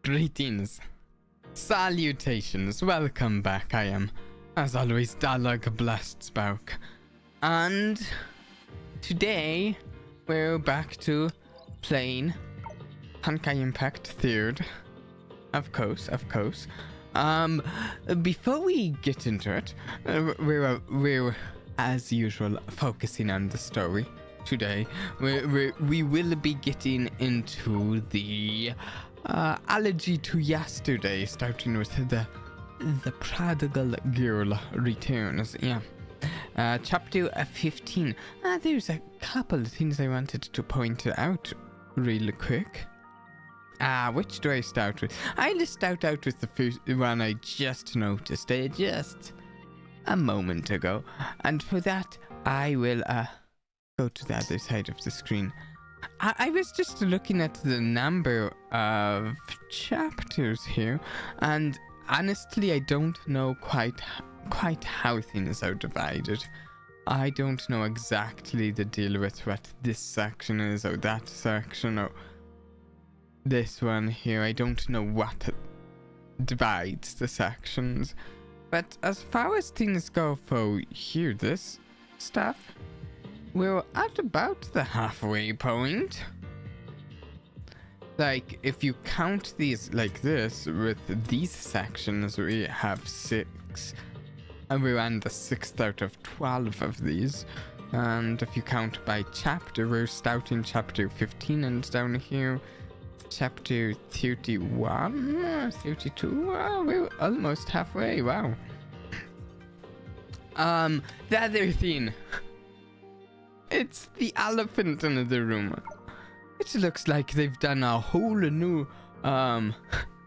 Greetings, salutations, welcome back. I am, as always, Dellog Blastspark, and today we're back to playing Honkai Impact 3rd, of course. Before we get into it, we're as usual focusing on the story. Today we will be getting into the allergy to yesterday, starting with the Prodigal Girl Returns. Chapter 15. There's a couple of things I wanted to point out really quick. Which do I start with? I'll start out with the first one I just noticed just a moment ago, and for that I will go to the other side of the screen. I was just looking at the number of chapters here, and honestly I don't know quite how things are divided. I don't know exactly the deal with what this section is or that section or this one here. I don't know what divides the sections, but as far as things go for here, this stuff, we're at about the halfway point. Like, if you count these like this, with these sections we have 6, and we're on the 6th out of 12 of these. And if you count by chapter, we're starting chapter 15 and down here chapter 31, 32. We're almost halfway. Wow. The other thing, it's the elephant in the room. It looks like they've done a whole new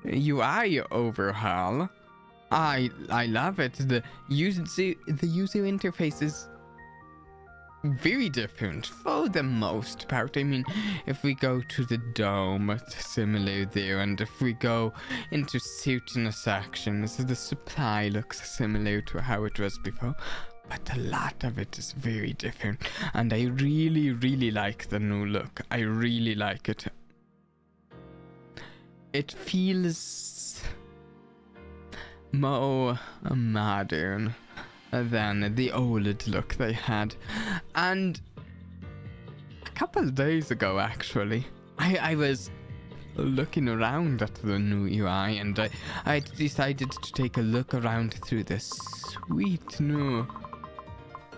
UI overhaul. I love it. The user interface is very different for the most part. I mean, if we go to the dome, it's similar there, and if we go into certain sections, the supply looks similar to how it was before, but a lot of it is very different, and I really like the new look. I really like it. It feels more modern than the old look they had. And a couple of days ago, actually, I was looking around at the new UI, and I decided to take a look around through this sweet new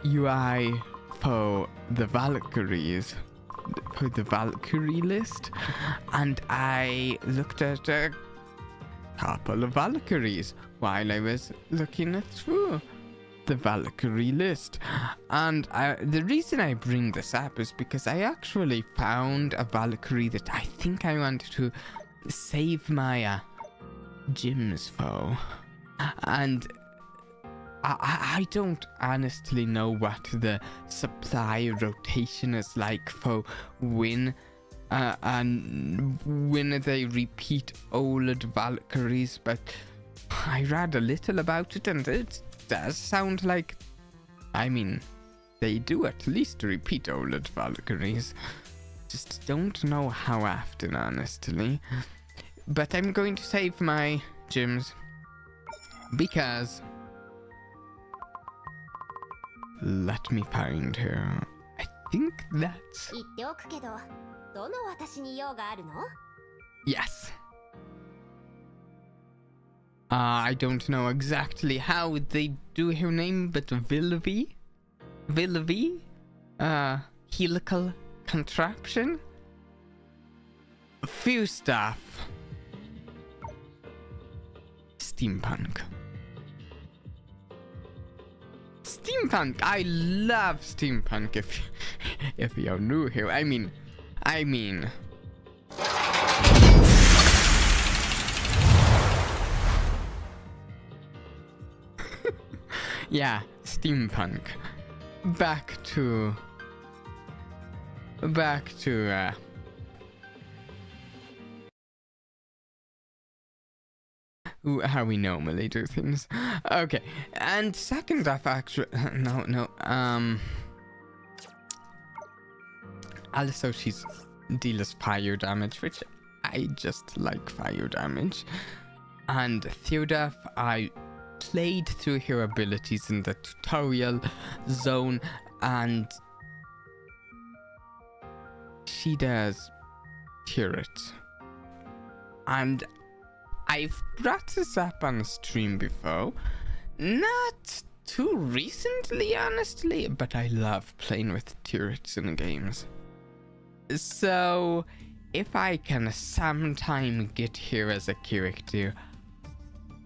UI for the Valkyries, for the Valkyrie list, and I looked at a couple of Valkyries while I was looking through the Valkyrie list. And the reason I bring this up is because I actually found a Valkyrie that I think I want to save my gems for, and I don't honestly know what the supply rotation is like for when they repeat old Valkyries, but I read a little about it, and it does sound like, I mean, they do at least repeat old Valkyries. Just don't know how often, honestly. But I'm going to save my gems because, let me find her. I think that's... Yes. I don't know exactly how they do her name, but Vilvi? Helical contraption? Few stuff. Steampunk. I love steampunk. If you're new here, I mean. Yeah, steampunk. Back to how we normally do things. Okay, and second off, actually, also she's deals fire damage, which I just like fire damage. And Theodaf, I played through her abilities in the tutorial zone, and she does turret. And I've brought this up on stream before, not too recently, honestly, but I love playing with turrets in games. So if I can sometime get here as a character,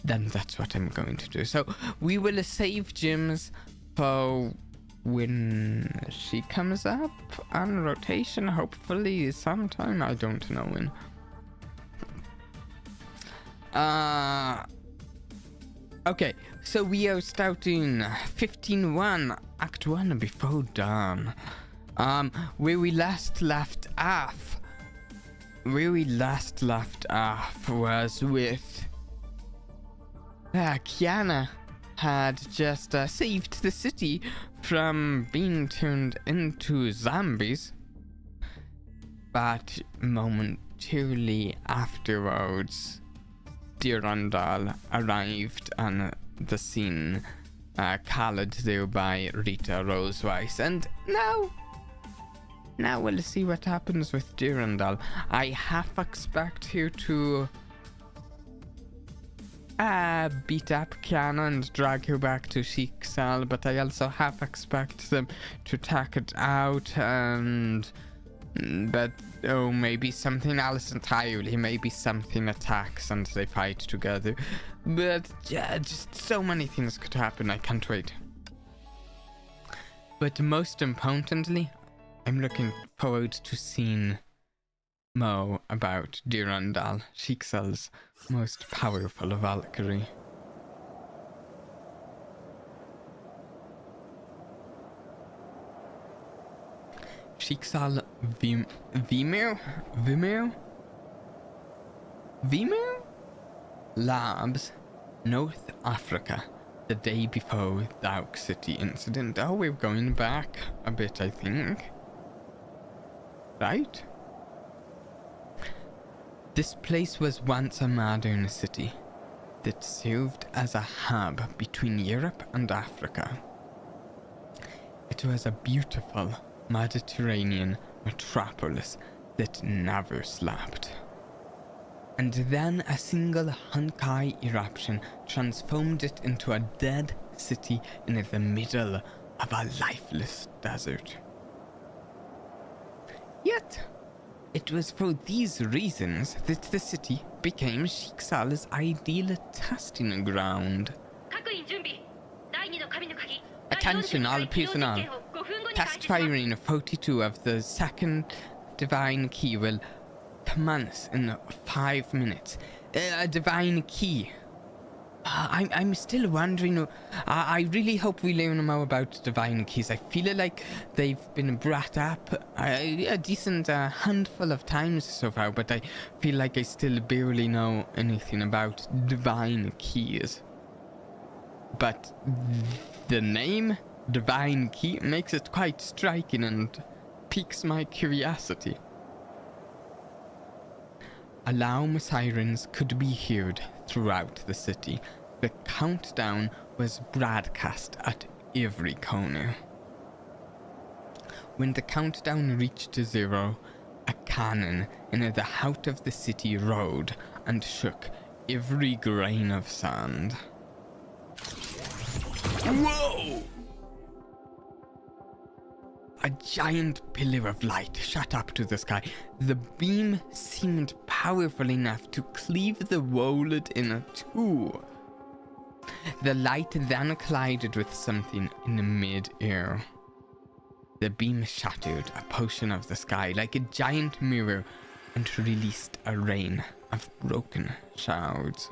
then that's what I'm going to do. So we will save gems for when she comes up on rotation, hopefully sometime, I don't know when. Okay, so we are starting 15-1, Act 1 before dawn. Where we last left off was with Kiana had just saved the city from being turned into zombies, but momentarily afterwards, Durandal arrived on the scene, called there by Rita Roseweiss, and now we'll see what happens with Durandal. I half expect her to beat up Kiana and drag her back to Schicksal, but I also half expect them to take it out, and maybe something else entirely. Maybe something attacks and they fight together. But yeah, just so many things could happen. I can't wait. But most importantly, I'm looking forward to seeing more about Durandal, Schicksal's most powerful Valkyrie. Schicksal Vimeo Labs, North Africa, the day before the Oak City incident. Oh, we're going back a bit, I think. Right? This place was once a modern city that served as a hub between Europe and Africa. It was a beautiful Mediterranean metropolis that never slept. And then a single Honkai eruption transformed it into a dead city in the middle of a lifeless desert. Yet, it was for these reasons that the city became Schicksal's ideal testing ground. Attention all personnel. Test firing 42 of the second divine key will commence in 5 minutes. A divine key. I'm still wondering. I really hope we learn more about divine keys. I feel like they've been brought up a decent handful of times so far, but I feel like I still barely know anything about divine keys. But the name Divine Key makes it quite striking and piques my curiosity. Alarm sirens could be heard throughout the city. The countdown was broadcast at every corner. When the countdown reached 0, a cannon in the heart of the city roared and shook every grain of sand. Whoa! A giant pillar of light shot up to the sky. The beam seemed powerful enough to cleave the world in two. The light then collided with something in mid-air. The beam shattered a portion of the sky like a giant mirror and released a rain of broken shards.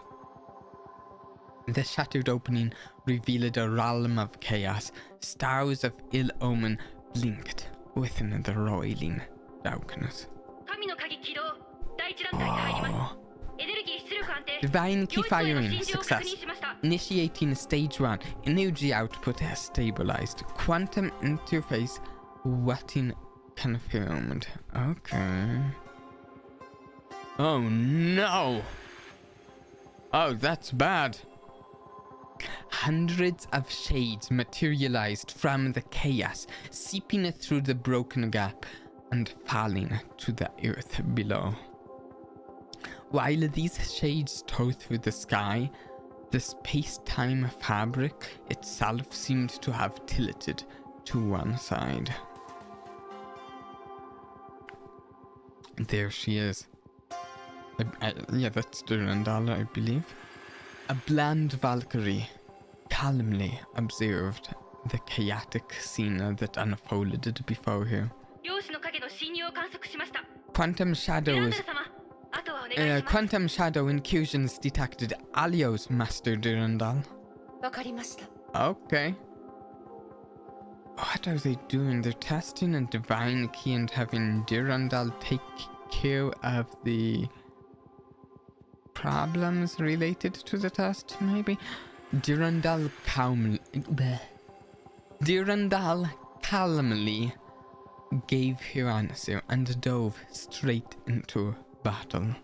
The shattered opening revealed a realm of chaos. Stars of ill omen blinked within the roiling darkness. Oh. Divine key firing success. Initiating stage 1. Energy output has stabilized. Quantum interface wetting confirmed. Okay. Oh no! Oh, that's bad. Hundreds of shades materialized from the chaos, seeping through the broken gap and falling to the earth below. While these shades tore through the sky, the space-time fabric itself seemed to have tilted to one side. There she is. Yeah, that's Durandal, I believe. A bland Valkyrie calmly observed the chaotic scene that unfolded before her. Quantum shadow incursions detected. Alios, Master Durandal. Okay. What are they doing? They're testing a divine key and having Durandal take care of the problems related to the test, maybe? Durandal calmly gave her answer and dove straight into battle.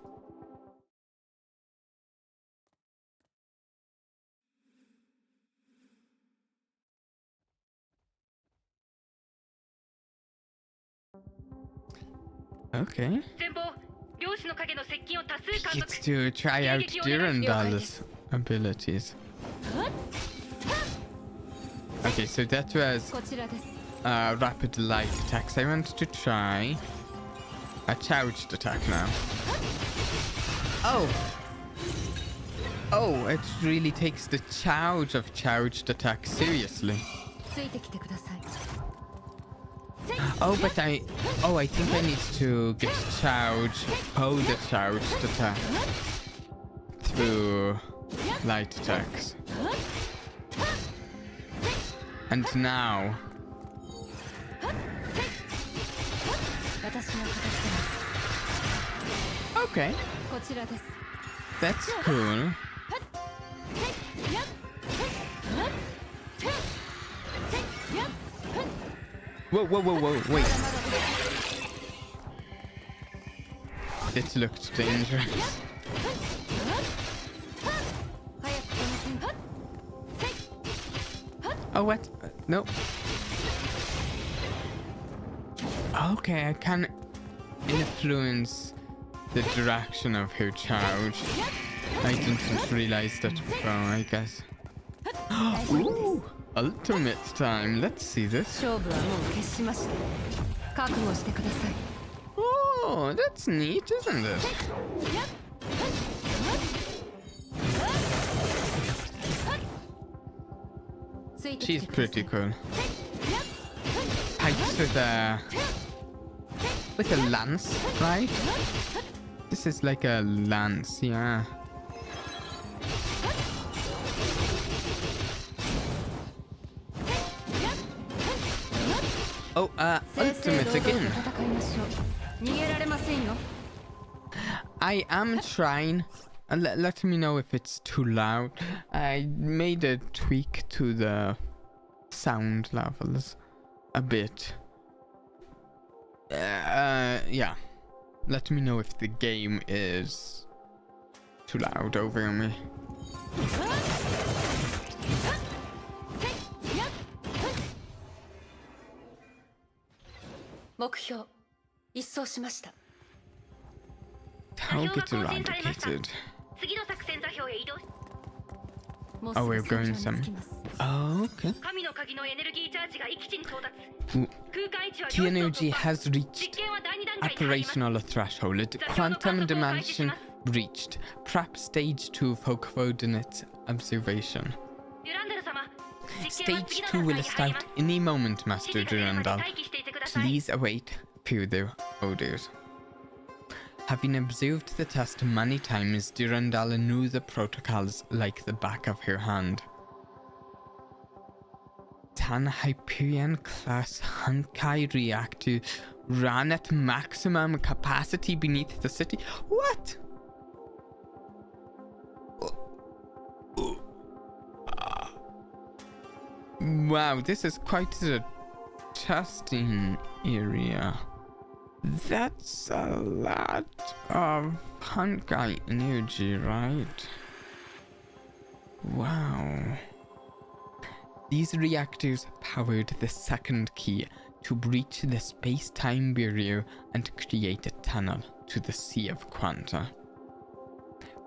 Okay. He gets to try out Durandal's abilities. Okay, so that was rapid light attacks. I want to try a charged attack now. Oh, it really takes the charge of charged attack seriously. Oh, but I think I need to get charge, hold the charged attack through light attacks. And now. Okay. That's cool. Whoa, wait. It looked dangerous. Oh, what? No. Okay, I can influence the direction of her charge. I didn't realize that before, I guess. Ooh, ultimate time. Let's see this. Oh, that's neat, isn't it? She's pretty cool. Pipes with a lance, right? This is like a lance, yeah. Oh, ultimate again. I am trying. Let me know if it's too loud. I made a tweak to the sound levels a bit. Yeah. Let me know if the game is too loud over me. Target eradicated. Oh, we're going some. Oh, okay. Key energy has reached operational threshold. Quantum dimension reached. Prep stage 2 for coordinate observation. Stage 2 will start any moment, Master Durandal. Please await further orders. Having observed the test many times, Durandal knew the protocols like the back of her hand. 10 Hyperion-class Honkai reactor ran at maximum capacity beneath the city. What? Wow, this is quite the testing area. That's a lot of Honkai energy, right? Wow. These reactors powered the second key to breach the space-time barrier and create a tunnel to the Sea of Quanta.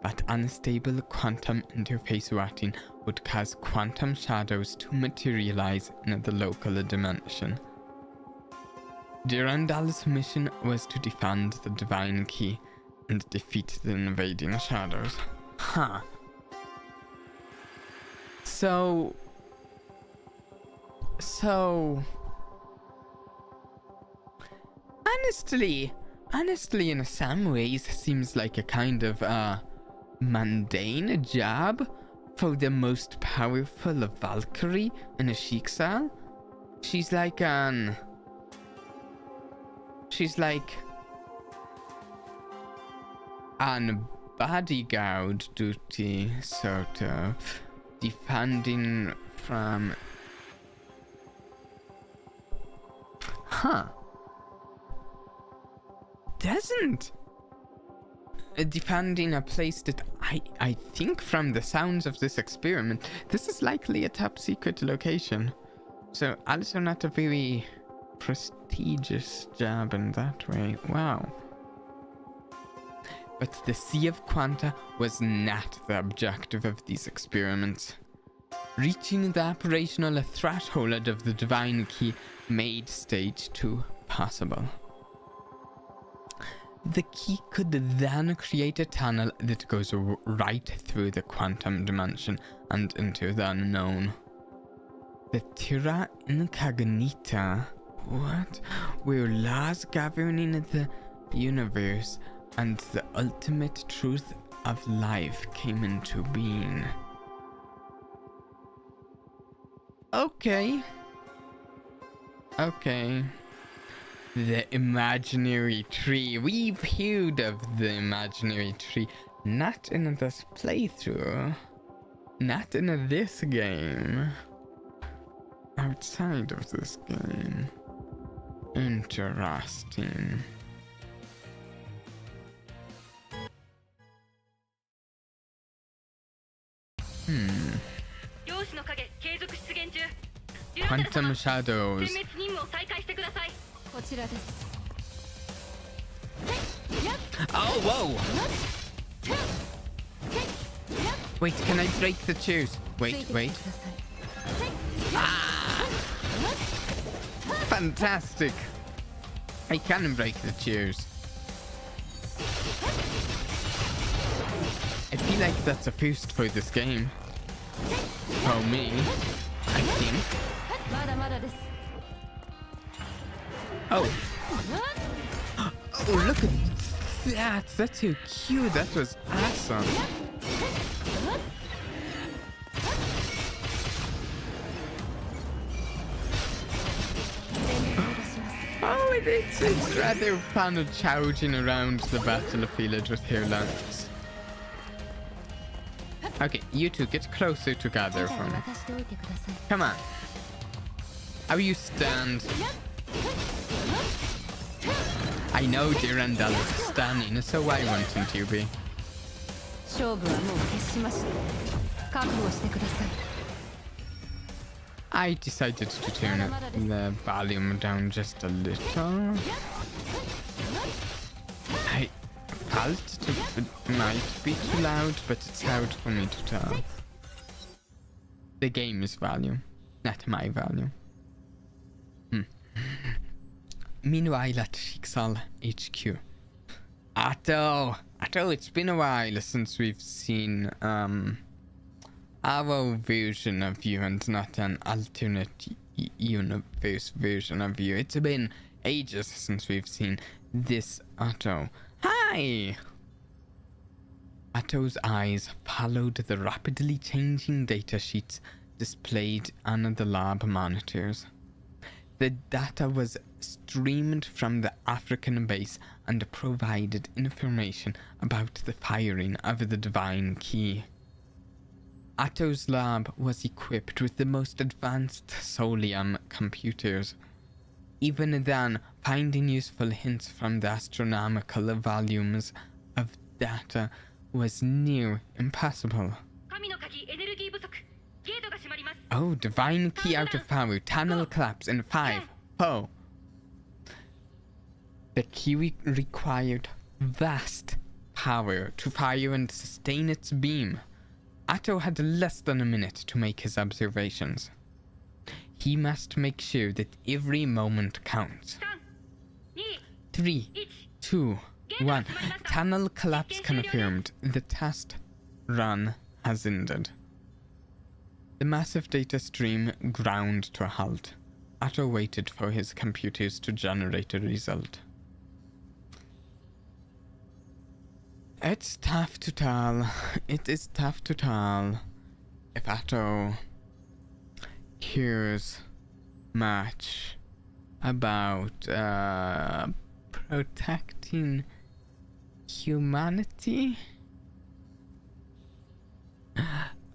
But unstable quantum interface routing would cause quantum shadows to materialize in the local dimension. Durandal's mission was to defend the Divine Key and defeat the invading shadows. Huh. So... Honestly, in some ways, seems like a kind of, mundane job for the most powerful Valkyrie in a Schicksal. She's like on bodyguard duty, sort of, defending from... Huh. Doesn't... defending a place that I think from the sounds of this experiment, this is likely a top secret location. So also not a very prestigious job in that way. Wow. But the Sea of Quanta was not the objective of these experiments. Reaching the operational threshold of the Divine Key made Stage 2 possible. The key could then create a tunnel that goes right through the quantum dimension and into the unknown. The Terra Incognita, what? Where laws governing the universe and the ultimate truth of life came into being. Okay. The imaginary tree. We've heard of the imaginary tree. Not in this playthrough. Not in this game. Outside of this game. Interesting. Quantum shadows. Oh, whoa! Wait, can I break the chairs? Wait. Ah! Fantastic! I can break the chairs. I feel like that's a first for this game. For me, I think. Oh, look at that. That's so cute. That was awesome. Oh, it's rather fun charging around the battlefield with her lance. Okay, you two get closer together for me. Come on. How you stand? I know Durandal is stunning, so why wouldn't you be? I decided to turn the volume down just a little. I felt it might be too loud, but it's loud for me to tell. The game's volume, not my volume. Meanwhile at Schicksal HQ. Atto, it's been a while since we've seen our version of you and not an alternate universe version of you. It's been ages since we've seen this Atto. Hi! Atto's eyes followed the rapidly changing datasheets displayed on the lab monitors. The data was streamed from the African base and provided information about the firing of the Divine Key. Atto's lab was equipped with the most advanced Solium computers. Even then, finding useful hints from the astronomical volumes of data was near impossible. Oh, divine key out of power. Tunnel collapse in 5, 4. The key required vast power to fire and sustain its beam. Atto had less than a minute to make his observations. He must make sure that every moment counts. 3, 2, 1. Tunnel collapse confirmed. The test run has ended. The massive data stream ground to a halt. Atto waited for his computers to generate a result. It's tough to tell. It is tough to tell if Atto cares much about protecting humanity.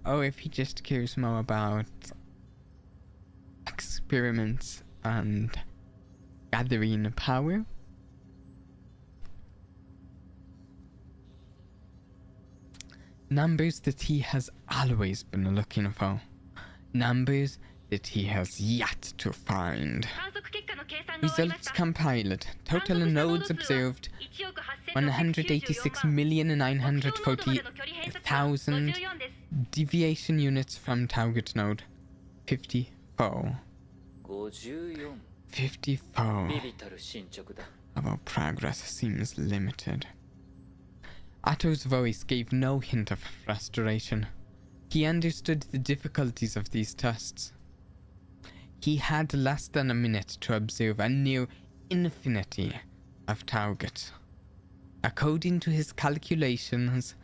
Or if he just cares more about experiments and gathering power. Numbers that he has always been looking for. Numbers that he has yet to find. Results compiled. Total nodes observed 186,940,000. Deviation units from target node 54. 54. Our progress seems limited. Atto's voice gave no hint of frustration. He understood the difficulties of these tests. He had less than a minute to observe a near infinity of targets. According to his calculations,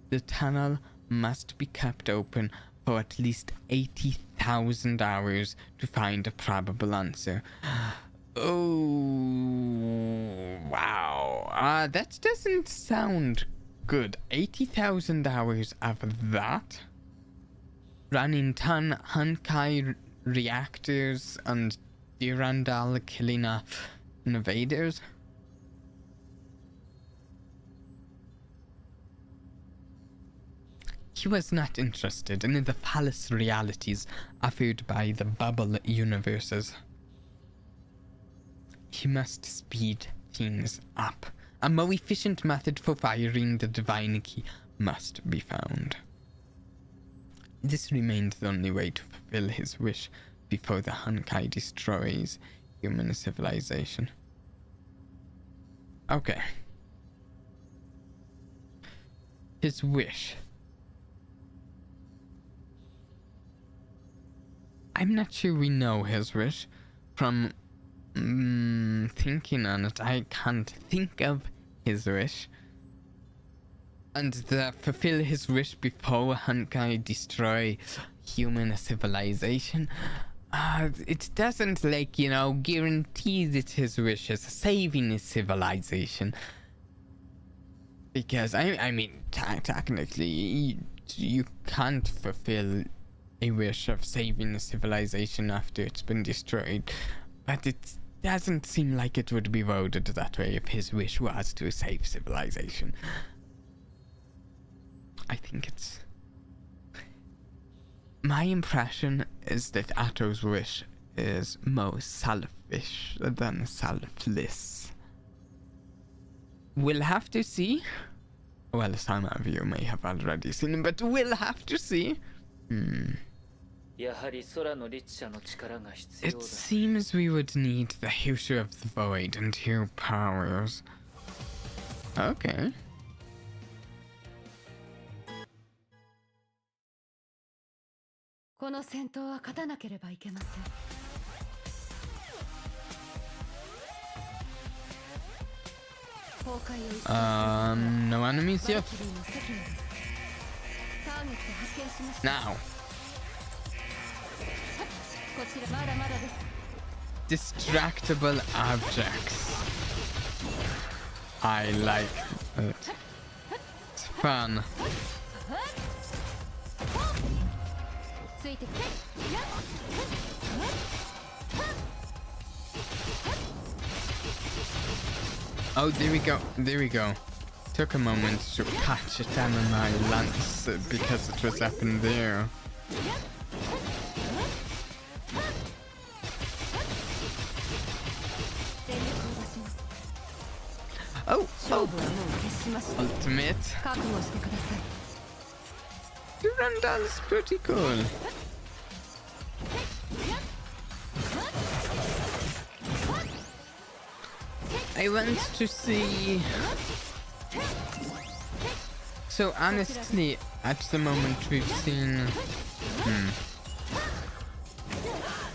the tunnel must be kept open for at least 80,000 hours to find a probable answer. Oh, wow. That doesn't sound good. 80,000 hours of that? Running 10 Honkai reactors and Durandal killing invaders? He was not interested in the false realities offered by the bubble universes. He must speed things up. A more efficient method for firing the divine key must be found. This remained the only way to fulfill his wish before the Honkai destroys human civilization. Okay. His wish. I'm not sure we know his wish. From thinking on it, I can't think of his wish. And fulfill his wish before Honkai destroy human civilization. It doesn't, guarantee that his wish is saving his civilization. Because, I mean, technically, you can't fulfill a wish of saving a civilization after it's been destroyed. But it doesn't seem like it would be worded that way if his wish was to save civilization. I think it's... My impression is that Atto's wish is more selfish than selfless. We'll have to see. Well, some of you may have already seen, but we'll have to see. It seems we would need the User of the Void and her powers. Okay. No enemies yet? Now. Distractable objects. I like it. It's fun. Oh, there we go. There we go. Took a moment to catch it down on my lance because it was up in there. Oh, ultimate. Durandal is pretty cool. I want to see. So honestly, at the moment we've seen.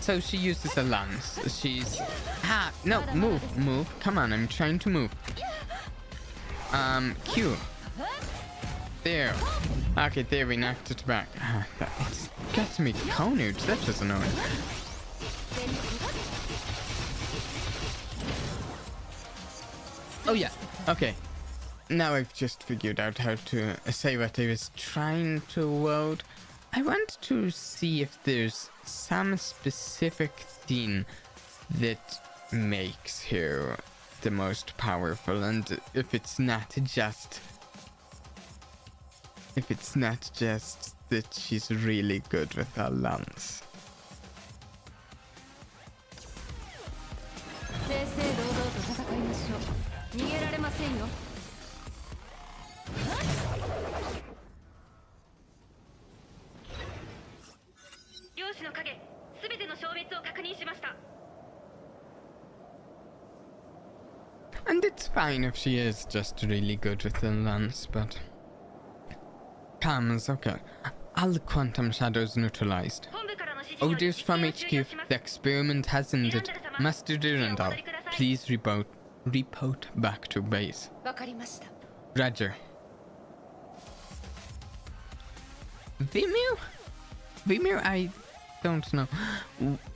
So she uses a lance. She's no, move. Come on, I'm trying to move. Q. There. Okay, there we knocked it back. It gets me cornered. That was annoying. Oh yeah. Okay. Now I've just figured out how to say what I was trying to load. I want to see if there's some specific thing that makes her the most powerful, and if it's not just that she's really good with her lance. And it's fine if she is just really good with the lance, but calms, okay. All quantum shadows neutralized. Orders from HQ. The experiment has ended. Master Durandal, please report back to base. Roger. Vimir, I don't know.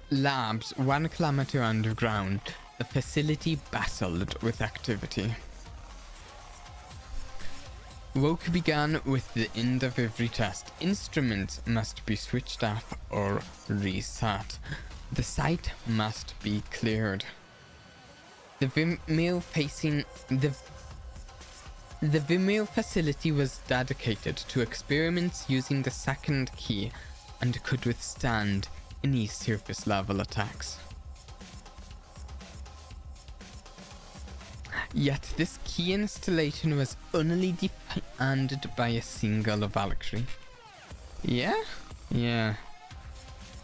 Labs, 1 kilometer underground. The facility bustled with activity. Work began with the end of every test. Instruments must be switched off or reset. The site must be cleared. The Vimeo facility was dedicated to experiments using the second key and could withstand any surface level attacks. Yet this key installation was only demanded by a single Valkyrie. Yeah.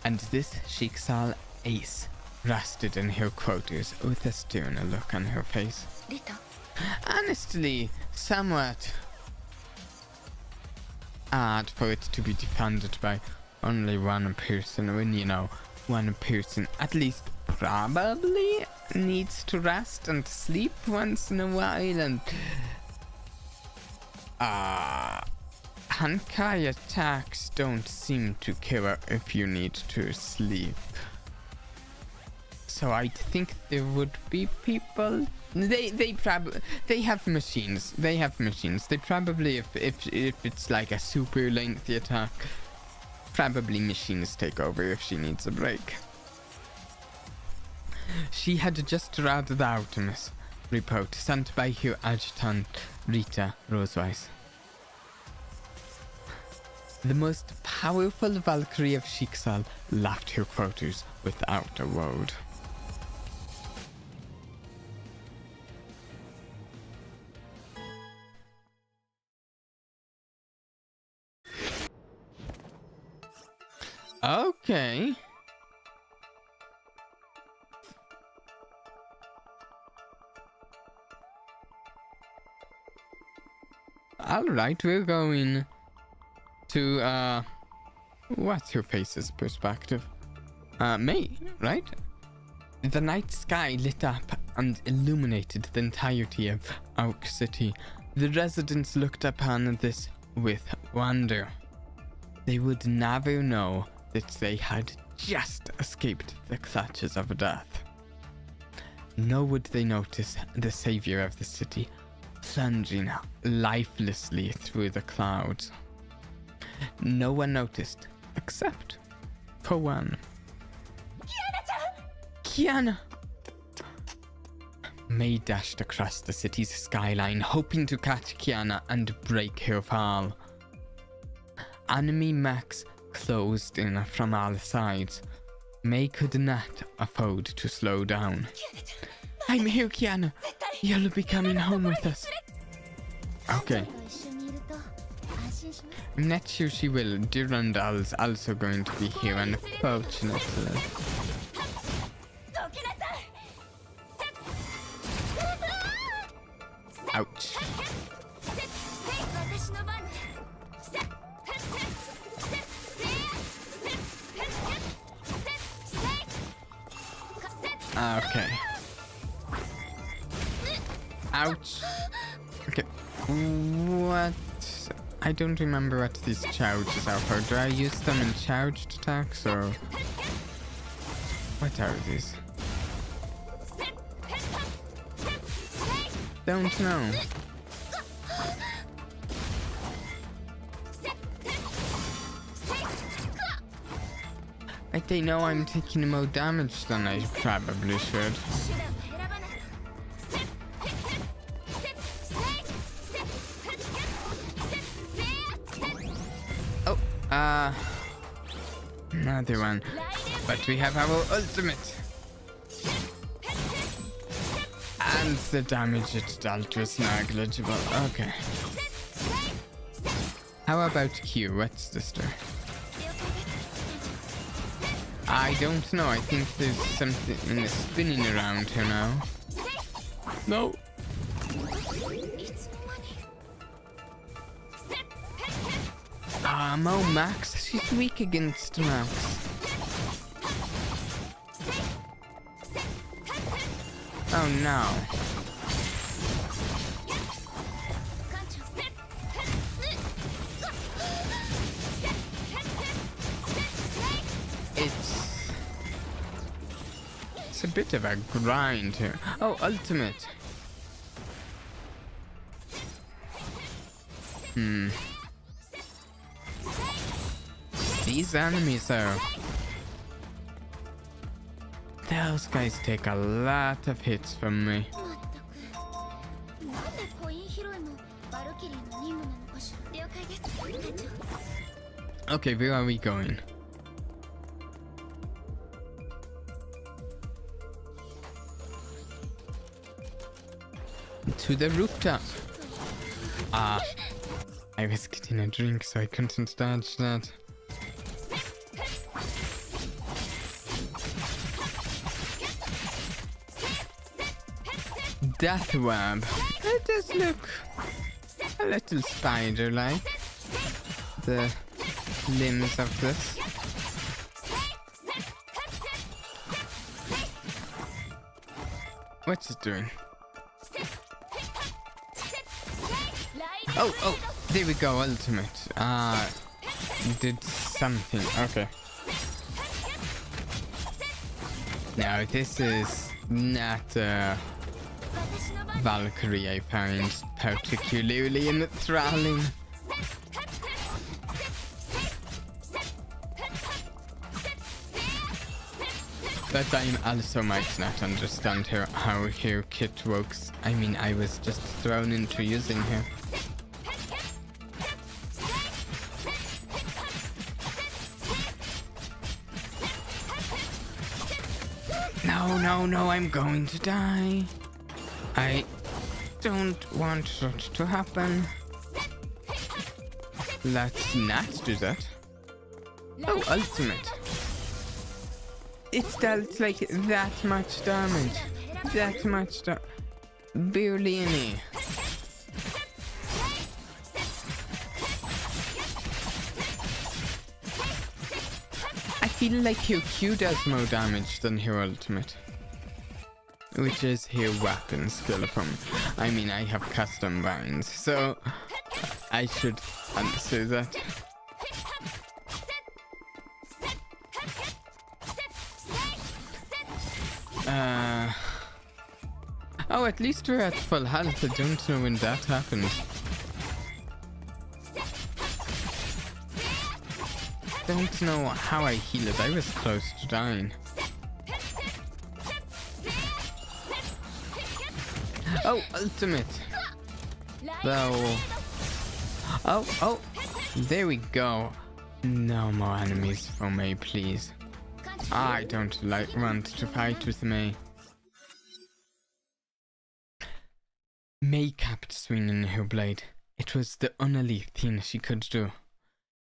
And this Schicksal ace rested in her quarters with a stern look on her face. Honestly, somewhat odd for it to be defended by only one person when, you know, one person at least probably needs to rest and sleep once in a while, and Honkai attacks don't seem to care if you need to sleep. So I think there would be people. They have machines. They probably, if it's like a super lengthy attack, probably machines take over if she needs a break. She had just read the Artemis report sent by her adjutant Rita Roseweiss. The most powerful Valkyrie of Schicksal left her quarters without a word. Okay. Alright, we're going to, what's her face's perspective? May, right? The night sky lit up and illuminated the entirety of Oak City. The residents looked upon this with wonder. They would never know that they had just escaped the clutches of death. Nor would they notice the savior of the city plunging lifelessly through the clouds. No one noticed, except for one. Kiana! May dashed across the city's skyline, hoping to catch Kiana and break her fall. Enemy mechs closed in from all sides. May could not afford to slow down. I'm here, Kiana. You'll be coming home with us. Okay. I'm not sure she will. Durandal's also going to be here, unfortunately. Ouch. Okay. Ouch. Okay. What? I don't remember what these charges are for. Do I use them in charged attacks or... What are these? Don't know. But they know I'm taking more damage than I probably should. Oh, another one. But we have our ultimate. And the damage it dealt was negligible. Okay. How about Q? What's this do? I don't know. I think there's something spinning around here now. No. Mo Max. She's weak against Max. Oh no. It's a bit of a grind here. Oh, ultimate. These enemies though. Those guys take a lot of hits from me. Okay, where are we going? To the rooftop. I was getting a drink, so I couldn't dodge that. Death web. It does look a little spider-like. The limbs of this. What's it doing? Oh, there we go, ultimate. Did something. Okay. Now, this is not Valkyrie I find particularly enthralling. But I also might not understand how her kit works. I mean, I was just thrown into using her. No, I'm going to die. I don't want that to happen. Let's not do that. Oh, ultimate. It dealt like that much damage. That much damage. Barely any. I feel like her Q does more damage than her ultimate. Which is her weapon skill from. I mean, I have custom binds, so I should answer that. Oh, at least we're at full health. I don't know when that happened. Don't know how I healed. I was close to dying. Oh, ultimate. Though. Oh, there we go. No more enemies for me, please. I don't want to fight with me. May kept swinging her blade. It was the only thing she could do.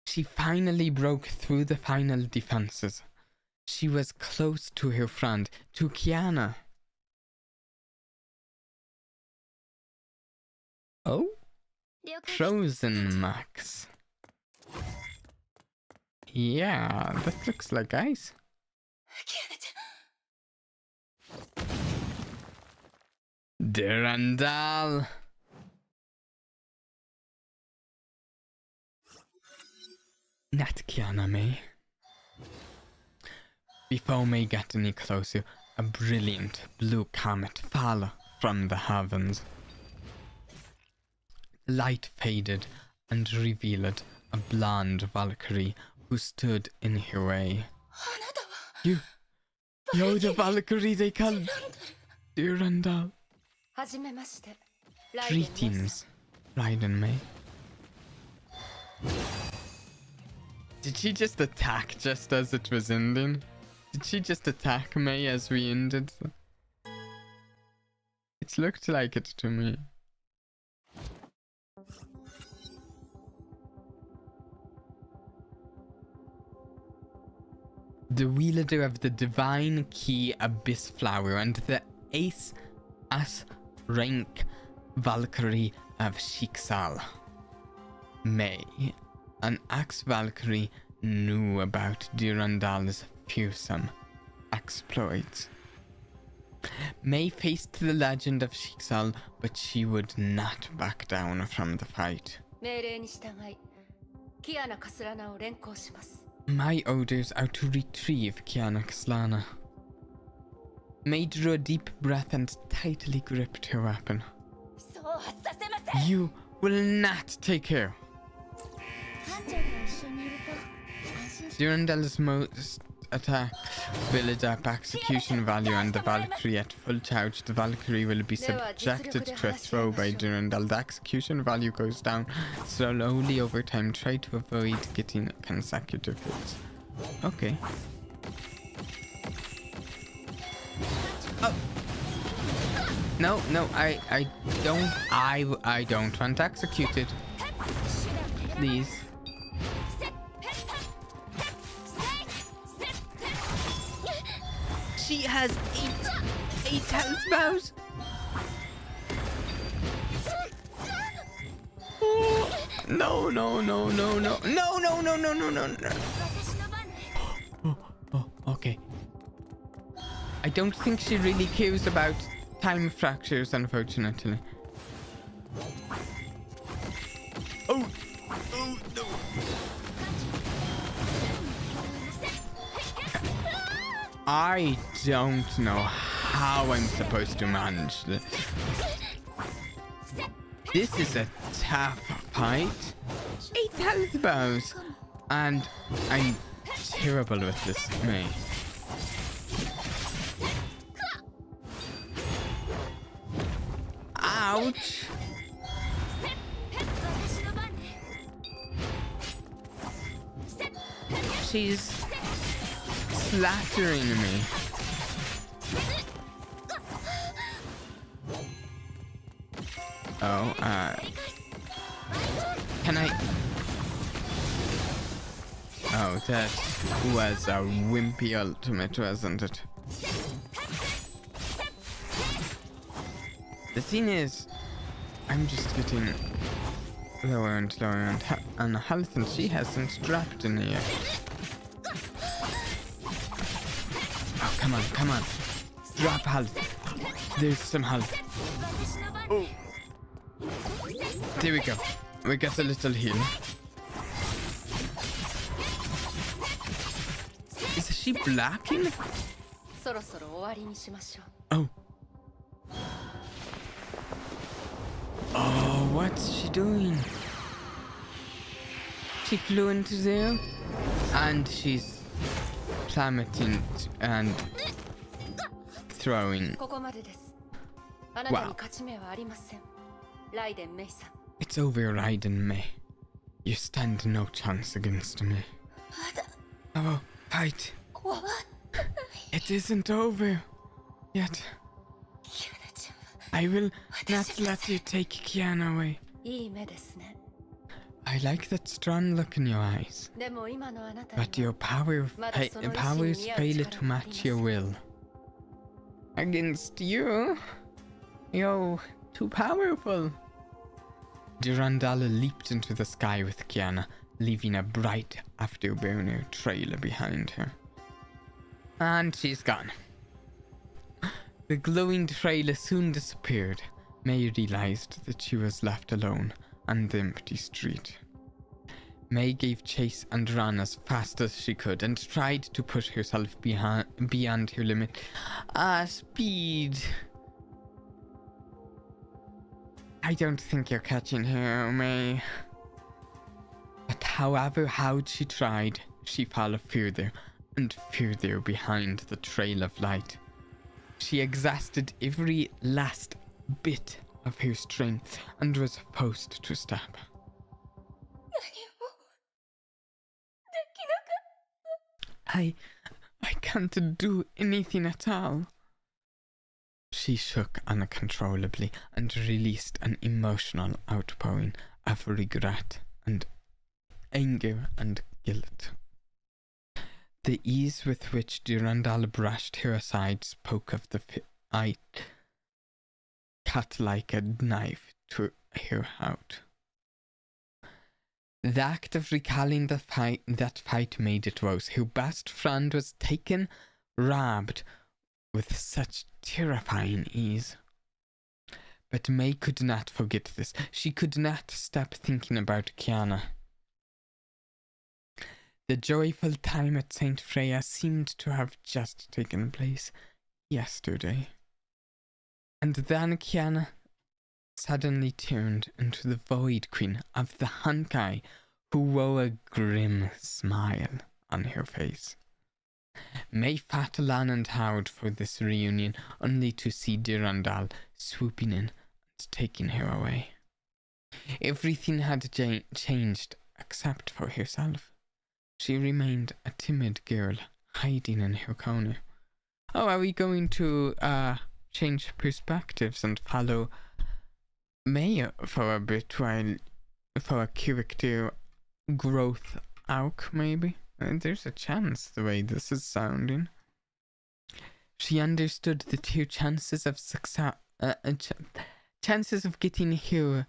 She finally broke through the final defenses. She was close to her friend, to Kiana. Oh? Frozen Max. Yeah, that looks like ice. Durandal. Not Kiana, May. Before May got any closer, a brilliant blue comet fell from the heavens. Light faded and revealed a blonde Valkyrie who stood in her way. You're the Valkyrie they called Durandal. Greetings, Raiden May. Did she just attack just as it was ending? Did she just attack May as we ended? It looked like it to me. The wielder of the divine key Abyss Flower and the Ace as rank Valkyrie of Schicksal. May, an ex-Valkyrie, knew about Durandal's fearsome exploits. May faced the legend of Schicksal, but she would not back down from the fight. My orders are to retrieve Kiana Kaslana. May drew a deep breath and tightly gripped her weapon. You will not take her. Durandal's most attack builds up execution value, and the Valkyrie at full charge. The Valkyrie will be subjected to a throw by Durandal. The execution value goes down slowly over time. Try to avoid getting consecutive hits. Okay. Oh. No, I don't want executed. Please. She has eight health bows. No. Oh, okay. I don't think she really cares about time fractures, unfortunately. Oh no. I don't know how I'm supposed to manage this. This is a tough fight. 8 health bows. And I'm terrible with this, May. Ouch. She's slaughtering me. Oh, can I? Oh, that was a wimpy ultimate, wasn't it? The thing is, I'm just getting lower and lower on health, and she hasn't dropped any yet. Oh, come on. Drop health. There's some health. Oh. There we go. We got a little heal. Is she blocking? Oh. Oh, what's she doing? She flew into there and she's plummeting and throwing. Wow. It's over, Raiden Mei. You stand no chance against me. Oh, fight. It isn't over yet. I will not let you take Kiana away. I like that strong look in your eyes. But your powers fail to match your will. Against you? You're too powerful. Durandal leaped into the sky with Kiana, leaving a bright afterburner trail behind her. And she's gone. The glowing trail soon disappeared. May realized that she was left alone on the empty street. May gave chase and ran as fast as she could and tried to push herself beyond her limit. Speed. I don't think you're catching her, May. But however hard she tried, she fell further and further behind the trail of light. She exhausted every last bit of her strength and was forced to stop. I can't do anything at all. She shook uncontrollably and released an emotional outpouring of regret and anger and guilt. The ease with which Durandal brushed her aside spoke of the fight cut like a knife to her heart. The act of recalling that fight made it worse. Her best friend was taken, robbed with such terrifying ease. But May could not forget this. She could not stop thinking about Kiana. The joyful time at St. Freya seemed to have just taken place yesterday. And then Kiana suddenly turned into the Void Queen of the Honkai, who wore a grim smile on her face. May fought Lan and howled for this reunion, only to see Durandal swooping in and taking her away. Everything had changed except for herself. She remained a timid girl, hiding in her corner. Oh, are we going to change perspectives and follow May for a bit for a character growth arc, maybe? There's a chance the way this is sounding. She understood the two chances of success, chances of getting her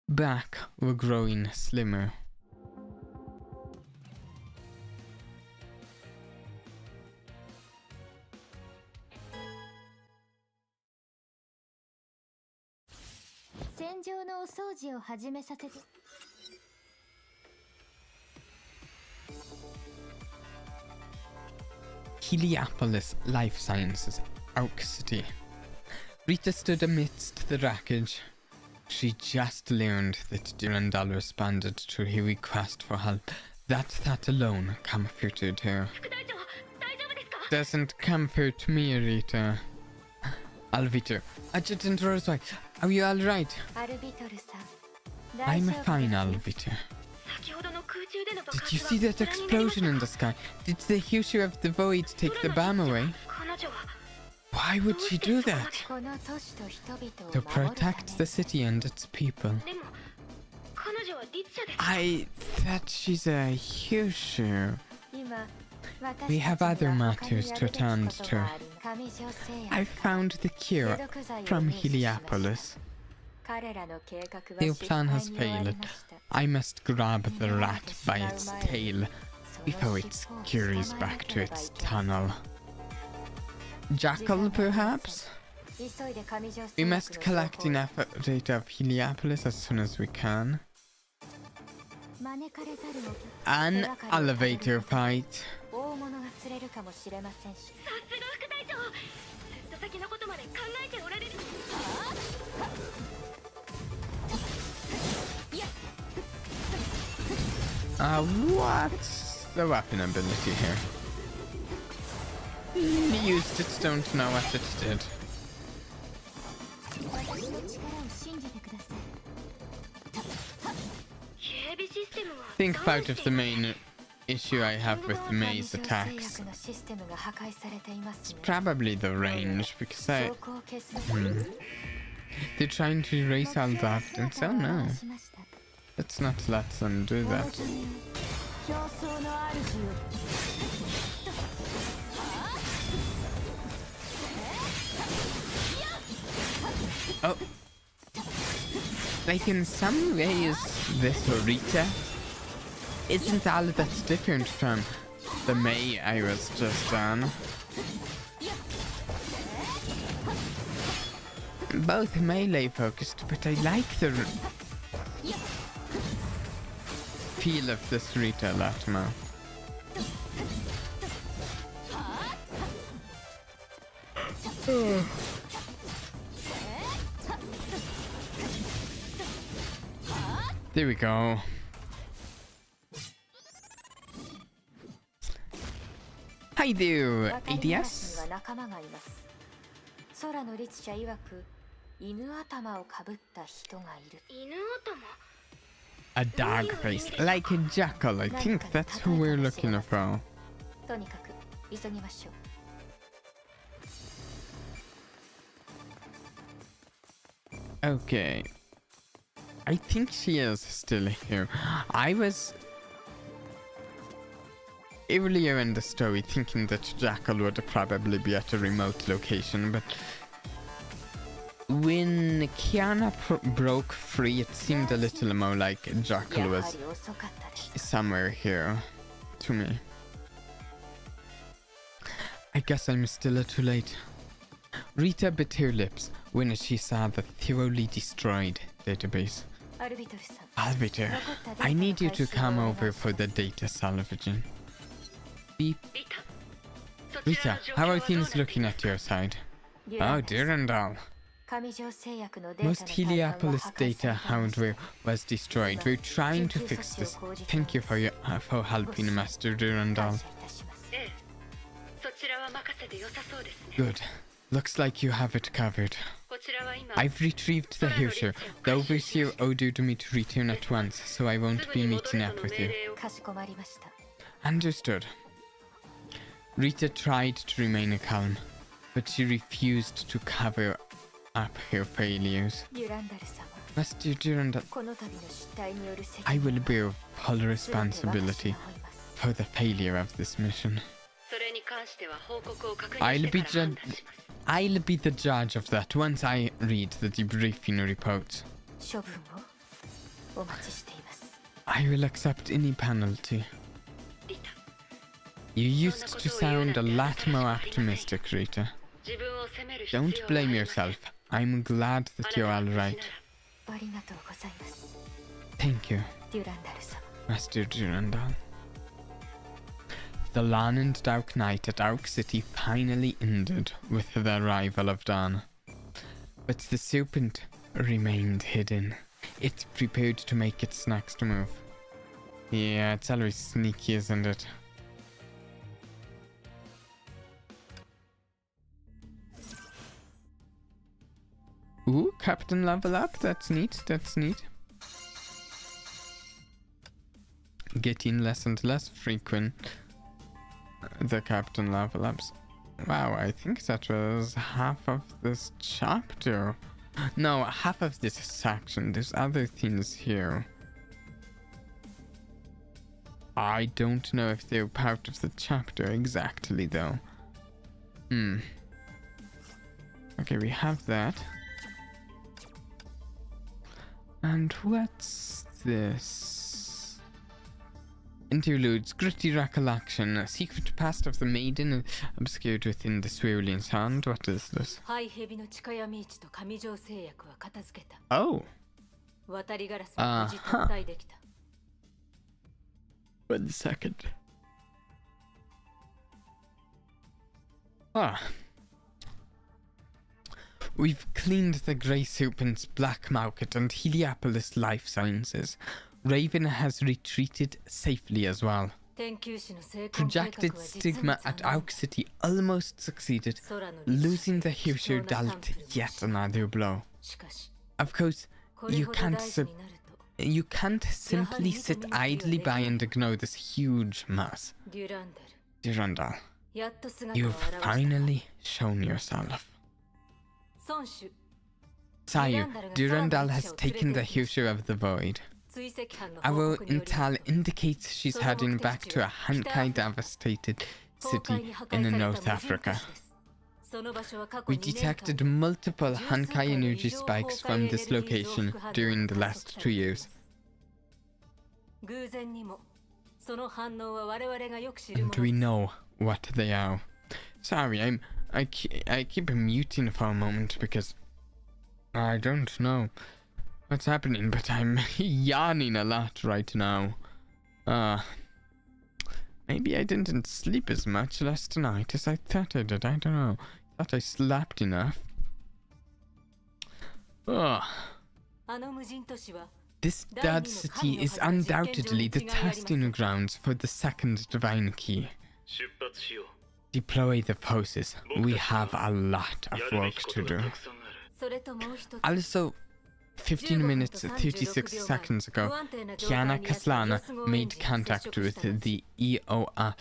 back were growing slimmer. Heliopolis Life Sciences, Arc City. Rita stood amidst the wreckage. She just learned that Durandal responded to her request for help. That alone comforted her. Doesn't comfort me, Rita. Alviter, Adjutant Rosewhite, are you alright? I'm fine, Alviter. Did you see that explosion in the sky? Did the Husher of the Void take the bomb away? Why would she do that? To protect the city and its people. I thought she's a Husher. We have other matters to attend to. I found the cure from Heliopolis. Their plan has failed. I must grab the rat by its tail before it scurries back to its tunnel. Jackal, perhaps? We must collect enough data of Heliopolis as soon as we can. An elevator fight. What's the weapon ability here? Used it, don't know what it did. Think part of the main issue I have with the maze attacks. It's probably the range, because they're trying to erase all that, and so no. Let's not let them do that. Oh. Like in some ways, this Rita isn't all that's different from the May I was just on. Both melee focused, but I like the feel of this Rita a lot more. There we go. Hi there, ADS. A dog face, like a jackal. I think that's who we're looking for. Okay. I think she is still here. I was earlier in the story thinking that Jackal would probably be at a remote location, but when Kiana broke free, it seemed a little more like Jackal was somewhere here to me. I guess I'm still too late. Rita bit her lips when she saw the thoroughly destroyed database. Arbiter, I need you to come over for the data salvaging. Beep. Rita, how are things looking at your side? Oh, Durandal. Most Heliopolis data hardware was destroyed. We're trying to fix this. Thank you for helping, Master Durandal. Good. Looks like you have it covered. I've retrieved the Hirscher. The Overseer ordered me to return at once, so I won't be meeting up with you. Understood. Rita tried to remain calm, but she refused to cover up her failures. Master Durandal, I will bear full responsibility for the failure of this mission. I'll be the judge of that once I read the debriefing report. I will accept any penalty. You used to sound a lot more optimistic, Rita. Don't blame yourself. I'm glad that you're alright. Thank you, Master Durandal. The long and dark night at Ark City finally ended with the arrival of dawn. But the serpent remained hidden. It prepared to make its next move. Yeah, it's always sneaky, isn't it? Ooh, Captain level up. That's neat. That's neat. Getting less and less frequent. The Captain level ups. Wow, I think that was half of this chapter. No, half of this section. There's other things here. I don't know if they're part of the chapter exactly, though. Okay, we have that. And what's this? Interludes, gritty recollection, a secret past of the maiden obscured within the swirling sand. What is this? Oh. 1 second. We've cleaned the Grey Serpent's black market and Heliopolis life sciences. Raven has retreated safely as well. Projected stigma at Ark City almost succeeded. Losing the Hirscher dealt yet another blow. Of course, you can't simply sit idly by and ignore this huge mass. Durandal, you've finally shown yourself. Sire, Durandal has taken the Husher of the Void. Our intel indicates she's heading back to a Honkai devastated city in North Africa. We detected multiple Honkai energy spikes from this location during the last 2 years. And we know what they are. Sorry, I keep muting for a moment because I don't know what's happening, but I'm yawning a lot right now. Maybe I didn't sleep as much last night as I thought I did. I don't know. I thought I slept enough. This dead city is undoubtedly the testing grounds for the second divine key. Deploy the forces. We have a lot of work to do. Also, 15 minutes 36 seconds ago, Kiana Kaslana made contact with the EOA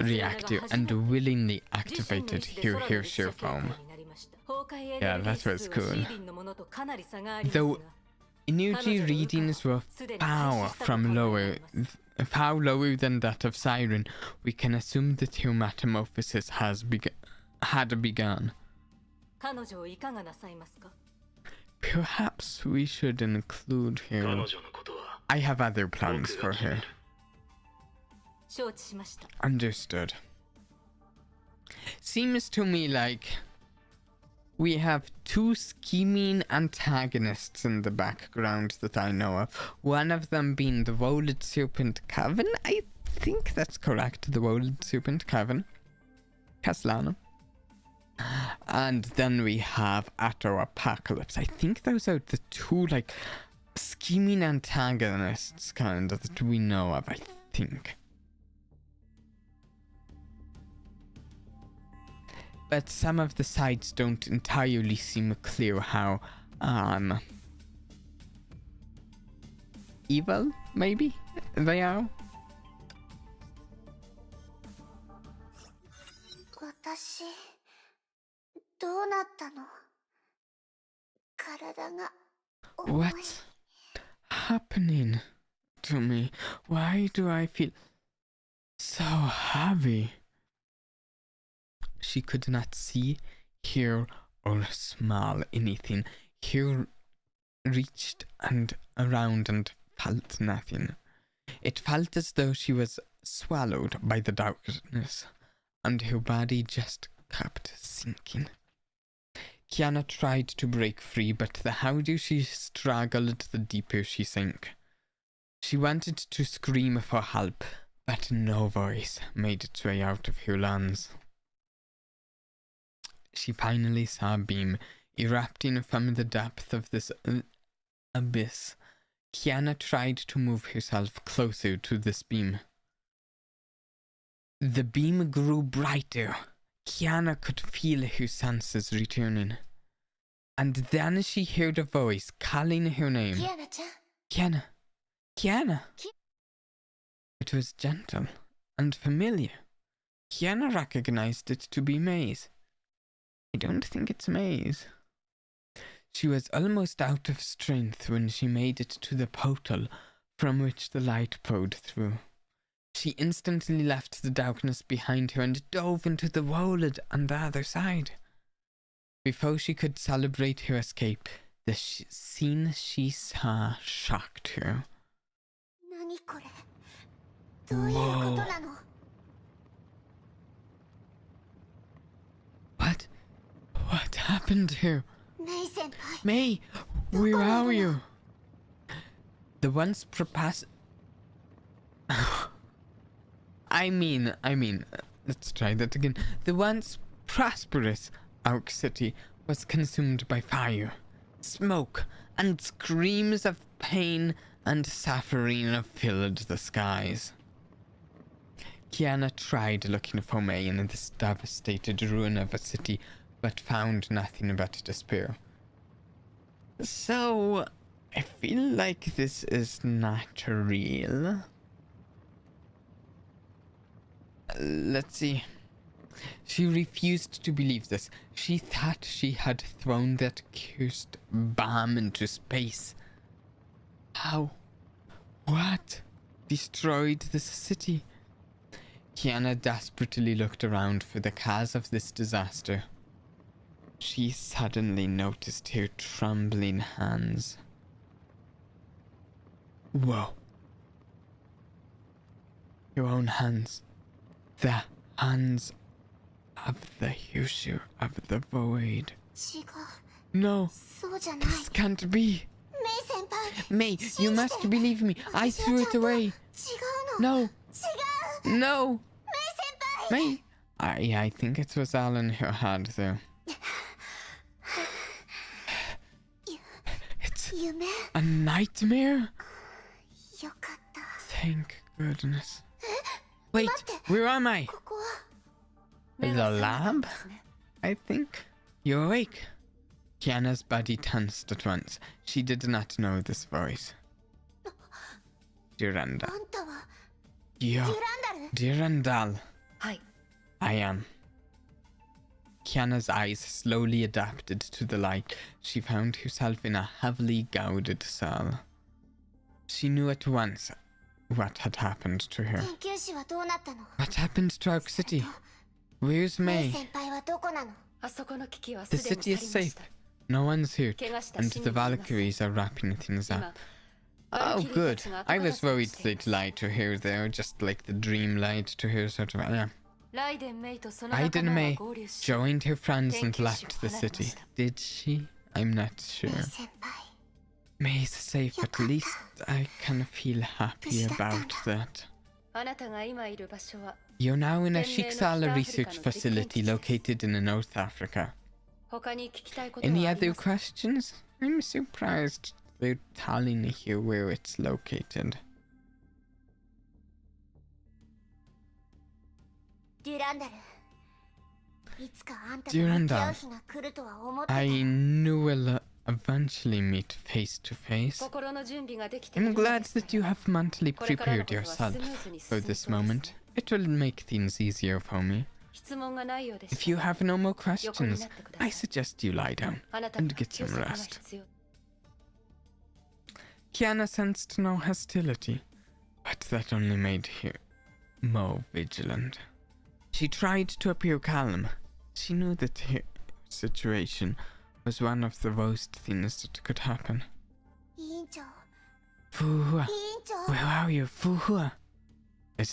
reactor and willingly activated her Husher form. Yeah, that was cool. Though energy readings were far lower than that of Siren, we can assume that her metamorphosis had begun. Perhaps we should include her. I have other plans for her. Understood. Seems to me like we have 2 scheming antagonists in the background that I know of. One of them being the Woled Serpent Coven. I think that's correct, the Woled Serpent Coven. Kaslana. And then we have Atto Apocalypse. I think those are the 2 like scheming antagonists kind of that we know of, I think. But some of the sides don't entirely seem clear how evil maybe they are. What's happening to me? Why do I feel so heavy? She could not see, hear, or smell anything. Here reached and around and felt nothing. It felt as though she was swallowed by the darkness, and her body just kept sinking. Kiana tried to break free, but the harder she struggled, the deeper she sank. She wanted to scream for help, but no voice made its way out of her lungs. She finally saw a beam erupting from the depth of this abyss. Kiana tried to move herself closer to this beam. The beam grew brighter. Kiana could feel her senses returning. And then she heard a voice calling her name. Kiana. Kiana. It was gentle and familiar. Kiana recognized it to be Maze. I don't think it's Maze. She was almost out of strength when she made it to the portal from which the light poured through. She instantly left the darkness behind her and dove into the world on the other side. Before she could celebrate her escape, the scene she saw shocked her. Whoa. What happened here? May, where are you? The once I mean, let's try that again. The once prosperous Ark City was consumed by fire, smoke, and screams of pain and suffering filled the skies. Kiana tried looking for May in this devastated ruin of a city, but found nothing but despair. So, I feel like this is not real. Let's see. She refused to believe this. She thought she had thrown that cursed bomb into space. How? What? Destroyed this city? Kiana desperately looked around for the cause of this disaster. She suddenly noticed her trembling hands. Whoa. Your own hands. The hands of the user of the void. No, this can't be. May, you must believe me. I threw it away. No. No. May. I think it was all in her head, though. It's a nightmare? Thank goodness. Wait, where am I? The lab? I think. You're awake. Kiana's body tensed at once. She did not know this voice. Durandal. Durandal. I am. Kiana's eyes slowly adapted to the light. She found herself in a heavily gouged cell. She knew at once what had happened to her. What happened to our city? Where's May? The city is safe. No one's hurt, and the Valkyries are wrapping things up. Oh, good. I was worried they'd lie to her there, just like the dream lied to her, sort of. Yeah. Raiden May joined her friends and left the city. Did she? I'm not sure. May's safe, at least I can feel happy about that. You're now in a Schicksal research facility located in North Africa. Any other questions? I'm surprised they're telling you where it's located. Durandal, I knew we'll eventually meet face to face. I'm glad that you have mentally prepared yourself for this moment. It will make things easier for me. If you have no more questions, I suggest you lie down and get some rest. Kiana sensed no hostility, but that only made her more vigilant. She tried to appear calm. She knew that her situation was one of the worst things that could happen. Fuhua, where are you, Fuhua? As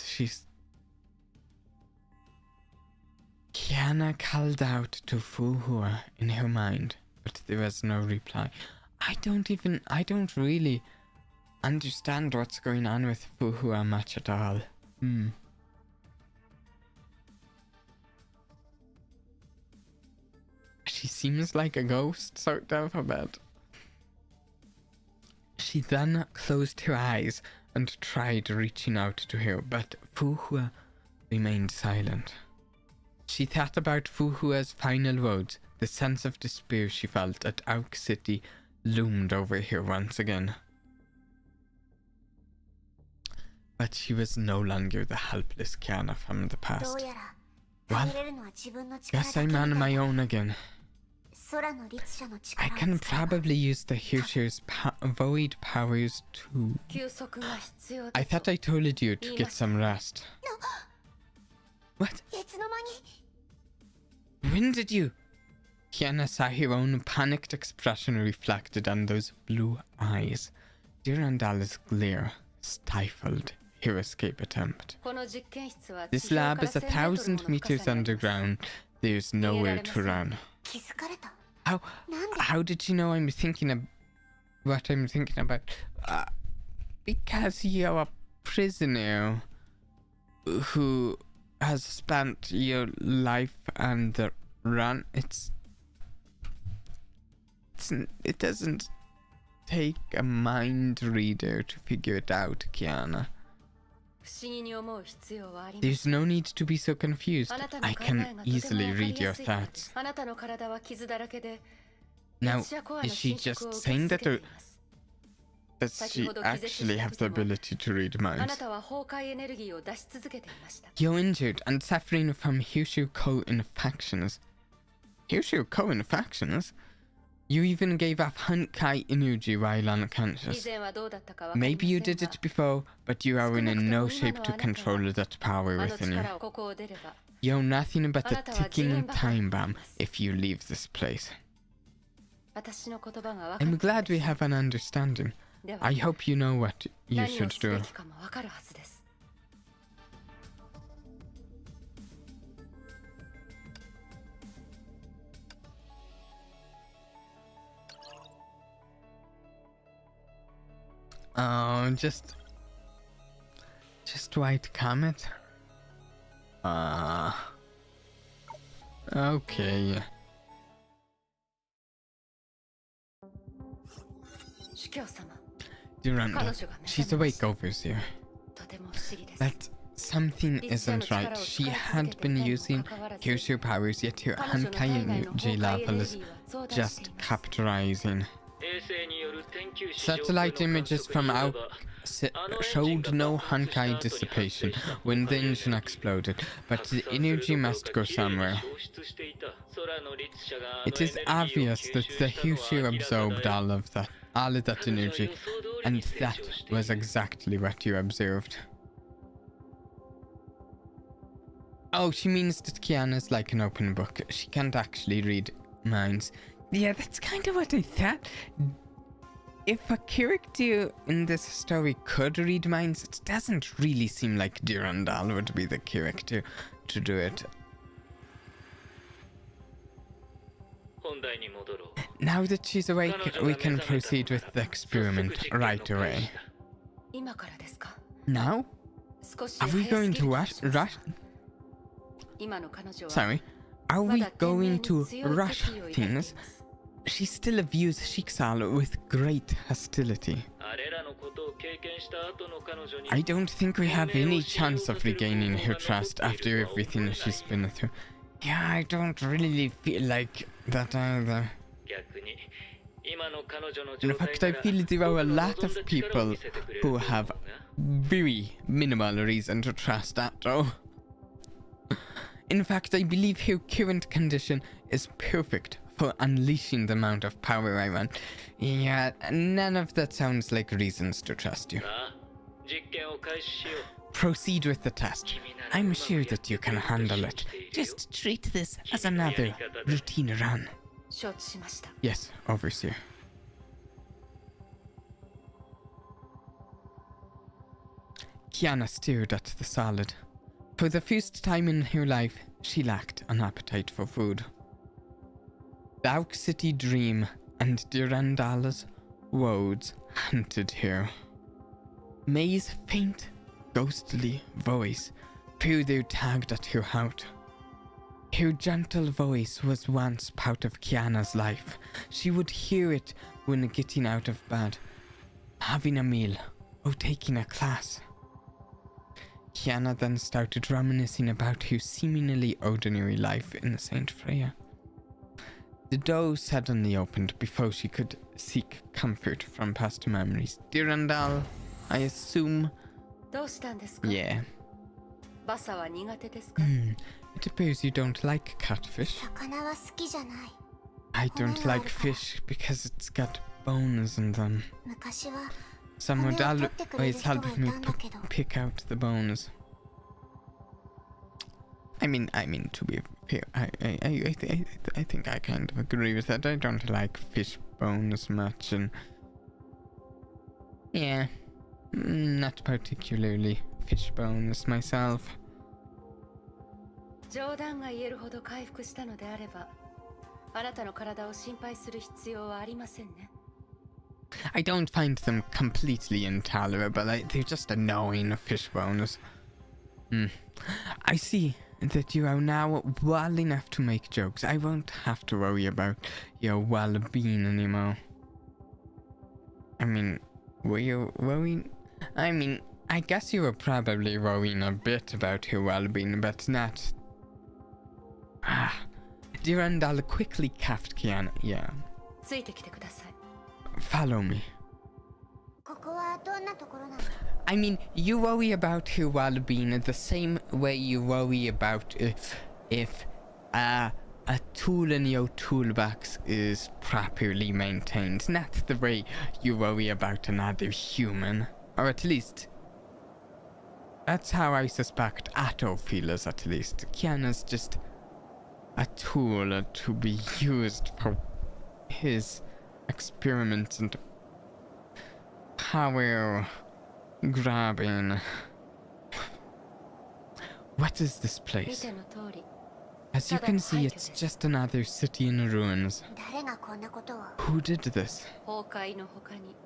Kiana called out to Fuhua in her mind, but there was no reply. I don't really understand what's going on with Fuhua much at all. She seems like a ghost, sort of, a bit. She then closed her eyes and tried reaching out to her, but Fuhua remained silent. She thought about Fuhua's final words. The sense of despair she felt at Auk City loomed over her once again. But she was no longer the helpless Kiana from the past. Well, guess I'm on my own again. I can probably use the Hirsch's void powers too. I thought I told you to get some rest. What? When did you? Kiana saw her own panicked expression reflected on those blue eyes. Durandal's glare stifled her escape attempt. This lab is 1,000 meters underground. There's nowhere to run. How did you know I'm thinking of what I'm thinking about? Because you're a prisoner who has spent your life on the run. It doesn't take a mind reader to figure it out, Kiana. There's no need to be so confused. I can easily read your thoughts. Now, is she just saying that, or does she actually have the ability to read minds? You're injured and suffering from Hyushu co-infections. Hyushu co-infections? You even gave off Honkai energy while unconscious. Maybe you did it before, but you are in no shape to control that power within you. You're nothing but a ticking time bomb if you leave this place. I'm glad we have an understanding. I hope you know what you should do. Oh, just white comet? Okay. Durandal, she's awake, overseer. That something isn't right. She had been using Kyushu powers, yet her Honkai energy level is just capitalizing. Satellite images from out showed no Honkai dissipation when the engine exploded, but the energy must go somewhere. It is obvious that the Hyushu absorbed all of that energy, and that was exactly what you observed. Oh, she means that Kiana's like an open book. She can't actually read minds. Yeah, that's kind of what I thought. If a character in this story could read minds, it doesn't really seem like Durandal would be the character to do it. Now that she's awake, we can proceed with the experiment right away. Now? Are we going to rush? Sorry. Are we going to rush things? She still views Schicksal with great hostility. I don't think we have any chance of regaining her trust after everything she's been through. Yeah, I don't really feel like that either. In fact, I feel there are a lot of people who have very minimal reason to trust Atro. In fact, I believe her current condition is perfect for unleashing the amount of power I want. Yeah, none of that sounds like reasons to trust you. Proceed with the test. I'm sure that you can handle it. Just treat this as another routine run. Yes, overseer. Kiana stared at the salad. For the first time in her life, she lacked an appetite for food. The Oak City dream and Durandal's woes hunted her. May's faint, ghostly voice further tagged at her heart. Her gentle voice was once part of Kiana's life. She would hear it when getting out of bed, having a meal, or taking a class. Kiana then started reminiscing about her seemingly ordinary life in Saint Freya. The door suddenly opened before she could seek comfort from past memories. Durandal, I assume. Yeah. It appears you don't like catfish. I don't like fish because it's got bones in them. Someone would always help me pick out the bones. I mean, to be fair, I think I kind of agree with that. I don't like fish bones much, and yeah, not particularly fish bones myself. I don't find them completely intolerable. They're just annoying fish bones. I see that you are now well enough to make jokes. I won't have to worry about your well-being anymore. I mean, were you worrying? I mean, I guess you were probably worrying a bit about her well-being, but not... Durandal quickly cuffed Kiana. Yeah. Follow me. I mean, you worry about her well-being the same way you worry about if a tool in your toolbox is properly maintained. Not the way you worry about another human. Or at least, that's how I suspect Atto feels, at least. Kiana's just a tool to be used for his experiments and power grabbing. What is this place? As you can see, it's just another city in ruins. Who did this?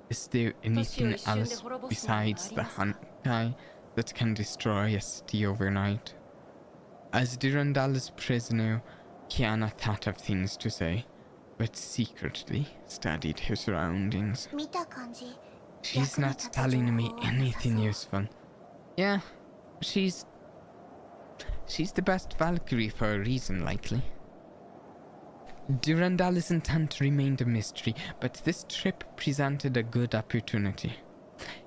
Is there anything else besides the Honkai that can destroy a city overnight? As Durandal's prisoner, Kiana thought of things to say, but secretly studied her surroundings. She's not telling me anything useful. Yeah, she's the best Valkyrie for a reason, likely. Durandal's intent remained a mystery, but this trip presented a good opportunity.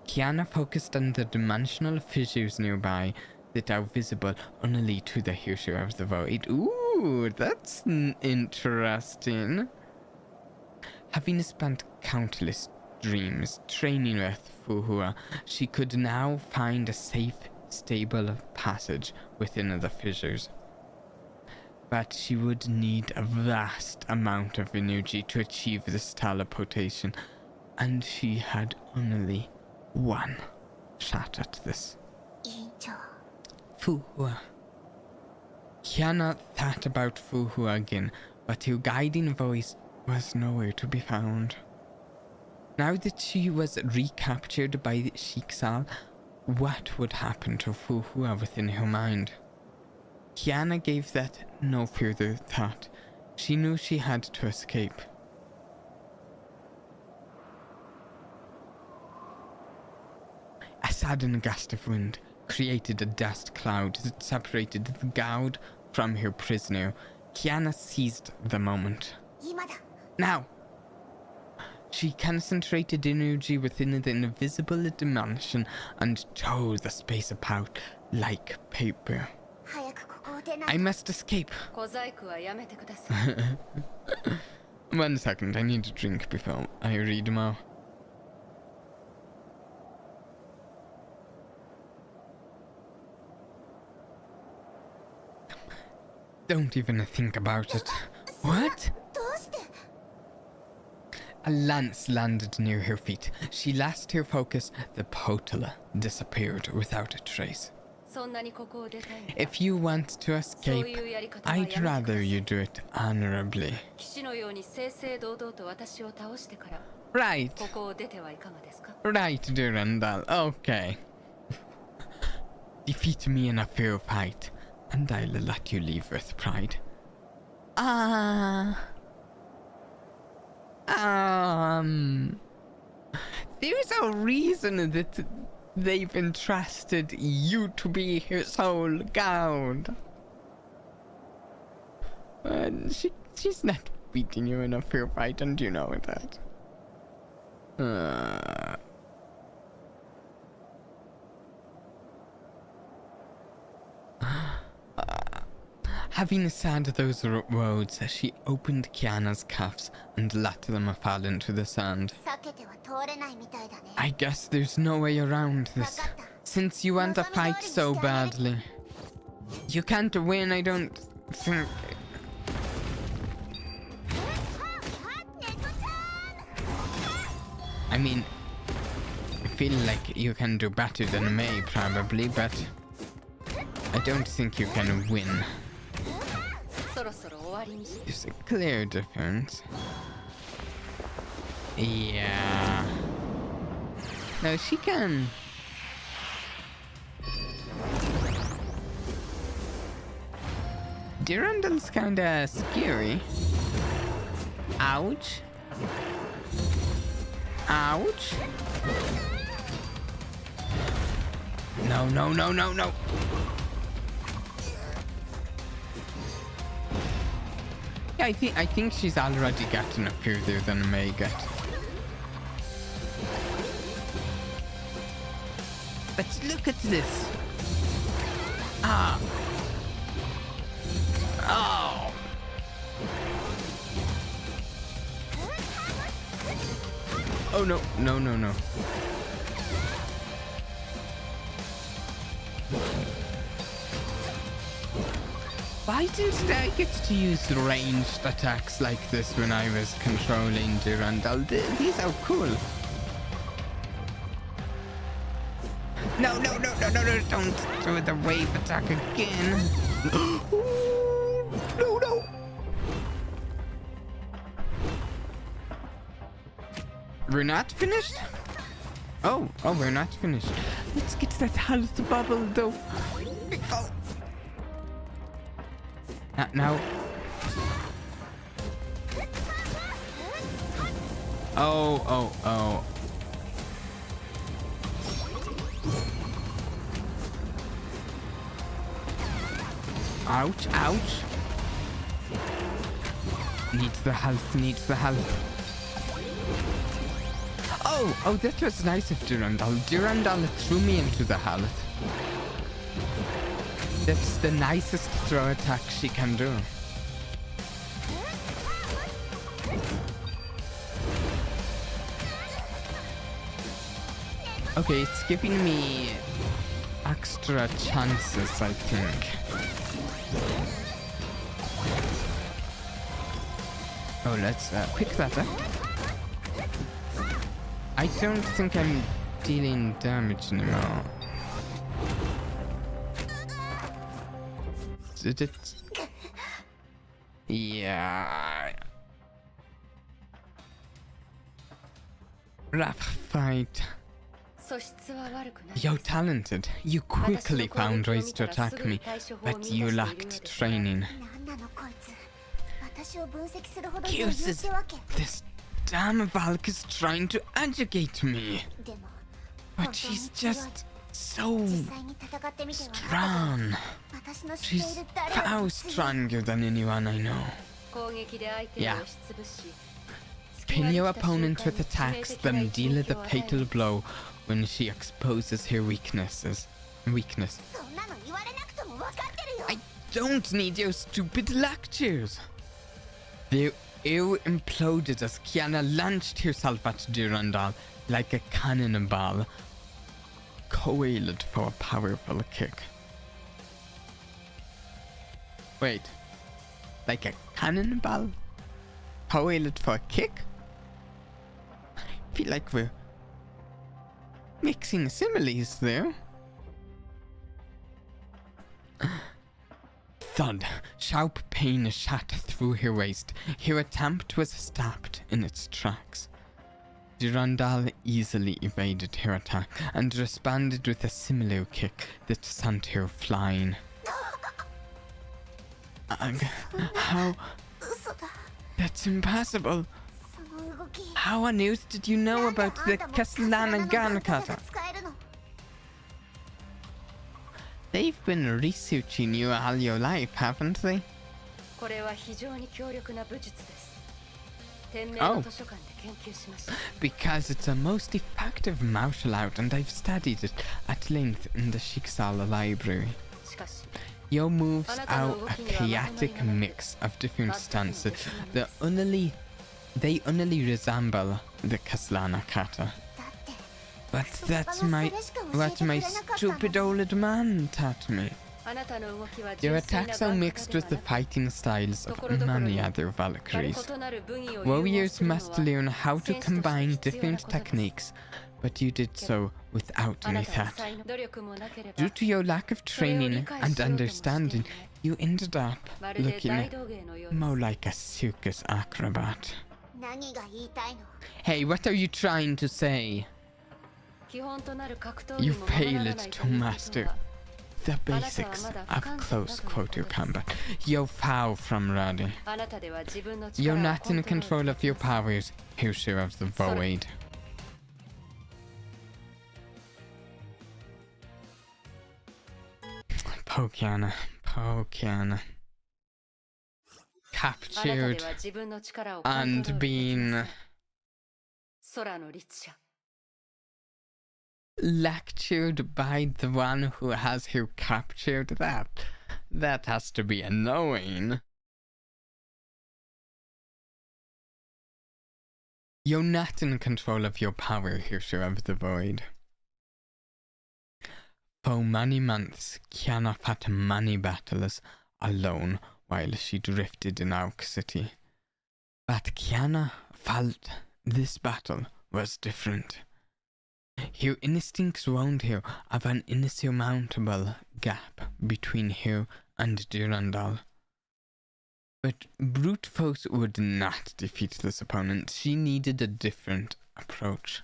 Kiana focused on the dimensional fissures nearby that are visible only to the user of the void. Ooh, that's interesting. Having spent countless dreams training with Fuhua, she could now find a safe, stable passage within the fissures. But she would need a vast amount of energy to achieve this teleportation, and she had only one shot at this. Fuhua. Kiana thought about Fuhua again, but her guiding voice was nowhere to be found. Now that she was recaptured by Schicksal, what would happen to Fuhua within her mind? Kiana gave that no further thought. She knew she had to escape. A sudden gust of wind created a dust cloud that separated the guard from her prisoner. Kiana seized the moment. Now! She concentrated energy within the invisible dimension and tore the space apart like paper. I must escape. 1 second, I need a drink before I read more. Don't even think about it. What? A lance landed near her feet. She lost her focus. The portal disappeared without a trace. If you want to escape, I'd rather you do it honorably. Right. Right, Durandal. Okay. Defeat me in a fair fight, and I'll let you leave with pride. There's a reason that they've entrusted you to be his sole guard. She's not beating you in a fair fight, and you know that. Having said those words, she opened Kiana's cuffs and let them fall into the sand. I guess there's no way around this, since you want to fight so badly. You can't win, I don't think. I mean, I feel like you can do better than me, probably, but I don't think you can win. There's a clear difference. Yeah. No, she can. Durandal's kinda scary. Ouch. Ouch. No, no, no, no, no. Yeah, I think she's already gotten a further than I may get. But look at this. Ah. Oh. Oh no, no, no, no. Why didn't I get to use ranged attacks like this when I was controlling Durandal? These are cool. No, no, no, no, no, no, don't do the wave attack again. No, no. We're not finished? Oh, we're not finished. Let's get that health bubble though. Oh. Now. Oh. Ouch, ouch. Needs the health. Oh, that was nice of Durandal. Durandal threw me into the health. That's the nicest throw attack she can do. Okay, it's giving me extra chances, I think. Oh, let's pick that up. I don't think I'm dealing damage anymore. Did it? Yeah. Rough fight. You're talented. You quickly found ways to attack me, but you lacked training. Excuses. This damn Valk is trying to educate me. But she's just so strong. She's far stronger than anyone I know. Yeah. Pin your opponent with attacks, then deal the fatal blow when she exposes her weakness. I don't need your stupid lectures. The air imploded as Kiana launched herself at Durandal like a cannonball, coiled for a powerful kick. Wait, like a cannonball? Coiled for a kick? I feel like we're mixing similes there. Thud. Sharp pain shot through her waist. Her attempt was stopped in its tracks. Durandal easily evaded her attack and responded with a similar kick that sent her flying. How? That's impossible. How on earth did you know about the Castellana Ganakata? They've been researching you all your life, haven't they? Oh. Because it's a most effective martial art and I've studied it at length in the Schicksal library. Your moves are a chaotic mix of different stances. They only resemble the Castellana kata. But that's what my stupid old man taught me. Your attacks are mixed with the fighting styles of many other Valkyries. Warriors must learn how to combine different techniques, but you did so without any thought. Due to your lack of training and understanding, you ended up looking more like a circus acrobat. Hey, what are you trying to say? You failed to master the basics of close quarter combat. You're far from ready. You're not in control of your powers, User of the Void. Poor Kiana. captured and been lectured by the one who captured that. That has to be annoying. You're not in control of your power, User of the Void. For many months, Kiana fought many battles alone while she drifted in Auk City. But Kiana felt this battle was different. Her instincts warned her of an insurmountable gap between her and Durandal. But brute force would not defeat this opponent. She needed a different approach.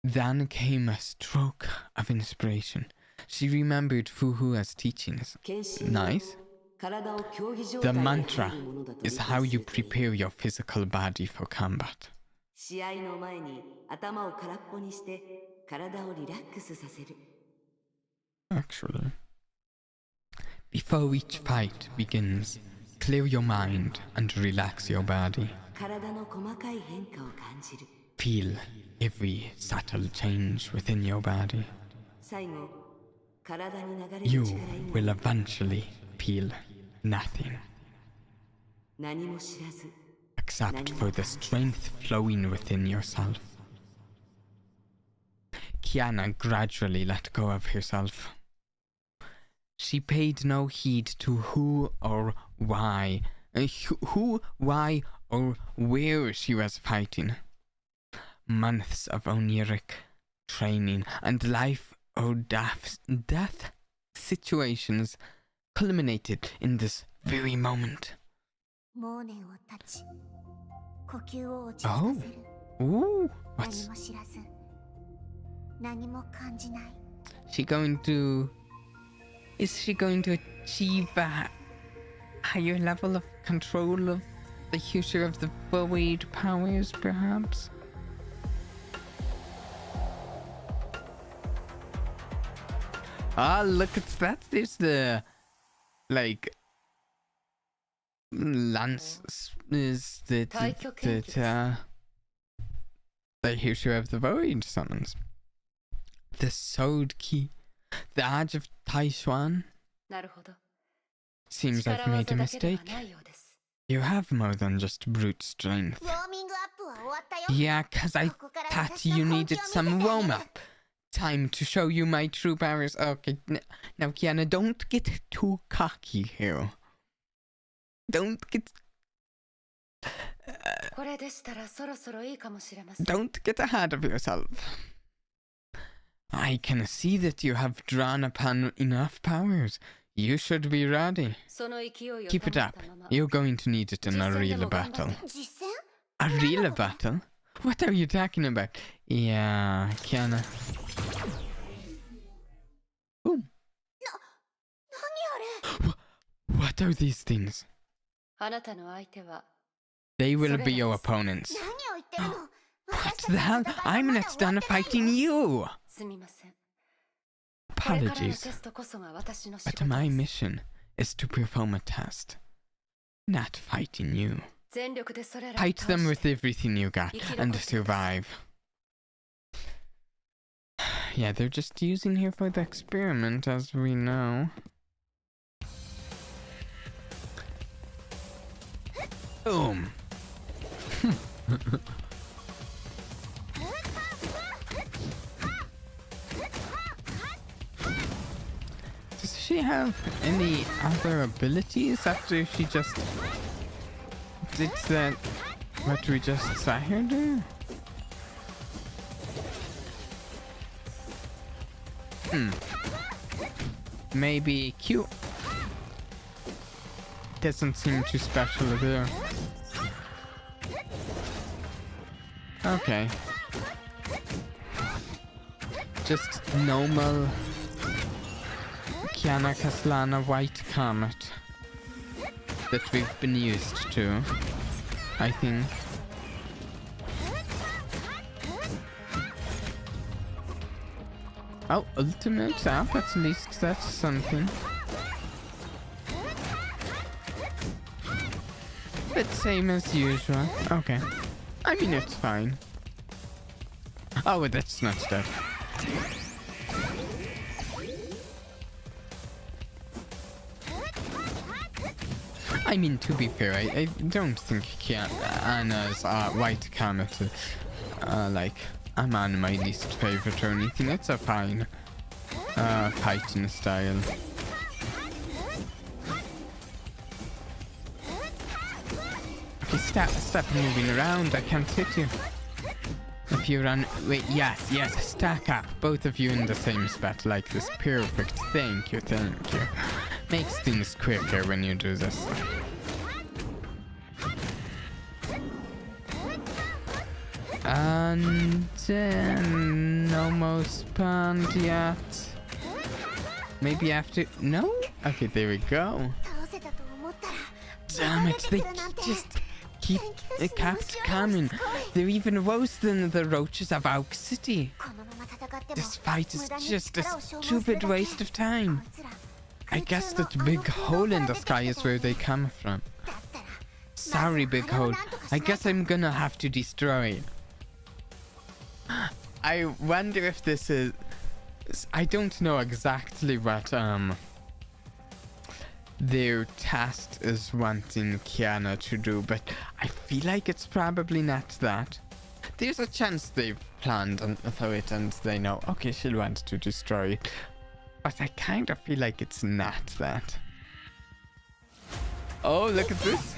Then came a stroke of inspiration. She remembered Fuhua's teachings. Nice. The mantra is how you prepare your physical body for combat. Actually, before each fight begins, clear your mind and relax your body. Feel every subtle change within your body. You will eventually feel nothing, except for the strength flowing within yourself. Kiana gradually let go of herself. She paid no heed to who, why, or where she was fighting. Months of oniric training and life or death situations culminated in this very moment. Oh, ooh, what's she going to? Is she going to achieve a higher level of control of the user of the void powers, perhaps? Ah, look at that. There's the, like, lance is the user of the void summons. The sword key. The Edge of Taishuan. Seems I've made a mistake. You have more than just brute strength. Yeah, 'cause I thought you needed some warm-up. Time to show you my true powers. Okay, now Kiana, don't get too cocky here. Don't get... don't get ahead of yourself. I can see that you have drawn upon enough powers. You should be ready. Keep it up. You're going to need it in a real battle. A real battle? What are you talking about? Yeah, Kiana. Boom. What are these things? They will be your opponents. What the hell? I'm not done fighting you! Apologies, but my mission is to perform a test, not fighting you. Fight them with everything you got and survive. Yeah, they're just using her for the experiment, as we know. Boom! Does she have any other abilities after she just did that, what we just saw her do? Maybe Q. Doesn't seem too special there. Okay. Just normal Kiana Kaslana White Comet that we've been used to, I think. Oh, ultimate up, at least that's something. bit same as usual. Okay. I mean, it's fine. Oh, but that's not dead. I mean, to be fair, I don't think Kiana's white comet is like a man my least favorite or anything. It's a fine fighting style. Okay, stop moving around. I can't hit you. If you run, wait, yes, stack up. Both of you in the same spot like this. Perfect. Thank you. Makes things quicker when you do this. And no more spawned yet. Maybe after, no? Okay, there we go. Damn it, they just keep kept coming. They're even worse than the roaches of Oak City. This fight is just a stupid waste of time. I guess that big hole in the sky is where they come from. Sorry, big hole. I guess I'm gonna have to destroy it. I wonder if this is... I don't know exactly what their task is wanting Kiana to do, but I feel like it's probably not that. There's a chance they've planned for it and they know, okay, she'll want to destroy it. But I kind of feel like it's not that. Oh, look at this.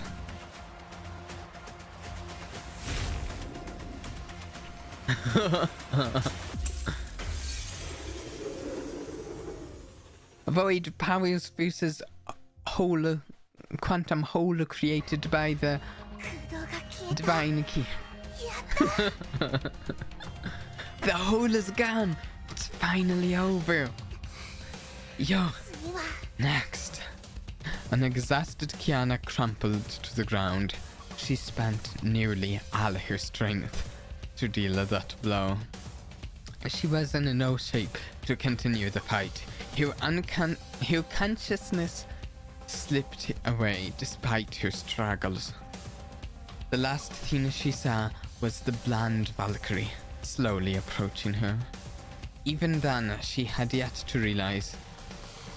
Void powers versus hole, quantum hole created by the divine key. The hole is gone. It's finally over. Yo, next. An exhausted Kiana crumpled to the ground. She spent nearly all her strength to deal that blow. She was in no shape to continue the fight. Her consciousness slipped away despite her struggles. The last thing she saw was the blonde Valkyrie slowly approaching her. Even then, she had yet to realize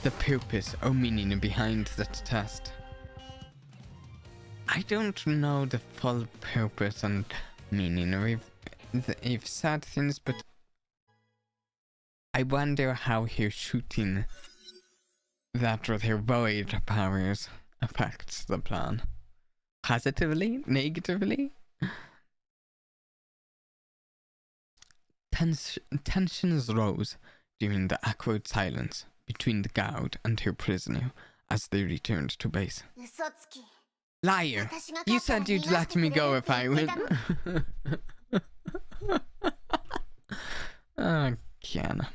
the purpose or meaning behind that test. I don't know the full purpose and meaning, or if said things, but I wonder how her shooting that with her void powers affects the plan. Positively? Negatively? Tensions rose during the awkward silence between the guard and her prisoner as they returned to base. Liar! You said you'd let me go if I win. Oh, Kiana.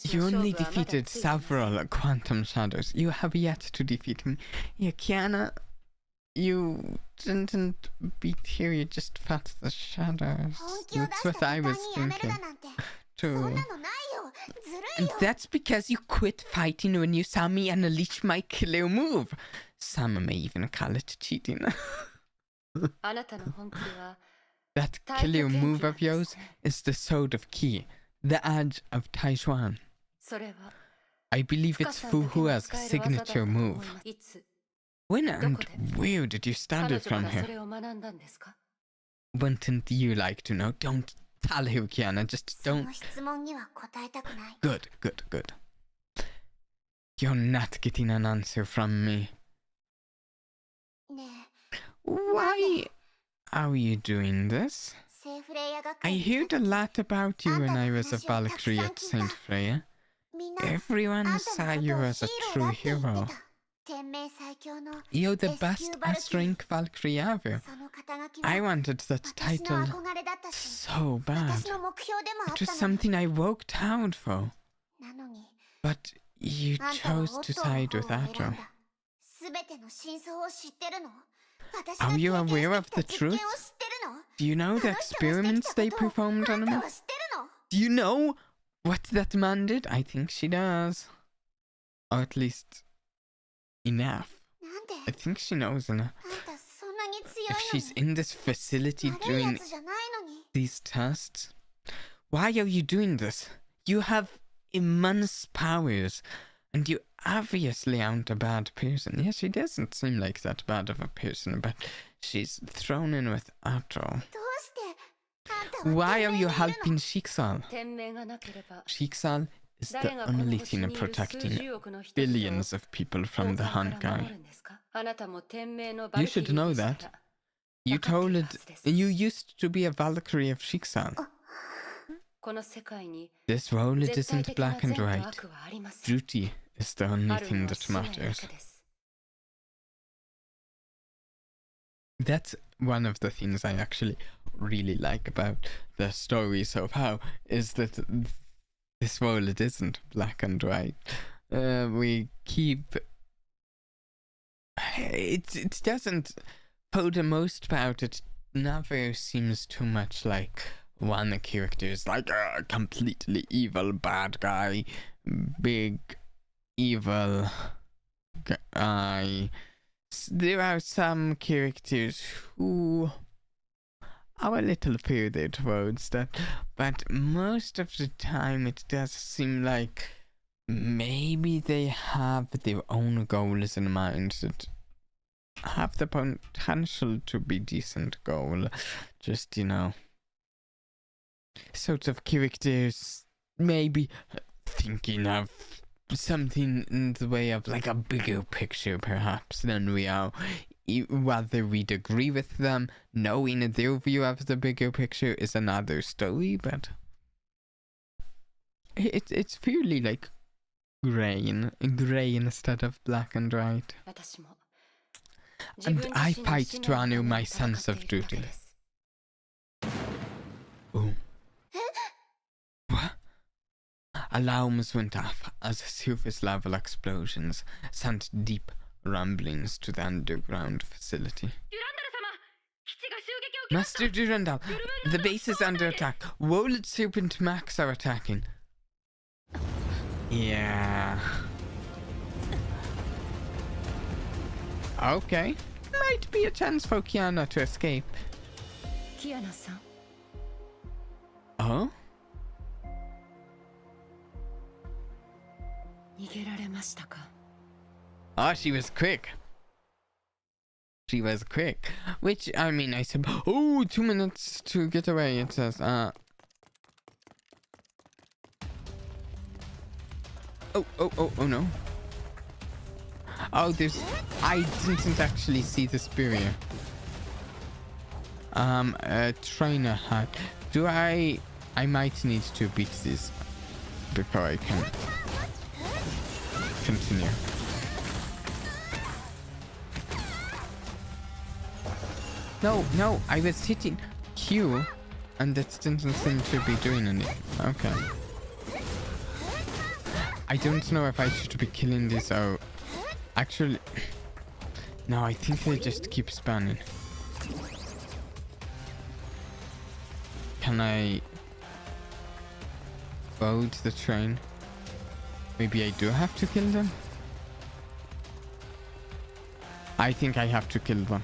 You only defeated several quantum shadows. You have yet to defeat me. Yeah, Kiana, you didn't beat here, you just fought the shadows. That's what I was thinking, too. And that's because you quit fighting when you saw me unleash my killer move. Some may even call it cheating. That killer move of yours is the Sword of Ki, the Edge of Taijuan. I believe it's Fuhua's signature move. When and where did you study from her? Wouldn't you like to know? Don't tell her, Kiana, just don't. Good. You're not getting an answer from me. Why are you doing this? I heard a lot about you when I was a Valkyrie at St. Freya. Everyone saw you as a true hero. You're the best S-rank Valkyrie ever. I wanted that title so bad. It was something I worked hard for. But you chose to side with Atro. Are you aware of the truth? Do you know the experiments they performed on me? Do you know what that man did? I think she does. Or at least enough. なんで I think she knows enough. あんたそんなに強 If いの she's に in this facility 悪いや doing つじゃないのに these tests, why are you doing this? You have immense powers, and you obviously aren't a bad person. Yeah, she doesn't seem like that bad of a person, but she's thrown in with Atro. どうしてあんたは Why 天 are 命 you にいるの helping Schicksal? 天命がなければ Schicksal is 誰 the がこの only 星 thing にいる数 protecting 十億の人々を billions of people 崩 from the 壊から守 Honkai. るんですか？あなたも天命のバ You ルキリ should ー know でした that. ら You 分かっている told は it. ずです。 You used to be a Valkyrie of Schicksal. この世界に This role it 絶対 isn't 的な black 善 and と white. 悪はありません。 Duty is the only ある thing のは that 使命だ matters. けです。 That's one of the things I actually really like about the story so far, is that this role it isn't black and white. We keep it doesn't, for the most part, it never seems too much like one character is like a completely evil bad guy, big evil guy. There are some characters who are a little further towards that, but most of the time it does seem like maybe they have their own goals in mind that have the potential to be decent goal. Just, you know, sorts of characters maybe thinking of something in the way of like a bigger picture perhaps than we are. Whether we'd agree with them, knowing their view of the bigger picture is another story, but it's purely like gray instead of black and white. 私も And I fight to honor my sense of duty. Oh. What? Alarms went off as surface level explosions sent deep rumblings to the underground facility. Master Durandal, the base is under attack. World Serpent Max are attacking. Yeah. Okay. Might be a chance for Kiana to escape. キアナさん Oh? 逃げられましたか？ Oh, she was quick. She was quick. Which, I mean, I said, oh, 2 minutes to get away, it says. Oh, no. Oh, there's... I didn't actually see this barrier. Trainer hack. Do I might need to beat this before I can continue. No, I was hitting Q and that didn't seem to be doing anything. Okay. I don't know if I should be killing this or... Actually... No, I think they just keep spawning. Can I... board the train? Maybe I do have to kill them? I think I have to kill them.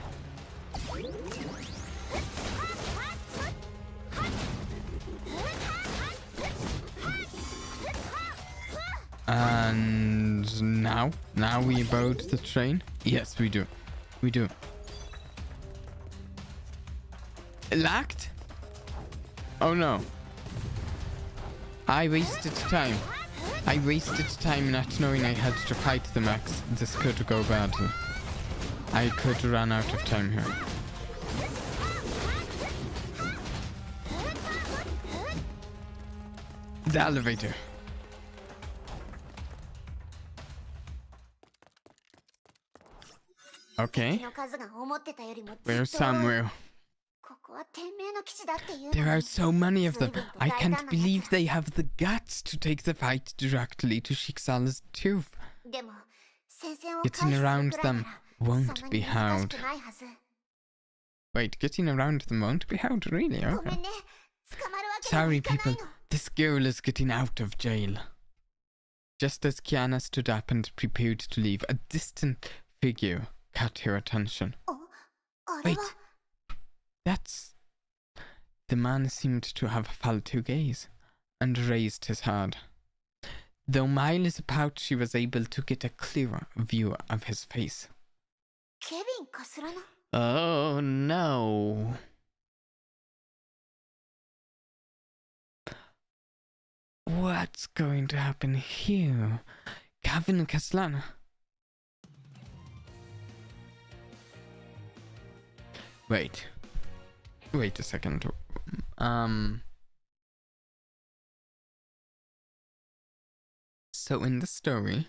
And now we board the train? Yes, we do. We do. Locked? Oh no. I wasted time. I wasted time not knowing I had to fight the max. This could go badly. I could run out of time here. The elevator. Okay. の数が思ってたよりもずっと We're somewhere. ここは天命の基地だっていうの There に are so many of them. 随分と I 大胆 can't なやつ believe they have the guts to take the fight directly to Schicksal's tooth. でも戦線を回避 Getting する around くらいな them らそん won't な be に難し hard. くないはず Wait, getting around them won't be hard, really? ごめ Okay. んね捕まるわけにも Sorry, いかない people. の This girl is getting out of jail. Just as Kiana stood up and prepared to leave, a distant figure caught her attention. あれ Wait, は that's... The man seemed to have felt her gaze and raised his head. Though miles apart, she was able to get a clearer view of his face. ケビンかすらな Oh no. What's going to happen here? Kevin Kaslana. Wait a second. So in the story,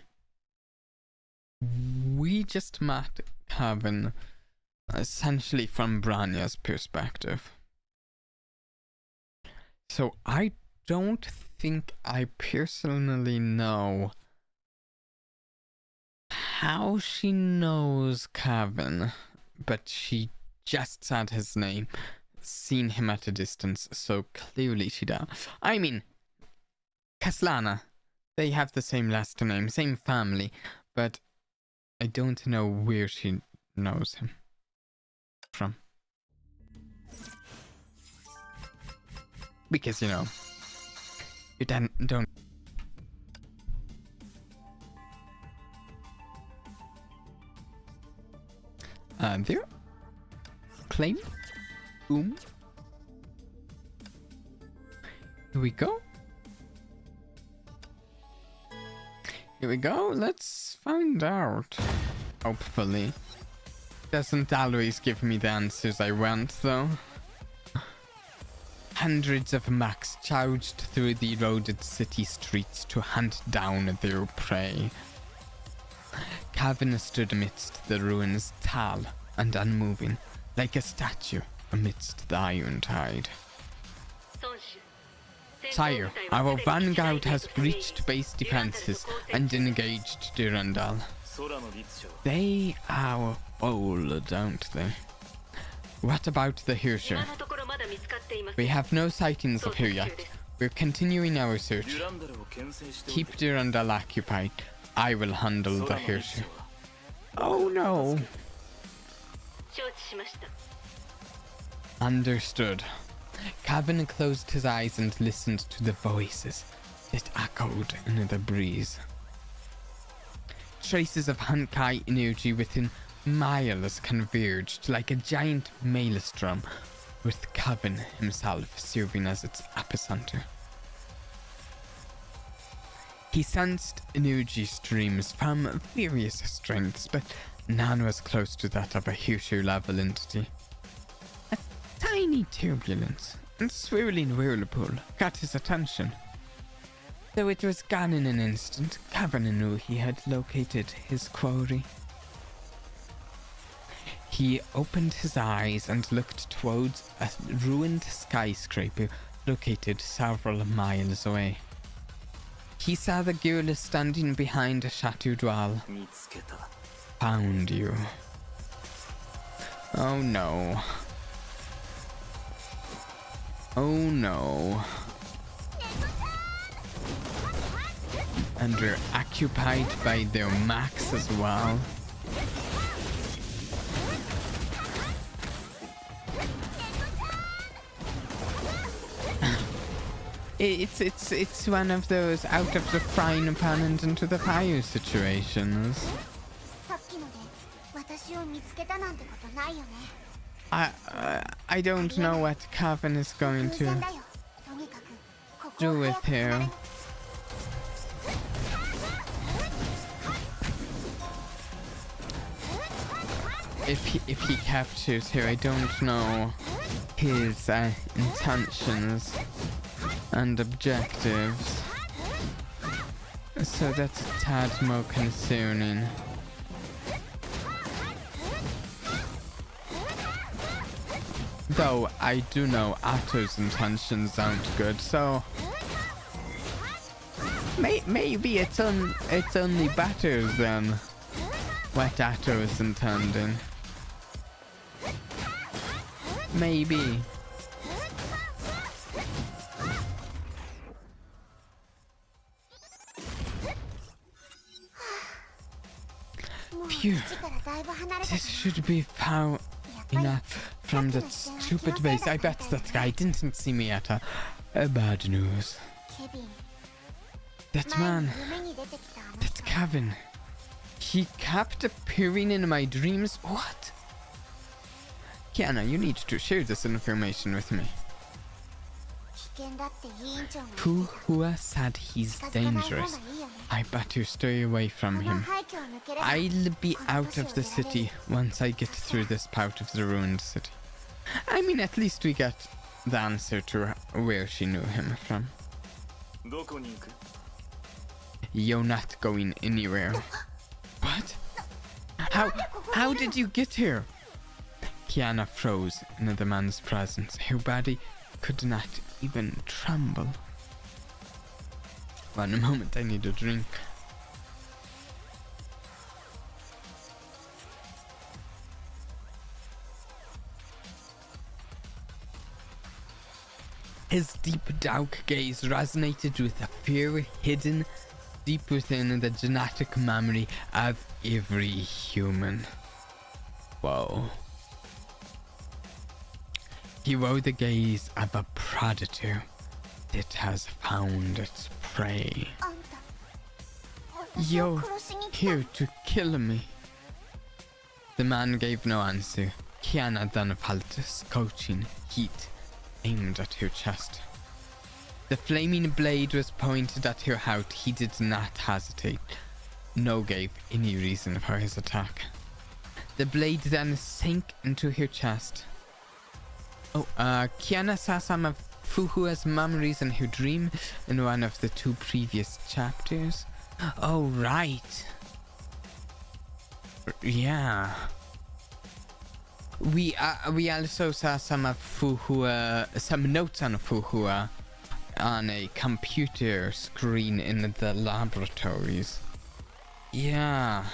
we just met Kevin essentially from Branya's perspective. So I don't think I personally know how she knows Kevin, but she just said his name, seen him at a distance, so clearly she does. I mean, Kaslana, they have the same last name, same family, but I don't know where she knows him from. Because, you know, you don't. There. Claim. Boom. Here we go. Here we go. Let's find out. Hopefully. Doesn't always give me the answers I want, though. Hundreds of mechs charged through the eroded city streets to hunt down their prey. Kevin stood amidst the ruins, tall and unmoving, like a statue amidst the iron tide. Sire, our vanguard has breached base defenses and engaged Durandal. They are bold, don't they? What about the Hirscher? We have no sightings of her yet. We're continuing our search. Keep Durandal occupied. I will handle the Hirscher. Oh no! Understood. Kevin closed his eyes and listened to the voices that echoed in the breeze. Traces of Honkai energy within miles converged like a giant maelstrom, with Kevin himself serving as its epicenter. He sensed energy streams from various strengths, but none was close to that of a Hirscher-level entity. A tiny turbulence and swirling whirlpool caught his attention. Though it was gone in an instant, Kevin knew he had located his quarry. He opened his eyes and looked towards a ruined skyscraper located several miles away. He saw the girl standing behind a shattered wall. Found you. Oh no. Oh no. And they're occupied by their mechs as well. It's one of those out of the frying pan and into the fire situations. さっきので私を見つけたなんてことないよね I don't know what Kevin is going 偶 to 然だよとにかくここ do を with 早く離れ her. If he captures her, I don't know his intentions and objectives. So that's a tad more concerning. Though I do know Atto's intentions aren't good, so maybe it's only better than what Atto is intending. Maybe. Phew. 基地からだいぶ離れた This should be far enough from that stupid base. I bet that guy didn't see me at bad news. ケビン That 前に man, 夢に出てきたあの that 人 Kevin, he kept appearing in my dreams. What? Kiana, you need to share this information with me. 危険だって委員長が言ってた Fuhua said he's 近づかない方が dangerous. いいよね I bet you stay away こ from の him. 廃墟を抜ければ I'll be out of the city once I get through this part of the ruined city. I mean, at least we get the answer to where she knew him from. どこに行く You're not going anywhere. What? How did you get here? Kiana froze in the man's presence. Her body could not even tremble. One moment, I need a drink. His deep, dark gaze resonated with a fear hidden deep within the genetic memory of every human. Whoa. He wore the gaze of a predator that has found its prey. あんた私を You're 殺しに来た here to kill me. The man gave no answer. Kiana then felt scorching heat aimed at her chest. The flaming blade was pointed at her heart. He did not hesitate, nor gave any reason for his attack. The blade then sank into her chest. Oh, Kiana saw some of Fuhua's memories in her dream in one of the 2 previous chapters. Oh, right. Yeah. We also saw some of Fuhua, some notes on Fuhua on a computer screen in the laboratories. Yeah.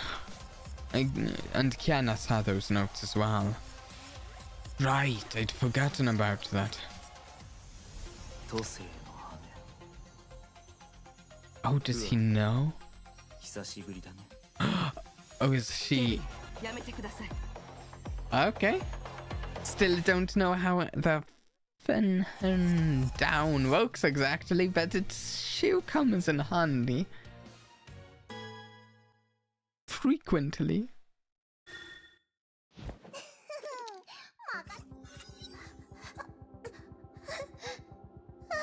And Kiana saw those notes as well. Right, I'd forgotten about that. 都政の羽 Oh, does he know? 久しぶりだね Oh, is she... やめてください Okay. Still don't know how the fun and down works exactly, but it sure comes in handy. Frequently.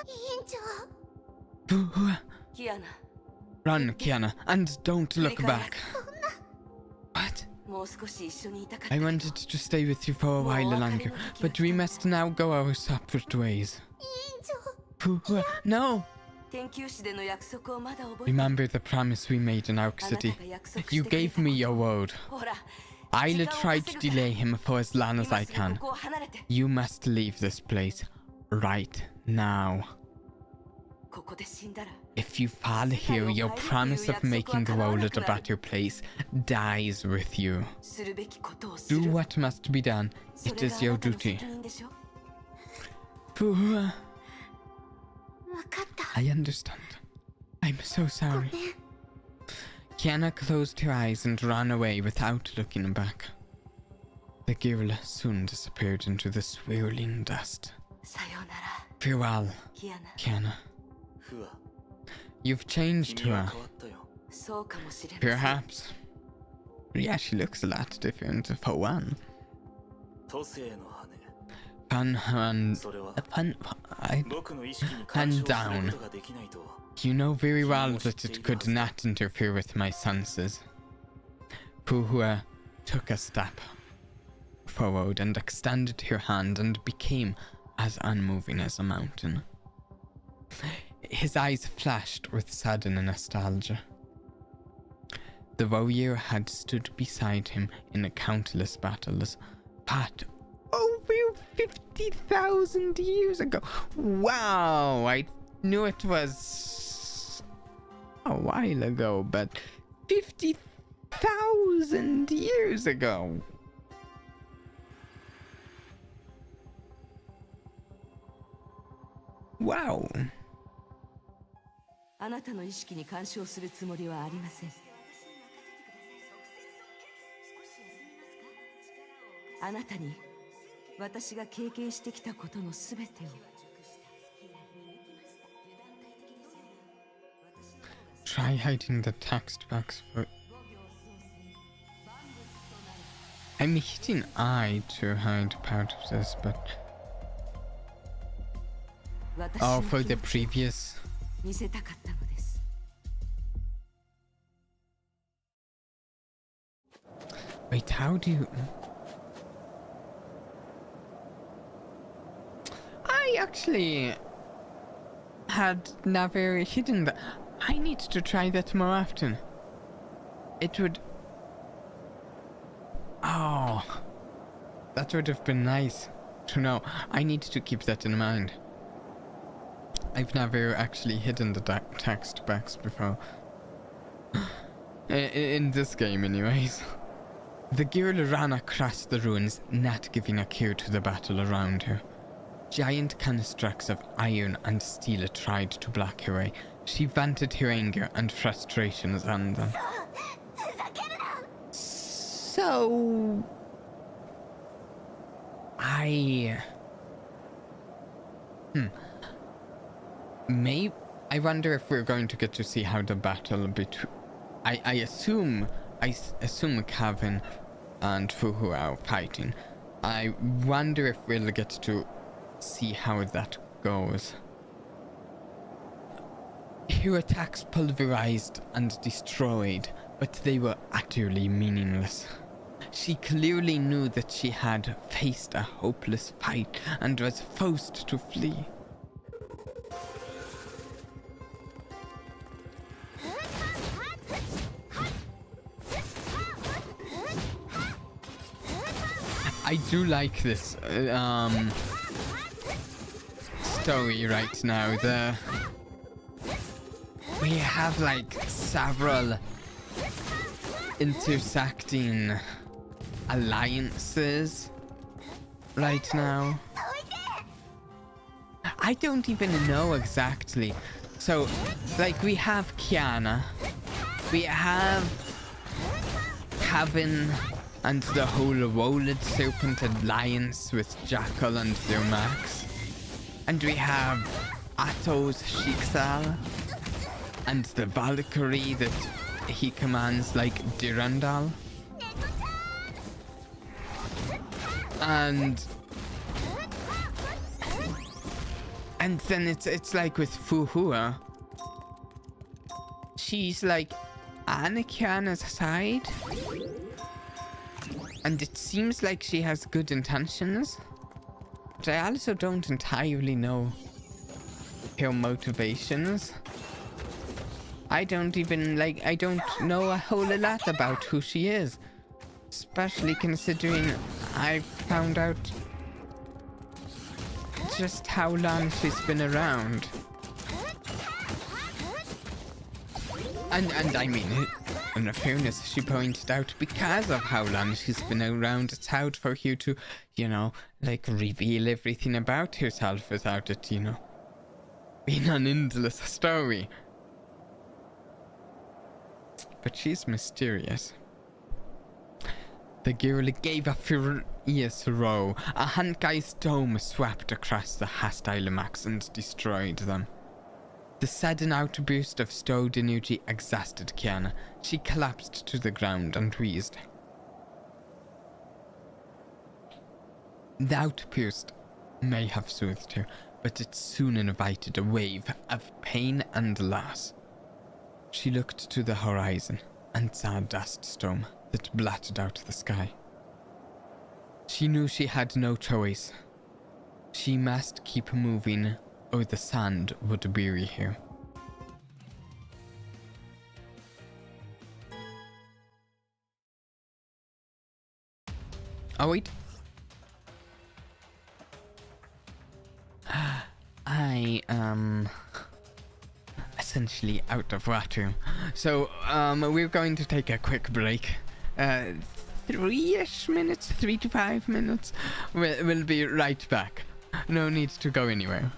委員長 キアナ Run, Kiana, and don't look back. What? もう少し一緒にいたかった I wanted to stay with you for a while longer, but we must now go our separate ways. 委員長 No! 研究室での約束をまだ覚えて Remember the promise we made in Ark あなた City. が約束して You くれ gave た me your word. ほら I'll try to delay him for as long as 今 I すぐ can. ここを離れて You must leave this place right now. ここで死んだら If you fall here, your promise of making the world a better place dies with you. するべきことをす Do る what must be done. そ It れが is あ your なたの duty. 責任でしょ Fuhua, 分かった I understand. I'm so ご sorry. めん Kiana closed her eyes and ran away without looking back. The girl soon disappeared into the swirling dust. さようなら Farewell, キアナ Kiana. 不破 You've changed 君は her. 変わったよそうかもしれません Perhaps. Yeah, she looks a lot different for one. 都政の羽 Fun and それは fun. 僕の意識に干渉することができないと You know very well that it could not interfere with my senses. Fuhua took a step forward and extended her hand and became as unmoving as a mountain. His eyes flashed with sudden nostalgia. The warrior had stood beside him in countless battles, fought over 50,000 years ago. Wow, I knew it was a while ago, but 50,000 years ago. Wow. あなたの意識に干渉するつもりはありませんあなたに私が経験してきたことのすべてを。Try hiding the text box for... I'm hitting I to hide part of this, but... Oh, for the previous... 見せたかったのです。Wait, how do you... I actually had never hidden that. I need to try that more often. It would... Oh, that would have been nice to know. I need to keep that in mind. I've never actually hidden the text box before. In this game anyways. The girl ran across the ruins, not giving a care to the battle around her. Giant constructs of iron and steel tried to block her way. She vented her anger and frustrations on them. So... I wonder if we're going to get to see how the battle between... I assume Kevin and Fuhu are fighting. I wonder if we'll get to see how that goes. Her attacks pulverized and destroyed, but they were utterly meaningless. She clearly knew that she had faced a hopeless fight and was forced to flee. I do like this story right now. We have like several intersecting alliances right now. I don't even know exactly. So, like, we have Kiana, we have Kevin and the whole Rolled Serpent Alliance with Jackal and their Max, and we have Atto's Schicksal and the Valkyrie that he commands, like Durandal. And then it's like with Fuhua, she's like on Kiana's side, and it seems like she has good intentions, but I also don't entirely know her motivations. I don't know a whole lot about who she is, especially considering I found out just how long she's been around. And I mean, in fairness, she pointed out because of how long she's been around, it's hard for you to, you know, like reveal everything about herself without it, you know, being an endless story. But she's mysterious. The girl gave a furious roar. A Honkai's dome swept across the hostile mechs and destroyed them. The sudden outburst of stored energy exhausted Kiana. She collapsed to the ground and wheezed. The outburst may have soothed her, but it soon invited a wave of pain and loss. She looked to the horizon and saw a dust storm that blotted out the sky. She knew she had no choice. She must keep moving, or the sand would bury her. Oh wait. I am essentially out of water. So, we're going to take a quick break. 3-ish minutes, 3 to 5 minutes. We'll be right back. No need to go anywhere.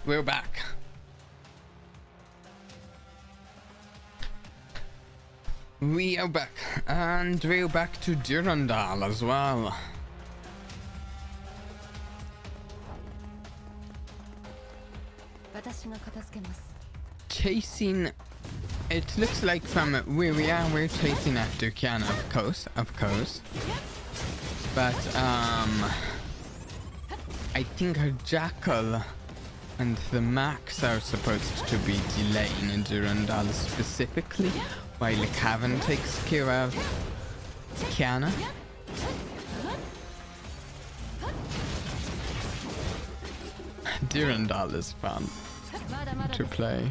we're back. We are back, and we're back to Durandal as well. Chasing, it looks like from where we are, we're chasing after Kiana, of course. But, I think her Jackal and the Max are supposed to be delaying Durandal specifically, while Cavan takes care of Kiana. Durandal is fun to play.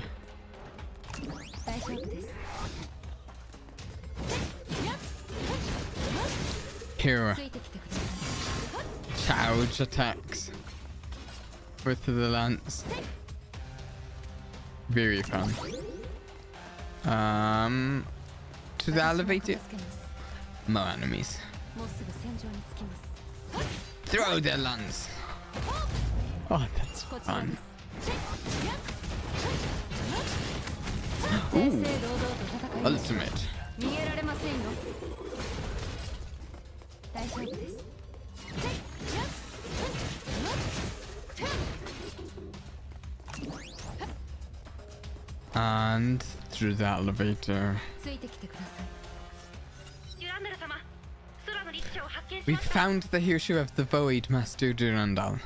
Here, charge attacks with the lance. Very fun. To the elevator. More enemies. Throw the lance. Oh, that's fun. Ooh. Ultimate. And through the elevator. We found the Hirshu of the Void, Master Durandal.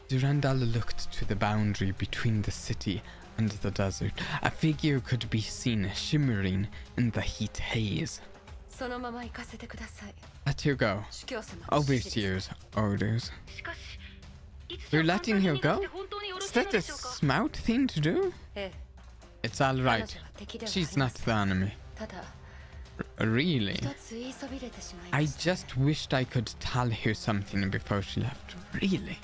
Durandal looked to the boundary between the city and the desert. A figure could be seen shimmering in the heat haze. Let her go. Overseer's orders. We're letting her go? Is that a smart thing to do? It's alright. She's not the enemy. Really? I just wished I could tell her something before she left. Really?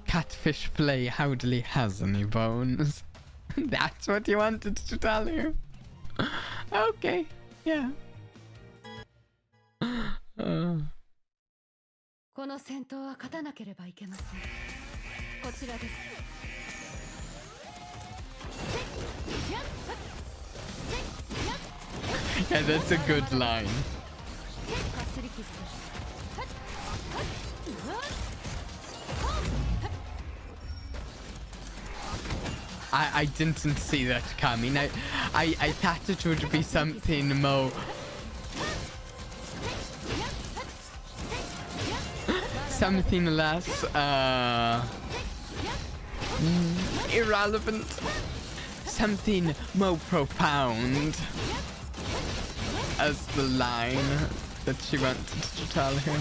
Catfish fillet hardly has any bones. That's what you wanted to tell her? Okay, yeah. この戦闘は勝たなければいけません。こちらです。Yeah, that's a good line. I didn't see that coming. I thought it would be something more something less irrelevant, something more profound as the line that she wanted to tell him.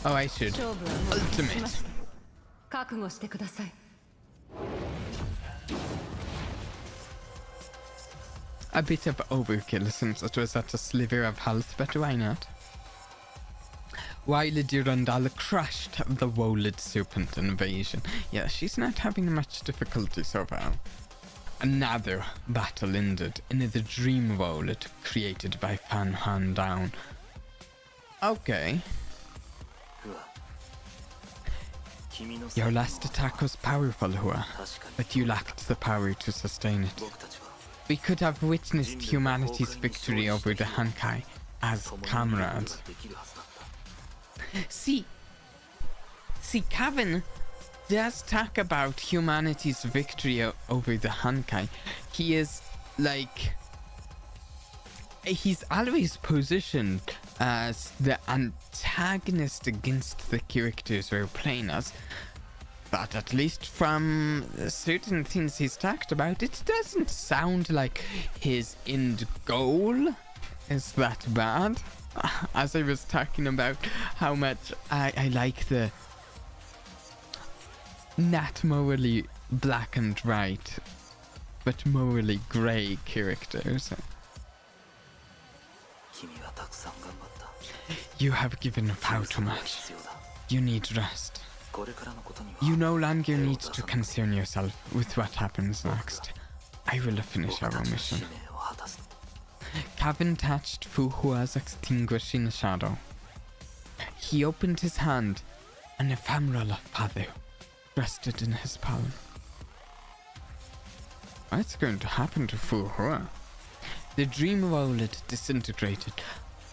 Oh, I should. Ultimate. A bit of overkill since it was at a sliver of health, but why not? While Durandal crushed the Wolid Serpent invasion. Yeah, she's not having much difficulty so far. Another battle ended in the Dream Wolid created by Fan Han Down. Okay. Your last attack was powerful, Hua, but you lacked the power to sustain it. We could have witnessed humanity's victory over the Honkai as comrades. See, Kevin does talk about humanity's victory over the Honkai. He is like... He's always positioned as the antagonist against the characters we're playing as. But at least from certain things he's talked about, it doesn't sound like his end goal is that bad. As I was talking about how much I like the not morally black and white, but morally grey characters. You have given far too much. You need rest. You no longer need to concern yourself with what happens next. I will finish our mission. Kevin touched Fuhua's extinguishing shadow. He opened his hand, and ephemeral father rested in his palm. What's going to happen to Fuhua? The dream world disintegrated.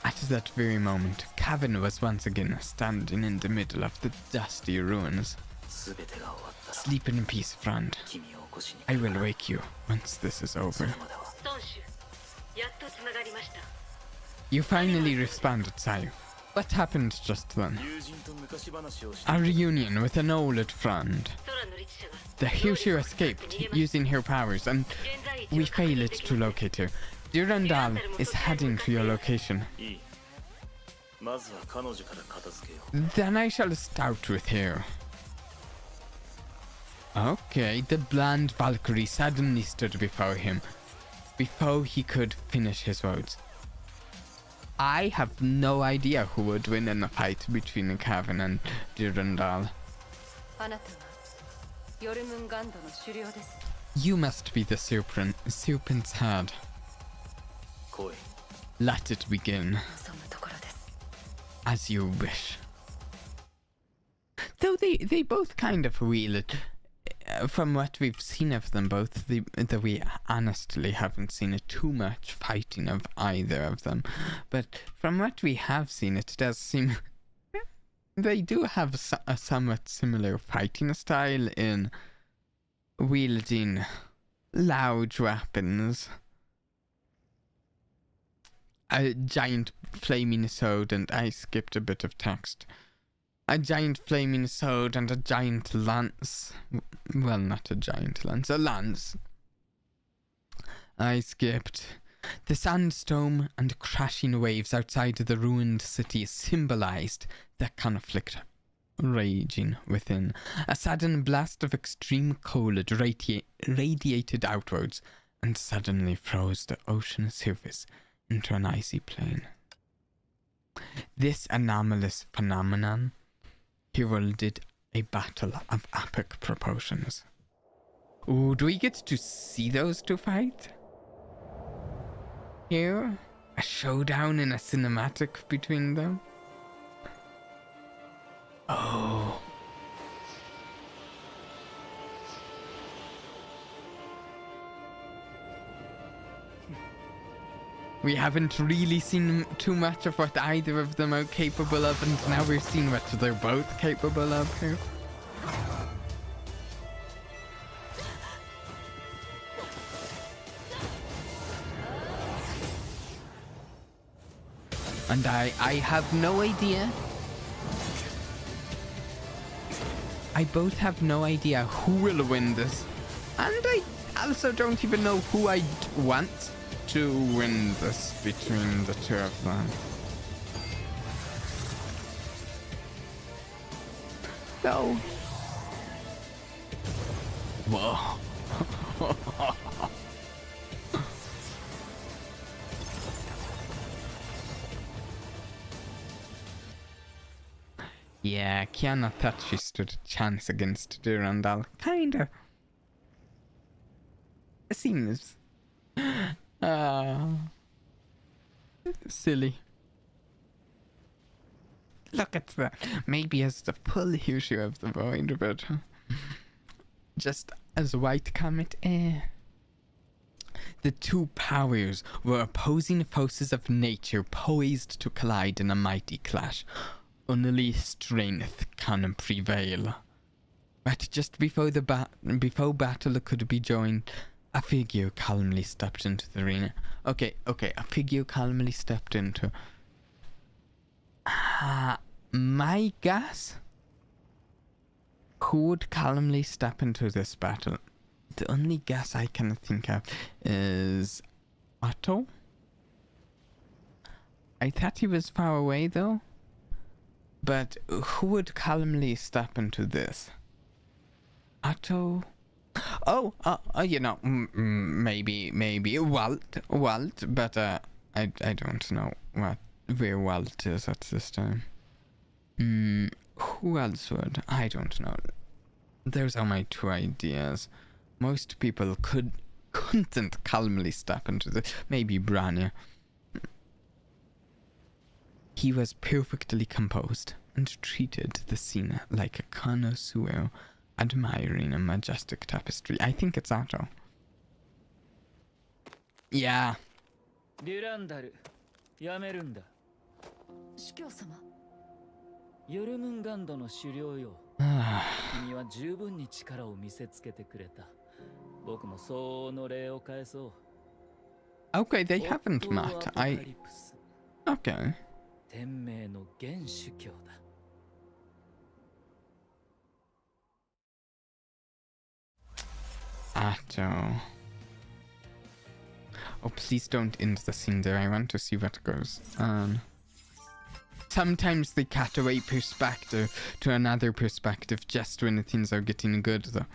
At that very moment, Kevin was once again standing in the middle of the dusty ruins. Sleep in peace, friend. I will wake you once this is over. You finally responded, Sayu. What happened just then? A reunion with an old friend. The Hyushu escaped using her powers, and we failed to locate her. Durandal is heading to your location. Then I shall start with her. Okay, the bland Valkyrie suddenly stood before him, before he could finish his words. I have no idea who would win in a fight between Kevin and Durandal. You must be the serpent's head. Let it begin. As you wish. Though they both kind of wield, from what we've seen of them both, though we honestly haven't seen too much fighting of either of them, but from what we have seen, it does seem they do have a somewhat similar fighting style in wielding large weapons. A giant flaming sword, and I skipped a bit of text. A giant flaming sword and a giant lance. Well, not a giant lance, a lance. I skipped. The sandstorm and crashing waves outside the ruined city symbolized the conflict raging within. A sudden blast of extreme cold radiated outwards and suddenly froze the ocean surface into an icy plain. This anomalous phenomenon heralded a battle of epic proportions. Ooh, do we get to see those two fight? Here? A showdown in a cinematic between them? Oh. We haven't really seen too much of what either of them are capable of, and now we're seeing what they're both capable of here. And I have no idea. I both have no idea who will win this. And I also don't even know who I want to win this between the two of them. No. Whoa. Yeah, Kiana thought she stood a chance against Durandal. Kinda. Seems silly. Look at that. Maybe as the full issue of the void, but just as White Comet, The two powers were opposing forces of nature poised to collide in a mighty clash. Only strength can prevail. But just before battle could be joined, a figure calmly stepped into the arena. Okay, a figure calmly stepped into. My guess? Who would calmly step into this battle? The only guess I can think of is Otto. I thought he was far away though. But who would calmly step into this? Otto? Oh, you know, maybe Walt, but I don't know where Walt is at this time. Who else would? I don't know. Those are my two ideas. Most people couldn't calmly step into the... Maybe Branya. He was perfectly composed and treated the scene like a connoisseur admiring a majestic tapestry. I think it's Atto. Yeah. Durandal, やめるんだ。司教様。ヨルムンガンドの狩猟よ。君は十分に力を見せつけてくれた。僕も相応の礼を返そう。Okay, they haven't met. Okay. 天命の元主教だ。Atto. Oh, please don't end the scene there. I want to see what goes on. Sometimes they cut away perspective to another perspective just when things are getting good, though.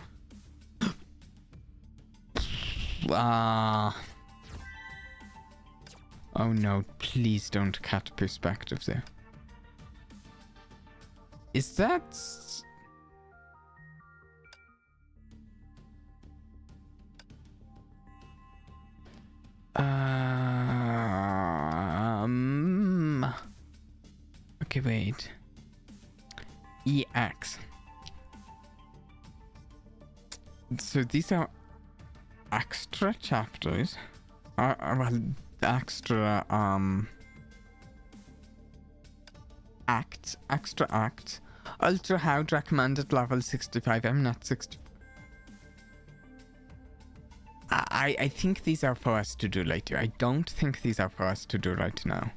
Oh no, please don't cut perspective there. Is that... Okay, wait. EX. So these are extra chapters. Well, extra acts. Extra acts. Ultra Howd recommended level 65. I'm not 65. I think these are for us to do later. I don't think these are for us to do right now.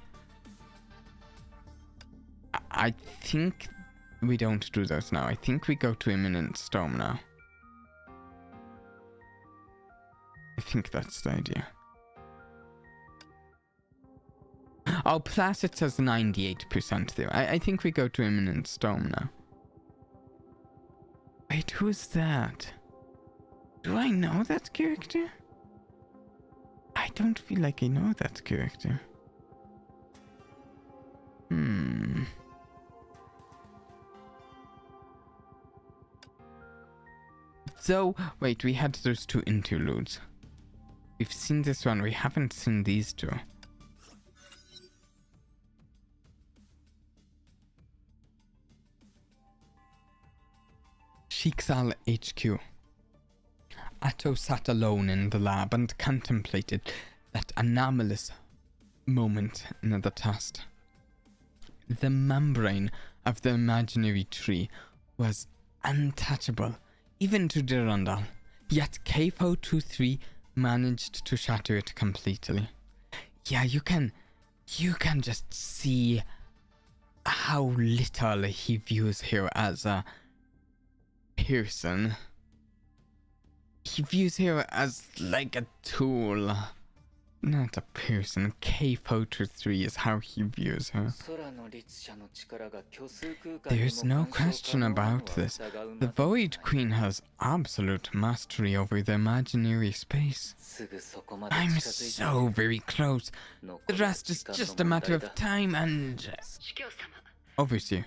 I think we don't do those now. I think we go to Imminent Storm now. I think that's the idea. Oh, plus it says 98% there. I think we go to Imminent Storm now. Wait, who's that? Do I know that character? I don't feel like I know that character. So, wait, we had those two interludes. We've seen this one, we haven't seen these two. Schicksal HQ. Atto sat alone in the lab and contemplated that anomalous moment in the test. The membrane of the imaginary tree was untouchable, even to Durandal, yet K423 managed to shatter it completely. Yeah, you can just see how little he views her as a person. He views her as like a tool, not a person. K423 is how he views her. There's no question about this. The Void Queen has absolute mastery over the imaginary space. I'm so very close. The rest is just a matter of time and... Overseer,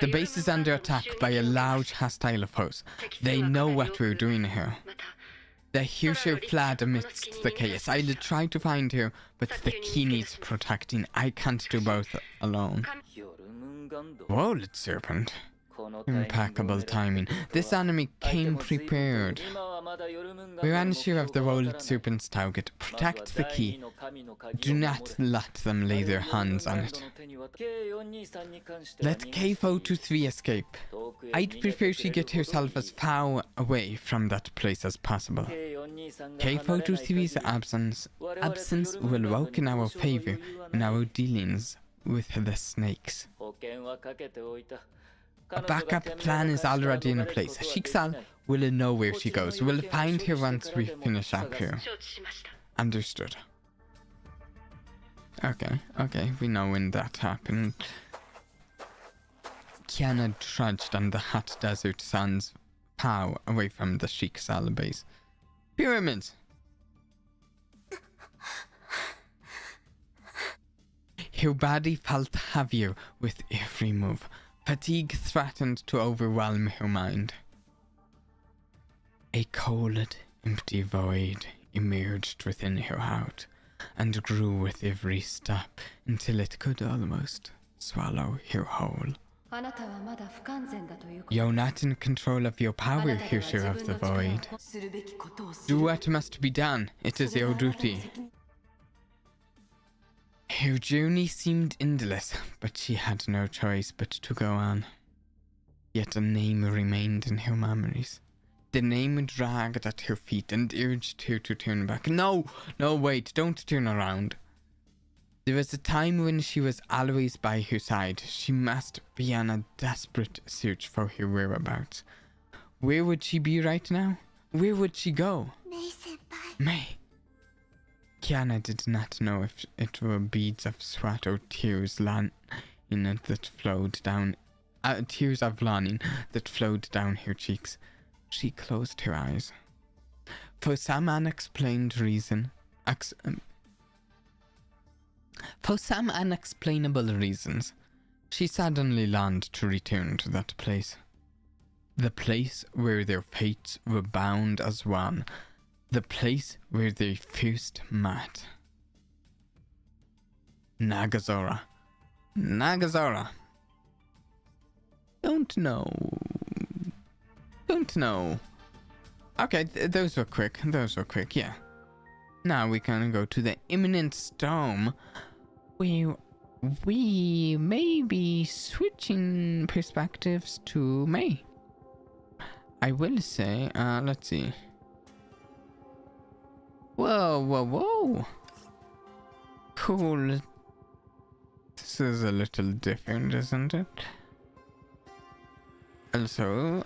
the base is under attack by a large hostile foes. They know what we're doing here. They hear her fled amidst the chaos. I'll try to find her, but the key needs protecting. I can't do both alone. Wallet Serpent. Impeccable timing. This enemy came prepared. We're unsure of the Wallet Serpent's target. Protect the key. Do not let them lay their hands on it. Let K423 escape. I'd prefer she get herself as far away from that place as possible. K423's absence will work in our favor in our dealings with the snakes. A backup plan is already in place. Schicksal will know where she goes. We'll find her once we finish up here. Understood. Okay, we know when that happened. Kiana trudged on the hot desert sands far away from the Schicksal base. Pyramids! Her body felt heavier with every move. Fatigue threatened to overwhelm her mind. A cold, empty void emerged within her heart and grew with every step until it could almost swallow her whole. あなたはまだ不完全だということ。 You're not in control of your power, user of the void. Do what must be done. It is your duty. Her journey seemed endless, but she had no choice but to go on. Yet a name remained in her memories. The name dragged at her feet and urged her to turn back. No, wait, don't turn around. There was a time when she was always by her side. She must be on a desperate search for her whereabouts. Where would she be right now? Where would she go? May. Kiana did not know if it were beads of sweat or tears that flowed down. Tears of longing that flowed down her cheeks. She closed her eyes. For some unexplained reason, for some unexplainable reasons, she suddenly longed to return to that place. The place where their fates were bound as one. The place where they first met. Nagazora. Don't know. Okay, those were quick, yeah. Now we can go to the imminent storm, where we may be switching perspectives to May. I will say, let's see. Whoa. Cool. This is a little different, isn't it? Also,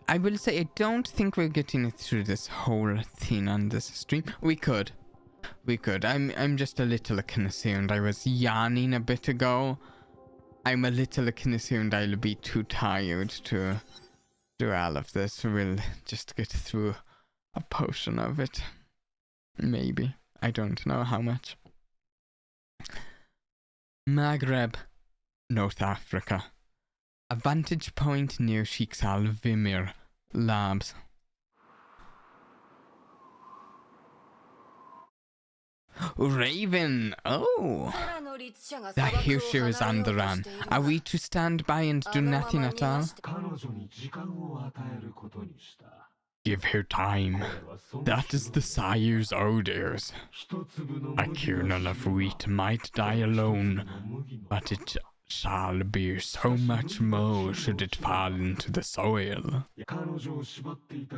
I will say I don't think we're getting through this whole thing on this stream. We could. I'm just a little concerned. I was yawning a bit ago. I'm a little concerned I'll be too tired to do all of this. We'll just get through a portion of it. Maybe. I don't know how much. Maghreb, North Africa. A vantage point near Schicksal Vimir Labs. Raven! Oh! The Hirscher is on the run. Are we to stand by and do nothing at all? Give her time. That is the sire's orders. A kernel of wheat might die alone, but it shall bear so much more should it fall into the soil.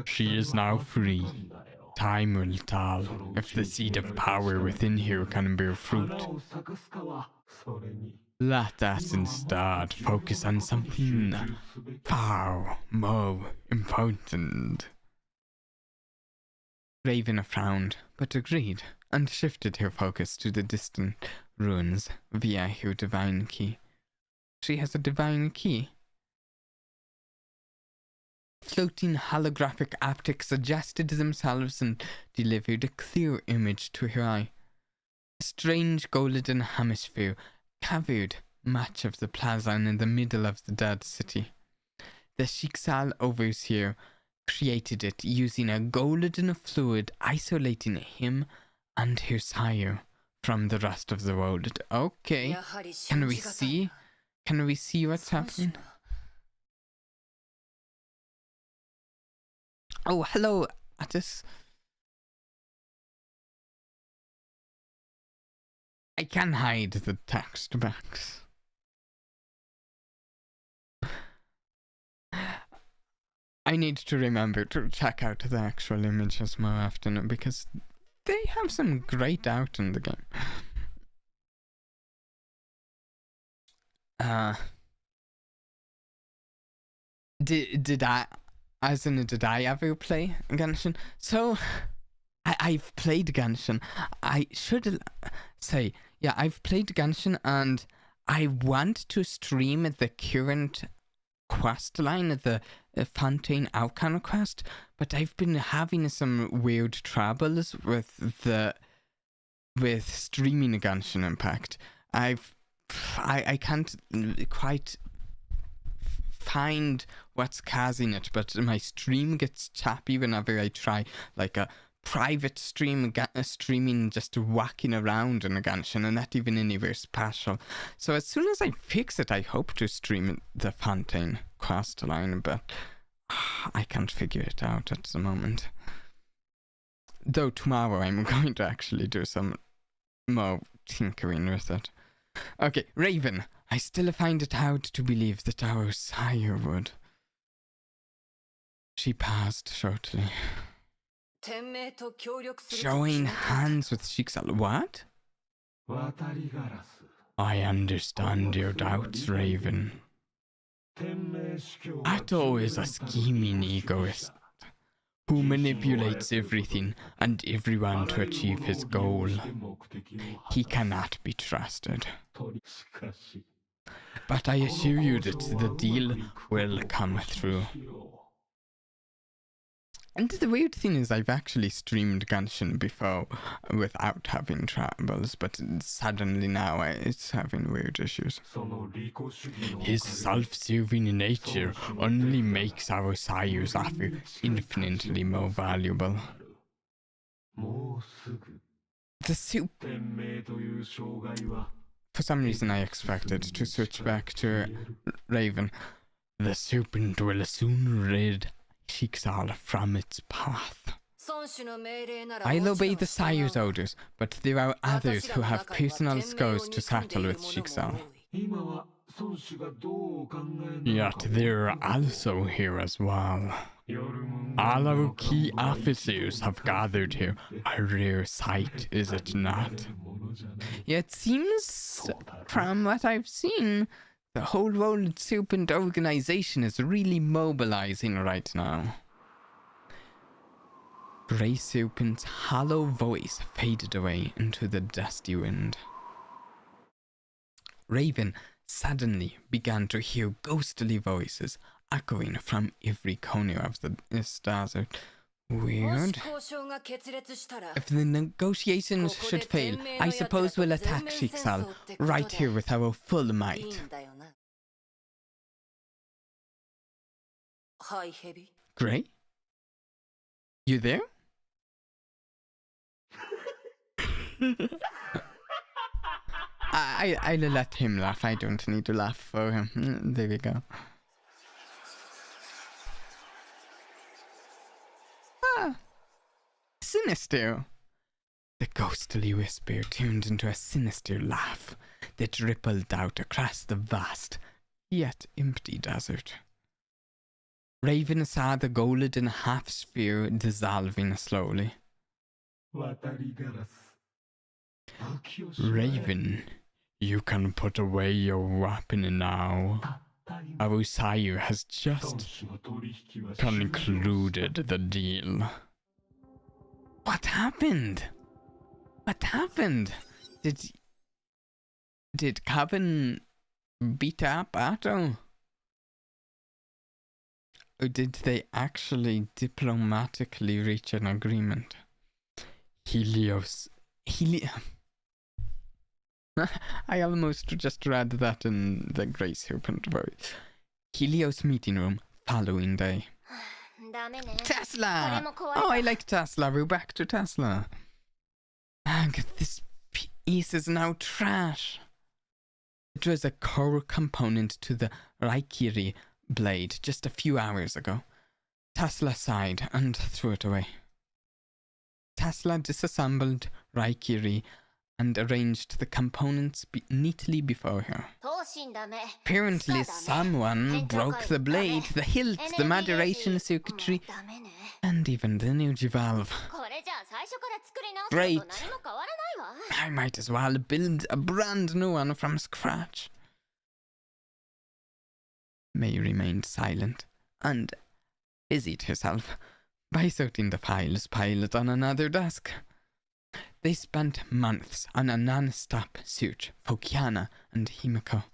She is now free. Time will tell if the seed of power within her can bear fruit. Let us instead focus on something far more important. Raven frowned, but agreed, and shifted her focus to the distant ruins via her divine key. She has a divine key. Floating holographic optics adjusted themselves and delivered a clear image to her eye. A strange golden hemisphere covered much of the plaza in the middle of the dead city. The Schicksal overseer created it using a golden fluid isolating him and her sire from the rest of the world. Okay, can we see? Can we see what's happening? Oh, hello, Attis. I can hide the text box. I need to remember to check out the actual images more often because they have some great art in the game. Did I ever play Genshin? So, I've played Genshin. I should say, yeah, I've played Genshin and I want to stream the current quest line, the Fontaine Outcome quest, but I've been having some weird troubles with streaming Genshin Impact. I can't quite find what's causing it, but my stream gets choppy whenever I try like a private stream, streaming just whacking around in a Genshin, and not even anywhere special. So as soon as I fix it, I hope to stream the Fontaine quest line, but I can't figure it out at the moment. Though tomorrow I'm going to actually do some more tinkering with it. Okay, Raven. I still find it hard to believe that our sire would. She paused shortly. Showing hands with Schicksal. What? I understand your doubts, Raven. Atto is a scheming egoist who manipulates everything and everyone to achieve his goal. He cannot be trusted. But I assure you that the deal will come through. And the weird thing is, I've actually streamed Genshin before without having troubles, but suddenly now it's having weird issues. His self-serving nature only makes our sire's offer infinitely more valuable. The soup... For some reason I expected to switch back to Raven. The serpent will soon rid Schicksal from its path. I'll obey the sire's orders, but there are others who have personal scores to settle with Schicksal. Yet they're also here as well. All our key officers have gathered here. A rare sight, is it not? Yeah, it seems, from what I've seen, the whole World Serpent organization is really mobilizing right now. Grey Serpent's hollow voice faded away into the dusty wind. Raven suddenly began to hear ghostly voices echoing from every corner of the desert. Weird. If the negotiations should fail, I suppose we'll attack Schicksal right here with our full might. Grey? You there? I'll let him laugh. I don't need to laugh for him. There we go. Sinister. The ghostly whisper turned into a sinister laugh that rippled out across the vast, yet empty desert. Raven saw the golden half-sphere dissolving slowly. Raven, you can put away your weapon now. Our sire has just concluded the deal. What happened? What happened? Did Coven beat up Atto? Or did they actually diplomatically reach an agreement? I almost just read that in the Grey Serpent voice. Helios meeting room, following day. Tesla! Oh, I like Tesla. We're back to Tesla. This piece is now trash. It was a core component to the Valkyrie blade just a few hours ago. Tesla sighed and threw it away. Tesla disassembled Valkyrie and arranged the components neatly before her. Apparently someone broke the blade, the hilt, the moderation circuitry, and even the energy valve. Great. I might as well build a brand new one from scratch. May remained silent and busied herself by sorting the files piled on another desk. They spent months on a non-stop search for Kiana and Himiko.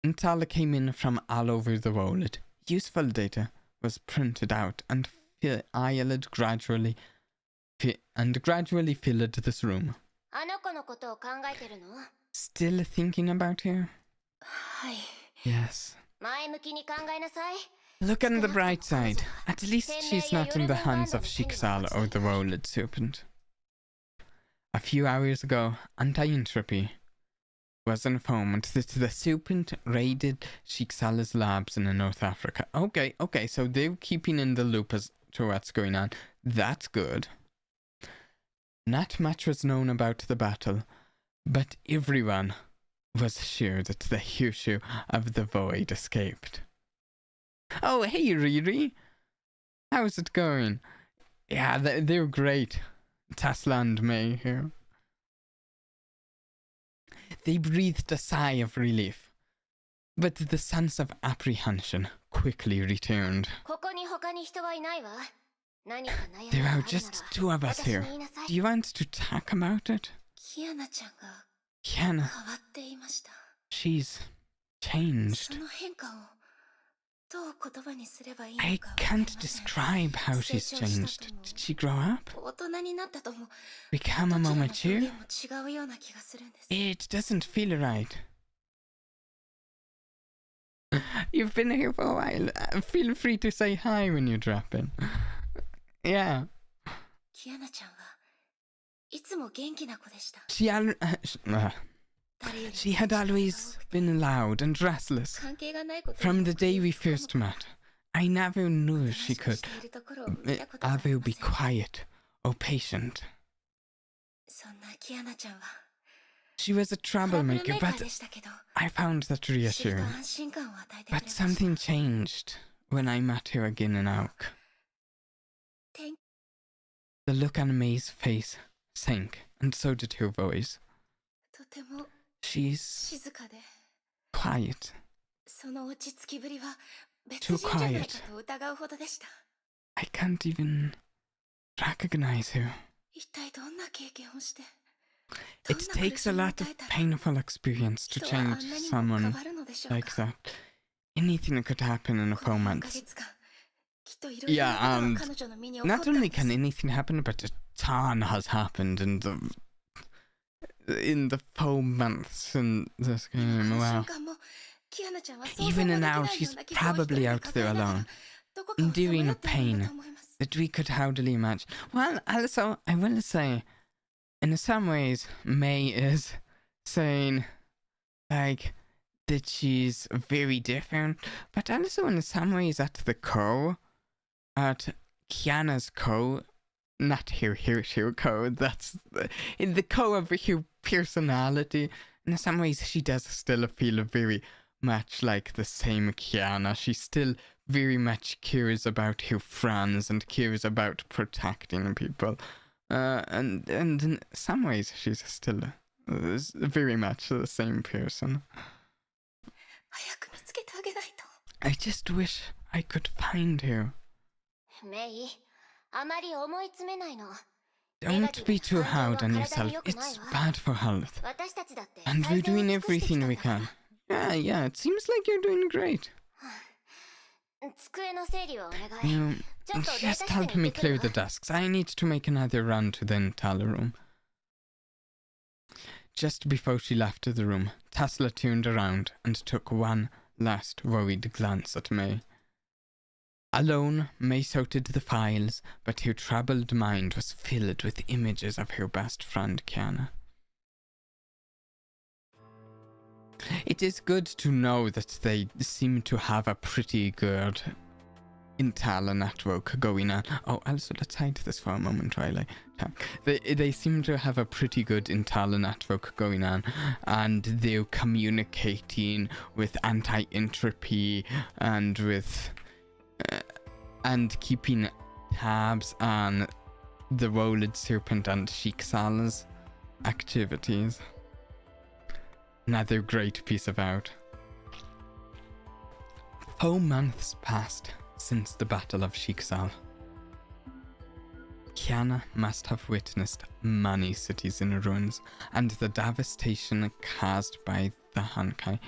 Intala came in from all over the world. Useful data was printed out and gradually filled this room. あの子のことを考えてるの？ Still thinking about her? はい。 Yes. 前向きに考えなさい。 Look on the bright side. At least she's not in the hands of Schicksal or the Rolled Serpent. A few hours ago, Anti-Entropy was informed that the Serpent raided Schicksal's labs in North Africa. Okay, so they're keeping in the loop as to what's going on. That's good. Not much was known about the battle, but everyone was sure that the Hushu of the Void escaped. Oh, hey, Riri. How's it going? Yeah, they're great. Tesla and May here. They breathed a sigh of relief, but the sense of apprehension quickly returned. ここに他に人はいないわ。何か悩み There があ are るなら just two of us 私に here. 言いなさい。 Do you want to talk about it? キアナちゃんが Kiana, 変わっていました。 she's changed. その変化をどう言葉にすればいいの I かわかり can't ません。 describe how she's changed. Did she grow up? 大人になったとも、 Become ど a ちら more の表 mature? 現も違うような気がするんです。 It doesn't feel right. You've been here for a while. Feel free to say hi when you drop in. Yeah. キアナちゃんはいつも元気な子でした。 She 誰よりも she had always been loud and restless 関係がないことに from the day we 気を first met. I never knew she 話を could しているところを見たことがあり ever ま be せん。 quiet or patient. そんなキアナちゃんは She was a トラブルメ troublemaker, ーカー but でしたけど、 I found that 不思議と reassuring. 安心感を与えてくれ But ました。 something changed when I met her again in Auk. 天 The look on May's face sank, and so did her voice. とても She's 静かで、 quiet. その落ち着きぶりは別 Too 人じゃない quiet. かと疑うほどでした。 I can't even recognize her. 一体どんな経験をして、 It takes a lot of painful experience to 人はあんな change にも someone 変わるのでしょう like か。 that. Anything could happen in a この few 4ヶ months. 月間、きっといろいろな Yeah, ことが and 彼女の身に起こった not ん only で can す。 anything happen, but a ton has happened in the 4 months in this この game. 瞬 Wow. 間もキアナちゃんは想像も Even でき in ないよ now, う she's な傷を一人 probably で out 抱え there ながら alone, どこかをさま enduring よ a っているんだ pain と思います。 that we could hardly imagine. Well, also, I will say, in some ways, May is saying, like, that she's very different, but also in some ways at the core, at Kiana's core, not her core, that's in the core of her personality. In some ways, she does still feel very much like the same Kiana. She still very much cares about her friends and cares about protecting people. And in some ways, she's still very much the same person. 早く見つけてあげないと。 I just wish I could find her. メイ、あまり思い詰めないの。 Don't be too hard on yourself. It's bad for health. 私たちだって And 最 we're 善を doing 尽くしてきた everything ん we だから can. Yeah, it seems like you're doing great. 机の整理をお願い。 You ちょっとデータ just 室 help に me 行ってくる clear わ the desks. I need to make another run to the Intala room. Just before she left the room, Tesla turned around and took one last worried glance at May. Alone, May sorted the files, but her troubled mind was filled with images of her best friend Kiana. It is good to know that they seem to have a pretty good Intala network going on. Oh, also let's hide this for a moment while I talk. They seem to have a pretty good Intala network going on, and they're communicating with anti-entropy and with and keeping tabs on the Rolled Serpent and Schicksal's activities. Another great piece of art. 4 months passed since the Battle of Schicksal. Kiana must have witnessed many cities in ruins and the devastation caused by the Honkai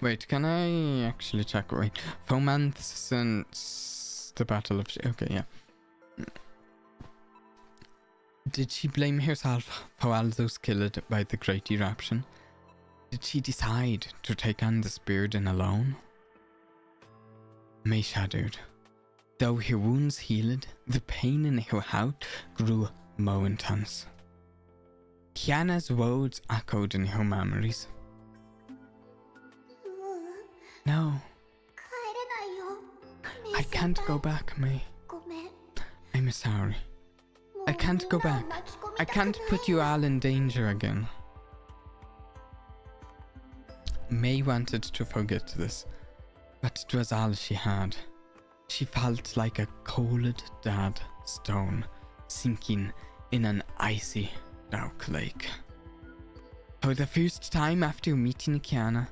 Wait, can I actually check? Wait, 4 months since the Battle of... Okay, yeah. Did she blame herself for all those killed by the Great Eruption? Did she decide to take on this burden alone? May shuddered. Though her wounds healed, the pain in her heart grew more intense. Kiana's words echoed in her memories. No, 帰れないよ。 I can't go back, May. ごめん。 I'm sorry. I can't go back. I can't put you all in danger again. May wanted to forget this, but it was all she had. She felt like a cold, dead stone sinking in an icy, dark lake. For the first time after meeting Kiana,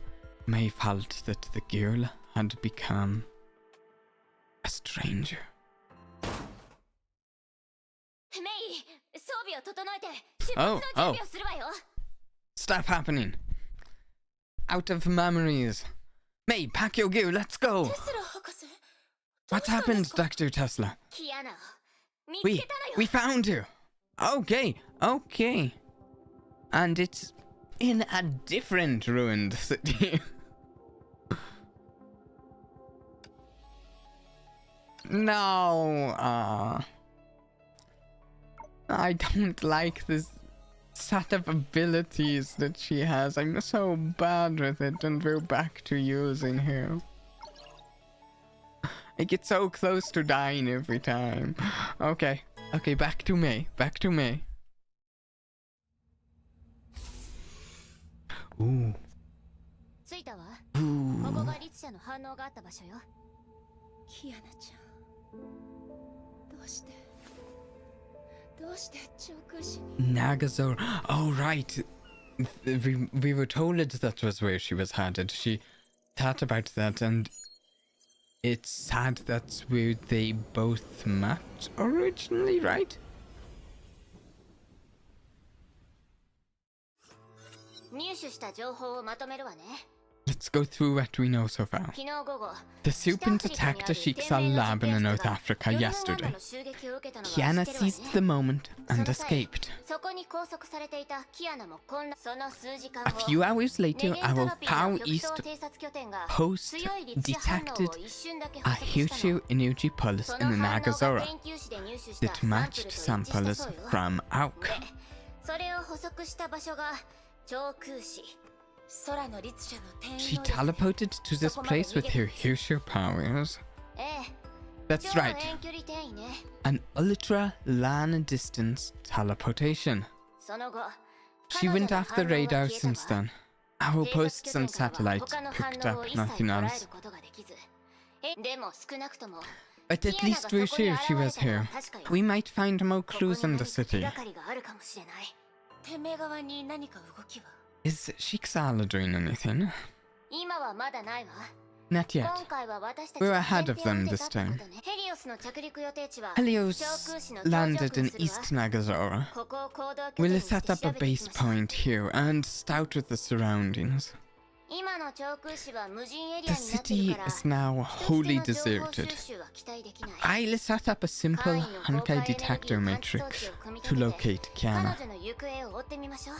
May felt that the girl had become a stranger. メイ、装備を整えて出発 Oh, の準 oh. 備をするわよ。 Stuff happening. Out of memories. May, pack your gear, let's go. テスラ博士。 What happened, Dr. Tesla? キアナを見つ We けたのよ。 we found her. Okay, okay. And it's in a different ruined city. No, I don't like this set of abilities that she has. I'm so bad with it, and we're back to using her. I get so close to dying every time. Okay, okay, back to May, back to May. Ooh, 着いたわ。 ooh. ここが律者の反応があった場所よ。キアナちゃん、どうして長空市に。 Nagazor. Oh, right. We were told that was where she was headed. She thought about that, and it's sad that's where they both met originally, right? 入手した情報をまとめるわね。 Let's go through what we know so far. 昨日午後、 The serpent attacked a Schicksal lab in North Africa yesterday. Kiana seized the moment and escaped. そこに拘束されていたキアナも混乱。その数時間 A 後、 few hours later, ネゲンタ our ラピー Far の局 East 長偵察拠点が post 強い律者反応 detected を一瞬だけ a 捕捉したの。 Hirshir energy pulse そ in の the 反応が Nagazora 研究室で入手した that サンプル matched と一致した samples そうよ。 from Auk. で、それを捕捉した場所が長空市。空の律者の転移 She 能力 teleported to this place with her Hirshir powers. ええ、 That's 超 right, 遠距離転移ね。 an ultra LAN distance teleportation. その後、 She went off the radar since then. Our 偵察 posts 拠点 and からは satellites 他の picked 反応 up を一切 nothing 捉え else. ることができず。でも少なくとも But at least we're sure she was here. We might find more ここ clues に in 何 the か手 city. がかりがあるかもしれない。天命側に何か動きは？ Is Schicksal doing anything? 今はまだないわ。 Not yet. 今回は私たち We're が ahead 先 of 手を them 打て this たって time. ことね。ヘリオスの着陸予定地は Helios 長空市の頂上 landed 区 in にするわ。 East Nagazora. ここを行動拠点 We'll にして set up 調 a べていき base ましょう。 point here and start with the surroundings. 今の長空市は無人エリ The アになってい city るから、 is now 人 wholly 質の情報 deserted. 収集は期待できない。 I'll set up a simple Honkai detector matrix to locate 彼 Kiana. 女の行方を追ってみましょう。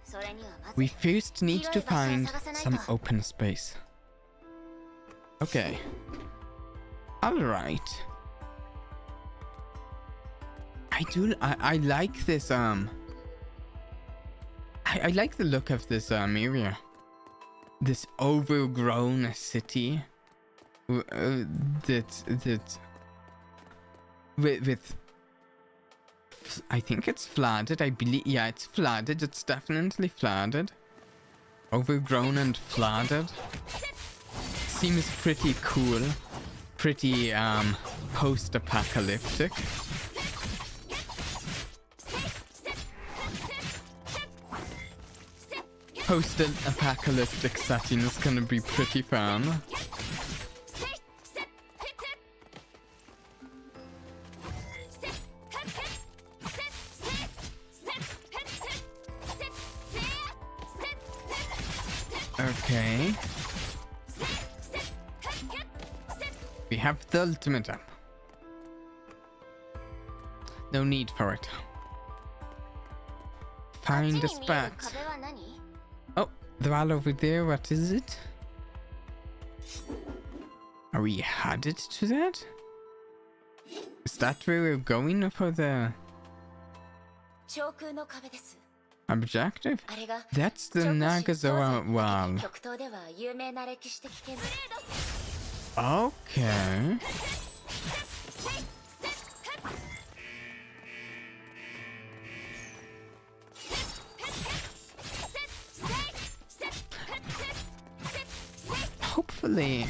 それにはまず We first need to find some open space. Okay. Alright. I like this, I like the look of this, area. This overgrown city. With I think it's flooded. I believe, yeah, it's flooded. It's definitely flooded. Overgrown and flooded. Seems pretty cool. Pretty, post-apocalyptic. Post-apocalyptic setting is gonna be pretty fun. Okay. We have the ultimate up. No need for it. Find a spot. Oh, the wall over there. What is it? Are we headed to that? Is that where we're going for the objective? That's the Nagasawa wall. Okay. Hopefully.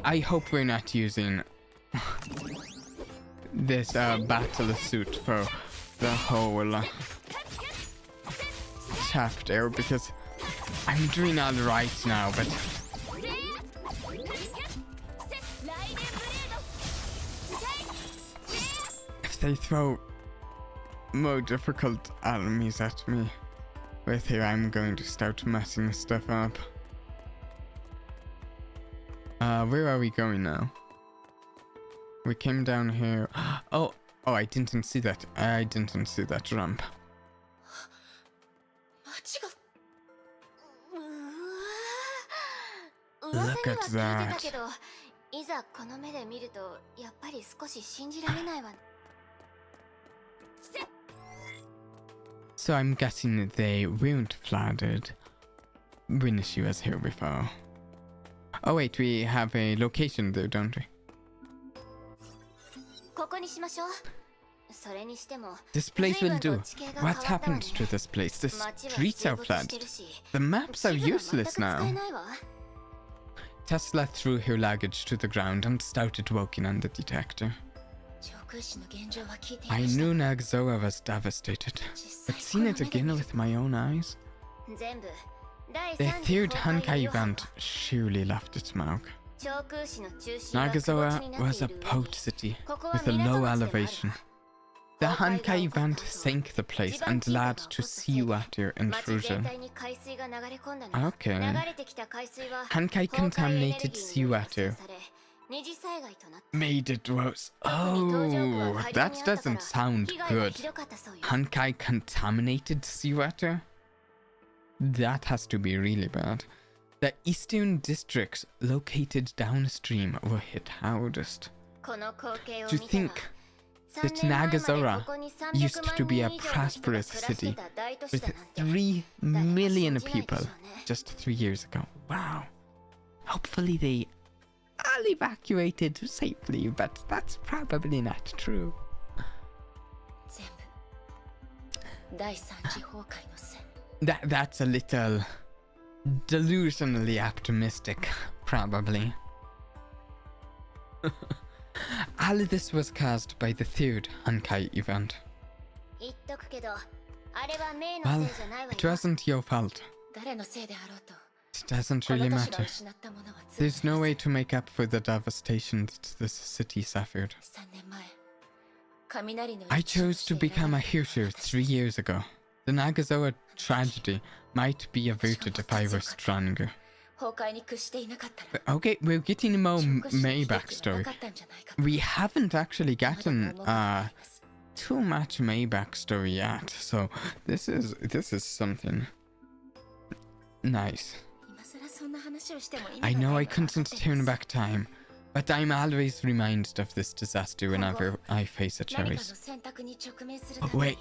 I hope we're not using this battle suit for the whole chapter, because I'm doing all right now, but if they throw more difficult enemies at me with here, I'm going to start messing stuff up. Where are we going now? We came down here. Oh, I didn't see that. I didn't see that ramp. Look at that. So I'm guessing that they weren't flooded when she was here before. Oh wait, we have a location there, don't we? This place will do. What happened to this place? The streets are flooded. The maps are useless now. Tesla threw her luggage to the ground and started working on the detector. I knew Nagasawa was devastated, but seeing it again with my own eyes. The third Honkai event surely left its mark. Nagasawa was a port city with a low elevation. The Honkai event sank the place and led to seawater intrusion. Okay. Honkai contaminated seawater made it worse. Oh, that doesn't sound good. Honkai contaminated seawater? That has to be really bad. The eastern districts located downstream were hit hardest. To think that Nagasawa used to be a prosperous city with 3 million people just 3 years ago. Wow. Hopefully they all evacuated safely, but that's probably not true. That's a little delusionally optimistic, probably. All of this was caused by the third Honkai event. Well, it wasn't your fault. It doesn't really matter. There's no way to make up for the devastation that this city suffered. I chose to become a hero 3 years ago. The Nagasawa tragedy might be averted if I were stronger. Okay, we're getting more Mei backstory. We haven't actually gotten too much Mei backstory yet, so this is something nice. I know I couldn't turn back time, but I'm always reminded of this disaster whenever I face a choice. Oh, wait.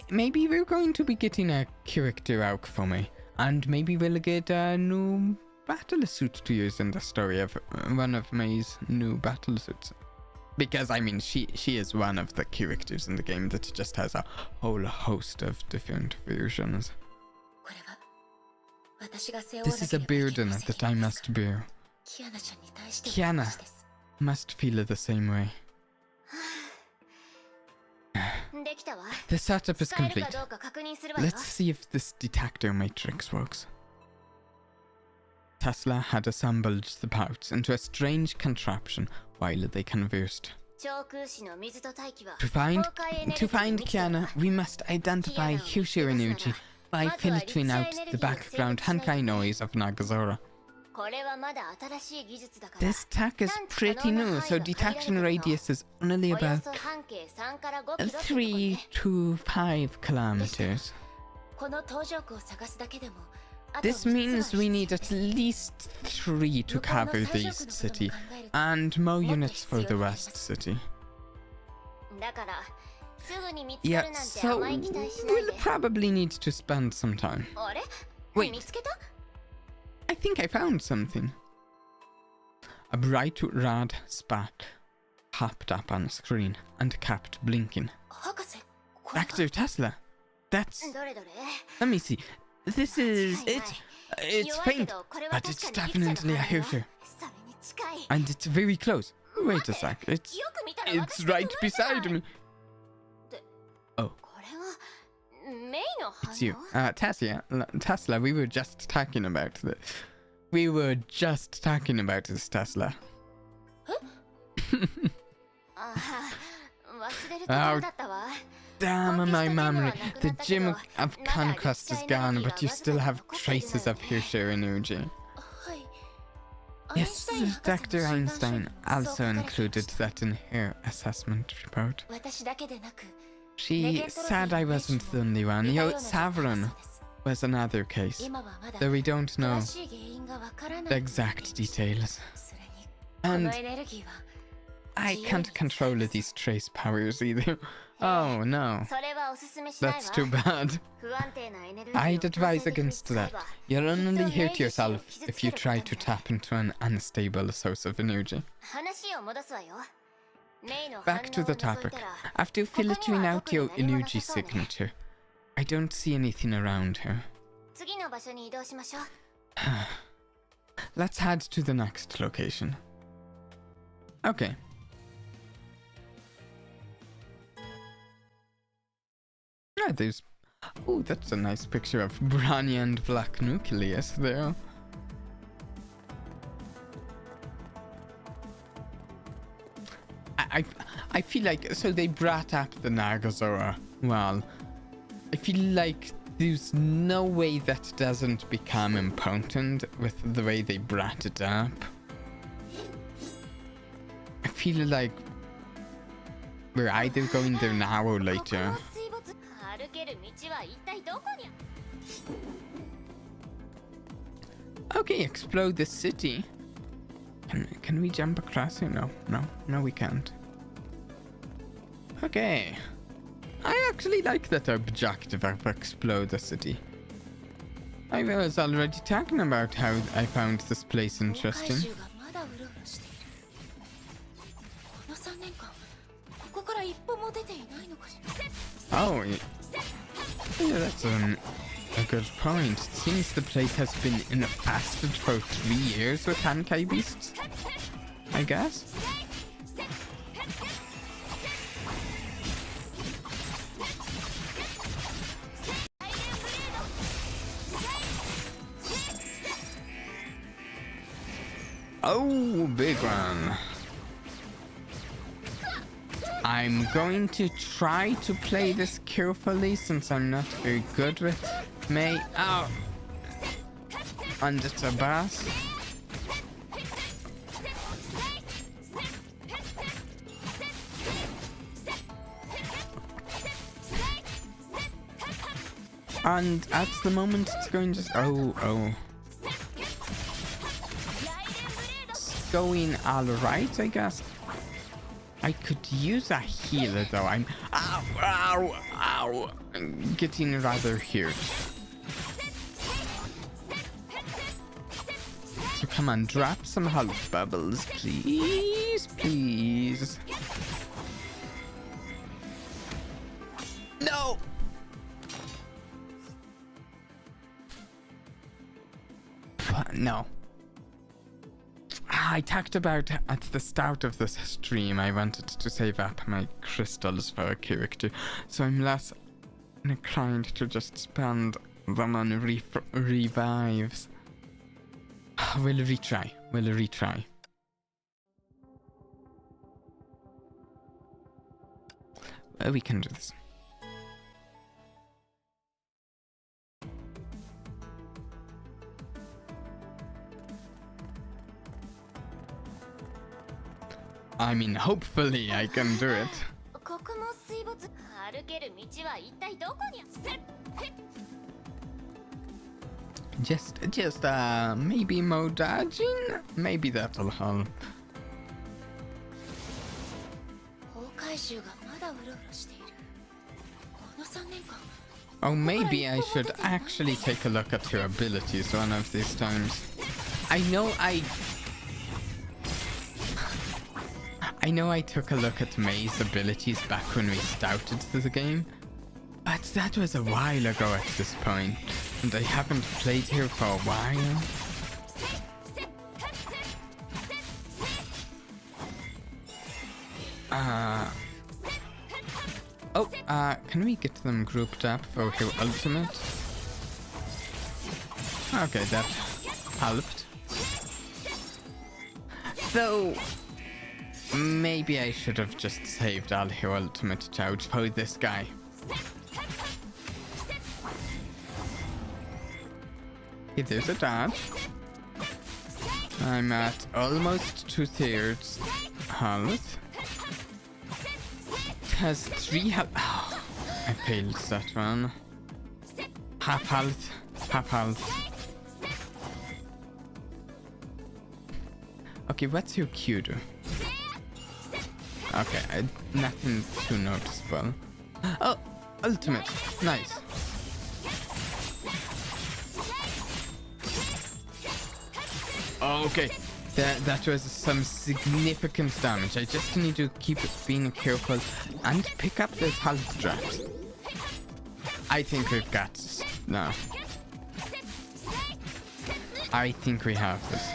Maybe we're going to be getting a character arc for me, and maybe we'll get a new battle suit to use in the story of one of Mei's new battle suits. Because I mean, she is one of the characters in the game that just has a whole host of different versions. This is a burden that I must bear. Kiana must feel the same way. The setup is complete. Let's see if this detector matrix works. Tesla had assembled the parts into a strange contraption while they conversed. To find Kiana, we must identify Hyushir energy by filtering out the background Honkai noise of Nagazora. This tech is pretty new, so detection radius is only about 3 to 5 kilometers. This means we need at least 3 to cover the East City, and more units for the West City. Yeah, so we'll probably need to spend some time. Wait, I think I found something. A bright red spark popped up on the screen and kept blinking. Dr. Tesla, that's... Let me see. This is it. It's faint, but it's definitely a Hyushir. And it's very close. Wait a sec. It's right beside me. Oh. It's you. Tesla, we were just talking about this. We were just talking about this, Tesla. Oh, damn my memory. The gem of conquest is gone, but you still have traces of Hyushir energy. Yes, Dr. Einstein also included that in her assessment report. She said I wasn't the only one. Savron was another case, though we don't know the exact details. And I can't control these trace powers either. Oh no, that's too bad. I'd advise against that. You'll only hurt yourself if you try to tap into an unstable source of energy. Back to the topic. After filtering out your energy signature, I don't see anything around her. Let's head to the next location. Okay. Yeah, there's... Oh, that's a nice picture of Branya and Black Nucleus there. I feel like... So they brought up the Nagazora. Well, I feel like there's no way that doesn't become important with the way they brought it up. I feel like we're either going there now or later. Okay, explode the city. Can we jump across here? No, we can't. Okay. I actually like that objective of explode the city. I was already talking about how I found this place interesting. Oh, yeah, that's a good point. It seems the place has been infested for 3 years with Honkai beasts, I guess. Oh, big one. I'm going to try to play this carefully since I'm not very good with May. Oh! And it's a boss. And at the moment it's going to... Oh. It's going alright, I guess. I could use a healer though. I'm I'm getting rather hurt. So come on, drop some health bubbles, please. No. No. I talked about at the start of this stream I wanted to save up my crystals for a character, so I'm less inclined to just spend them on revives. We'll retry. We can do this. I mean, hopefully I can do it. ここも水没。歩ける道は一体どこに。 Just maybe more dodging? Maybe that'll help. 崩壊臭がまだうろうろしている。この3年間。 Oh, maybe I should actually take a look at your abilities one of these times. I know I took a look at May's abilities back when we started the game, but that was a while ago at this point, and I haven't played here for a while. Can we get them grouped up for her ultimate? Okay, that helped. Though, maybe I should have just saved all her ultimate charge for this guy. Okay, there's a dodge. I'm at almost 2/3 health. Has 3 health. Oh, I failed that one. Half health. Half health. Okay, what's your Q do? Okay, nothing too noticeable. Oh, ultimate. Nice. Okay, that was some significant damage. I just need to keep being careful and pick up those health drops. I think we've got this now. I think we have this.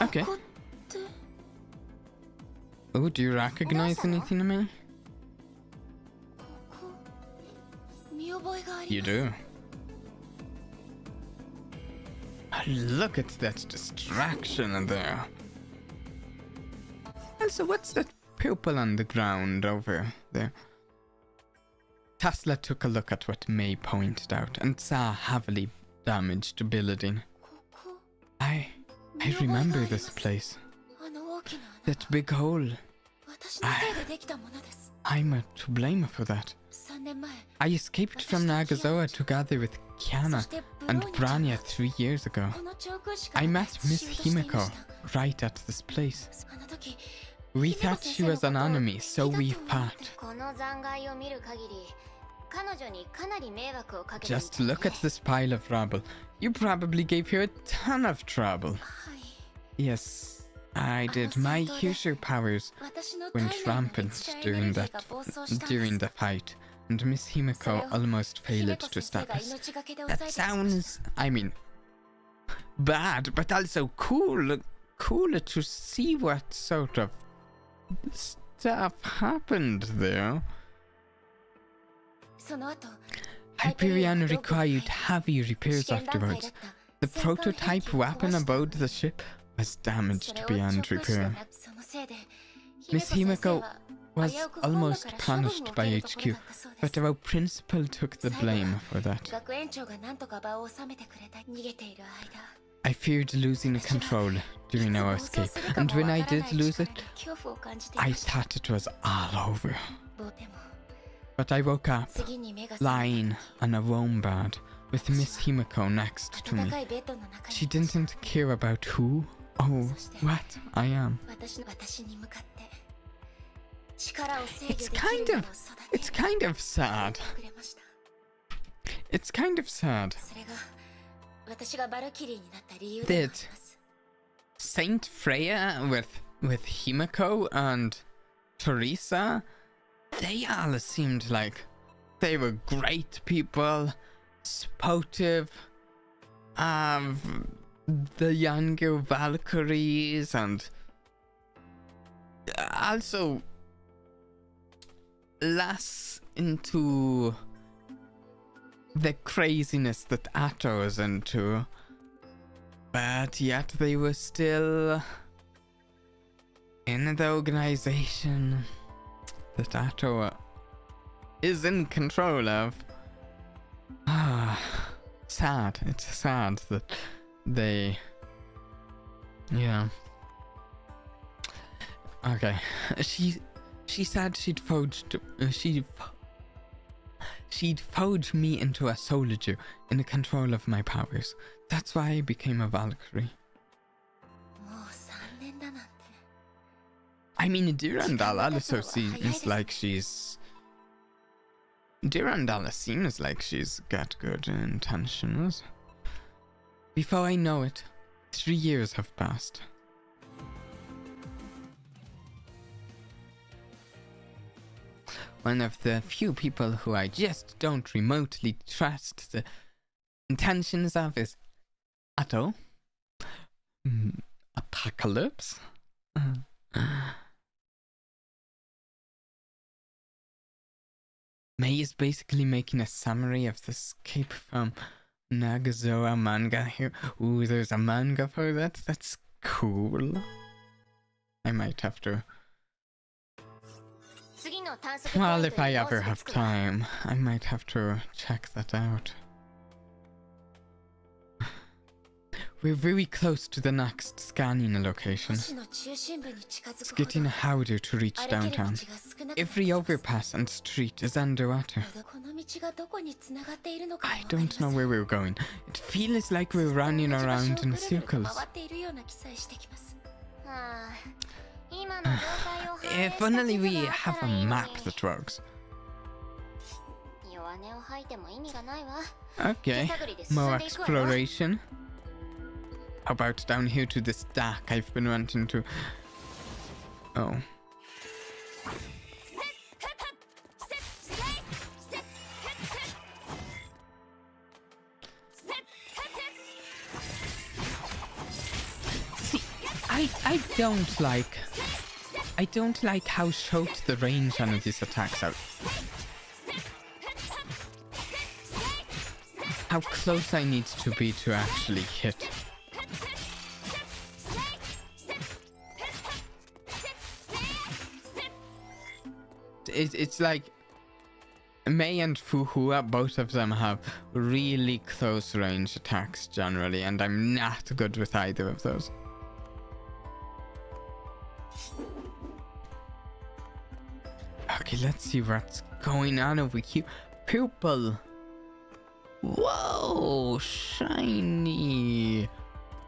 Okay. Oh, do you recognize anything in me? You do. Look at that distraction there. Also, what's that purple on the ground over there? Tesla took a look at what May pointed out and saw heavily damaged building. I remember this place. That big hole. I'm to blame for that. I escaped from Nagasawa together with Kiana and Branya 3 years ago. I met Miss Himiko right at this place. We thought she was an enemy, so we fought. Just look at this pile of rubble. You probably gave her a ton of trouble. Yes, I did. My Kyushu powers went rampant during the fight, and Miss Himiko almost failed to stop us. That sounds, I mean, bad, but also cool. Cool to see what sort of stuff happened there. Hyperion required heavy repairs afterwards. The prototype weapon aboard the ship was damaged beyond repair. Miss Himiko was almost punished by HQ, but our principal took the blame for that. I feared losing control during our escape, and when I did lose it, I thought it was all over. But I woke up, lying on a warm bed, with Miss Himiko next to me. She didn't care about who or what I am. It's kind of sad. It's kind of sad that Saint Freya with Himiko and Teresa, they all seemed like they were great people, supportive of the younger Valkyries, and also less into the craziness that Atto is into. But yet they were still in the organization that Atto is in control of. Sad. It's sad that they... Yeah. Okay. She said she'd forged me into a soldier in the control of my powers. That's why I became a Valkyrie. I mean, Durandal also seems like she's... Durandal seems like she's got good intentions. Before I know it, 3 years have passed. One of the few people who I just don't remotely trust the intentions of is Atto. Apocalypse. May is basically making a summary of the escape from Nagazoa manga here. Ooh, there's a manga for that? That's cool. I might have to... Well, if I ever have time, I might have to check that out. We're very close to the next scanning location. It's getting harder to reach downtown. Every overpass and street is underwater. I don't know where we're going. It feels like we're running around in circles. If only we have a map that works. Okay, more exploration. How about down here to this dock I've been wanting to... Oh. See, I don't like how short the range on these attacks are. How close I need to be to actually hit. It's like Mei and Fuhua, both of them have really close range attacks generally, and I'm not good with either of those. Okay, let's see what's going on over here. Purple. Whoa, shiny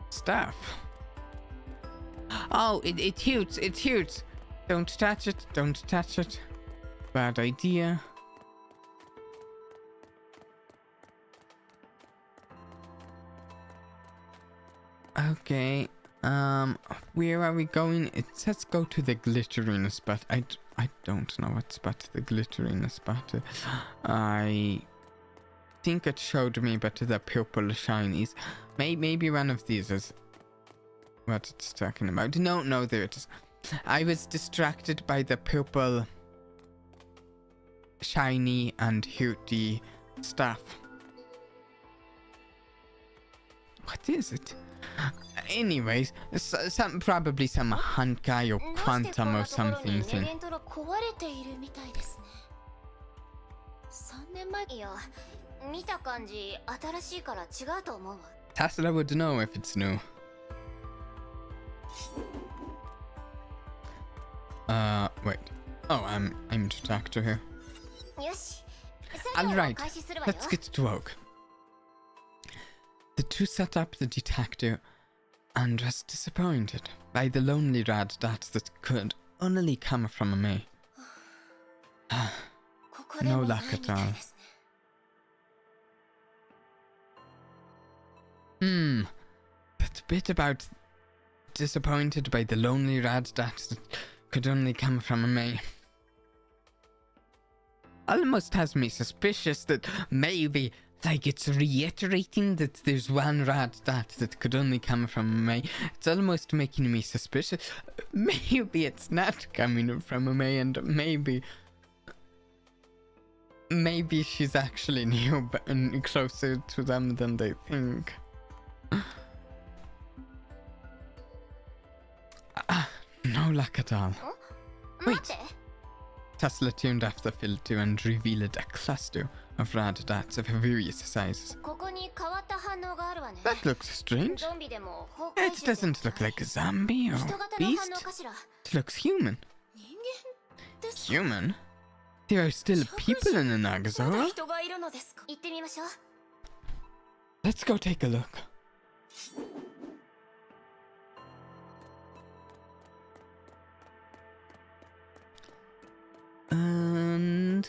stuff. Oh, it hurts, it hurts. Don't touch it, don't touch it. Bad idea. Okay, where are we going? It says go to the glittering spot. I don't know what spot the glittering spot is. I think it showed me, but the purple shinies. Maybe one of these is what it's talking about. No, there it is. I was distracted by the purple shiny and hurty stuff. What is it? Anyways, probably some Honkai or Quantum or something thing. Tesla would know if it's new. Wait. Oh, I'm detector here. Alright, let's get to work. The two set up the detector and was disappointed by the lonely red dot that could only come from a Mei. No luck at all. That bit about disappointed by the lonely red dot that could only come from a Mei almost has me suspicious that maybe, like, it's reiterating that there's one red dot that could only come from a Mei. It's almost making me suspicious. Maybe it's not coming from a Mei, and maybe maybe she's actually near and closer to them than they think. No luck at all. Wait. Tesla tuned off the filter and revealed a cluster of rad dots of various sizes. That looks strange. It doesn't look like a zombie or beast. It looks human. Human? There are still people in the Nagazora? Let's go take a look. And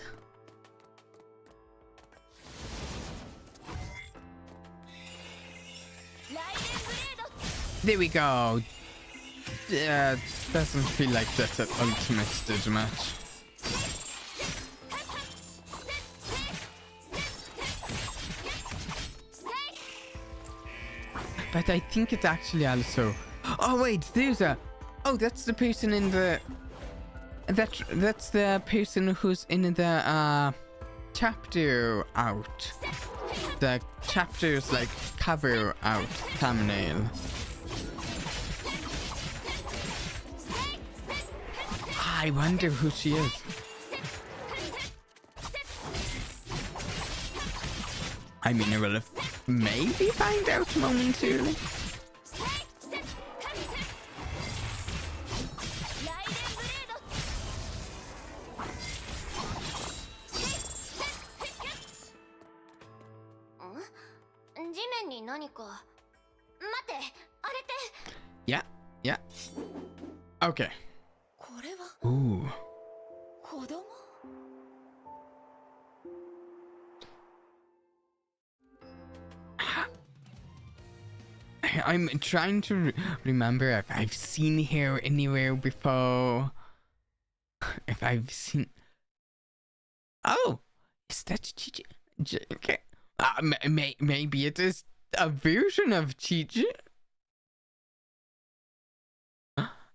there we go. Yeah, doesn't feel like that at Ultimate did much. But I think it actually also... Oh wait, there's a... Oh, that's the person in the... That's the person who's in the chapter out. The chapter's like cover out thumbnail. I wonder who she is. I mean, I will maybe find out momentarily. Yeah, yeah. Okay. Ooh. I'm trying to remember if I've seen her anywhere before. If I've seen... Oh! Is that Chi-Chi? Okay. Maybe it is a version of Chi-Chi.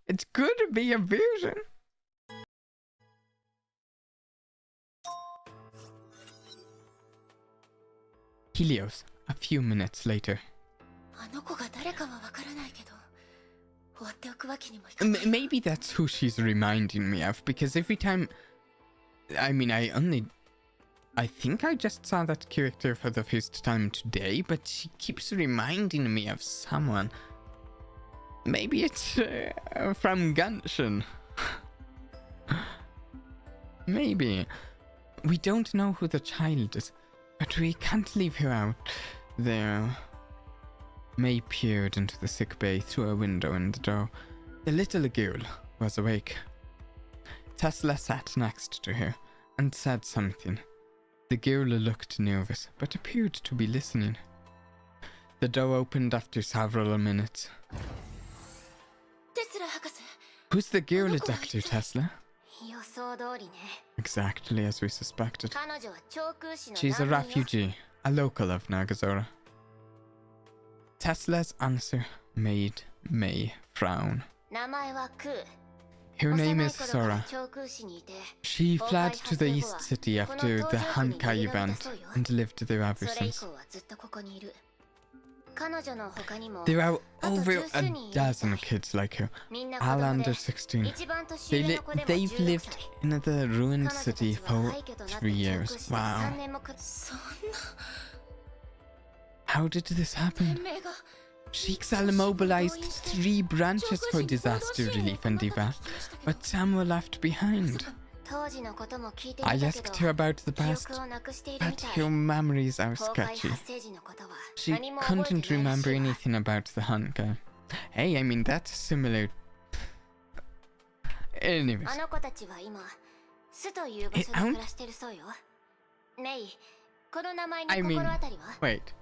It's good to be a version. Helios, a few minutes later. Maybe that's who she's reminding me of, because every time... I mean, I think I just saw that character for the first time today, but she keeps reminding me of someone. Maybe it's from Genshin. Maybe. We don't know who the child is, but we can't leave her out there. May peered into the sick bay through a window in the door. The little girl was awake. Tesla sat next to her and said something. The girl looked nervous, but appeared to be listening. The door opened after several minutes. Who's the girl, Dr. Tesla? Exactly as we suspected. She's a refugee, a local of Nagazora. Tesla's answer made May frown. Her name is Sora. She fled to the East City after the Honkai event and lived there ever since. There are over a dozen kids like her, all under 16. They've lived in the ruined city for 3 years. Wow. How did this happen? Schicksal mobilized 3 branches for disaster relief and evac, but some were left behind. I asked her about the past, but her memories are sketchy. She couldn't remember anything about the Honkai. Hey, I mean, that's similar. Anyways. I mean, wait.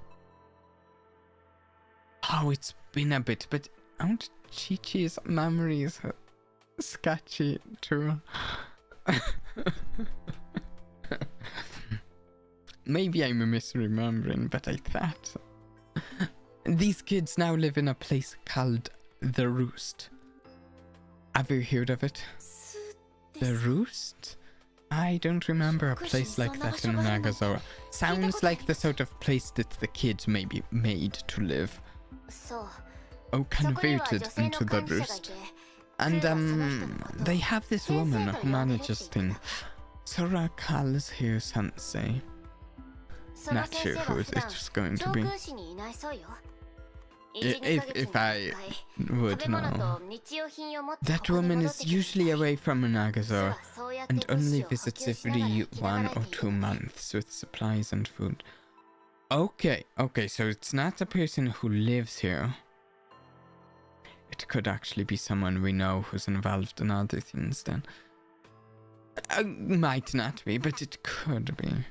Oh, it's been a bit, but aren't Chi-Chi's memories sketchy too? Maybe I'm misremembering, but I thought. These kids now live in a place called The Roost. Have you heard of it? The Roost? I don't remember a place like that in Nagazora. Sounds like the sort of place that the kids may be made to live. そう Oh, そこには converted 女性 into の the 管理者がい roost. て And クーはその人のことを they have this 先 woman 生と who 呼んでるって manages 言って things. Sora calls her sensei. その Not 先 sure 生は who 普 it 段 is going 上 to be. 空市にいないそうよ If I would 食べ物 know. と日用品を持って That ここに woman 戻っ is てくる usually away from 実 Nagazora はそうやって and 物資 only を補 visits 給しながら every 生きなが 1 or らえてい 2 る months with supplies and food. Okay, so it's not a person who lives here. It could actually be someone we know who's involved in other things then. Might not be, but it could be.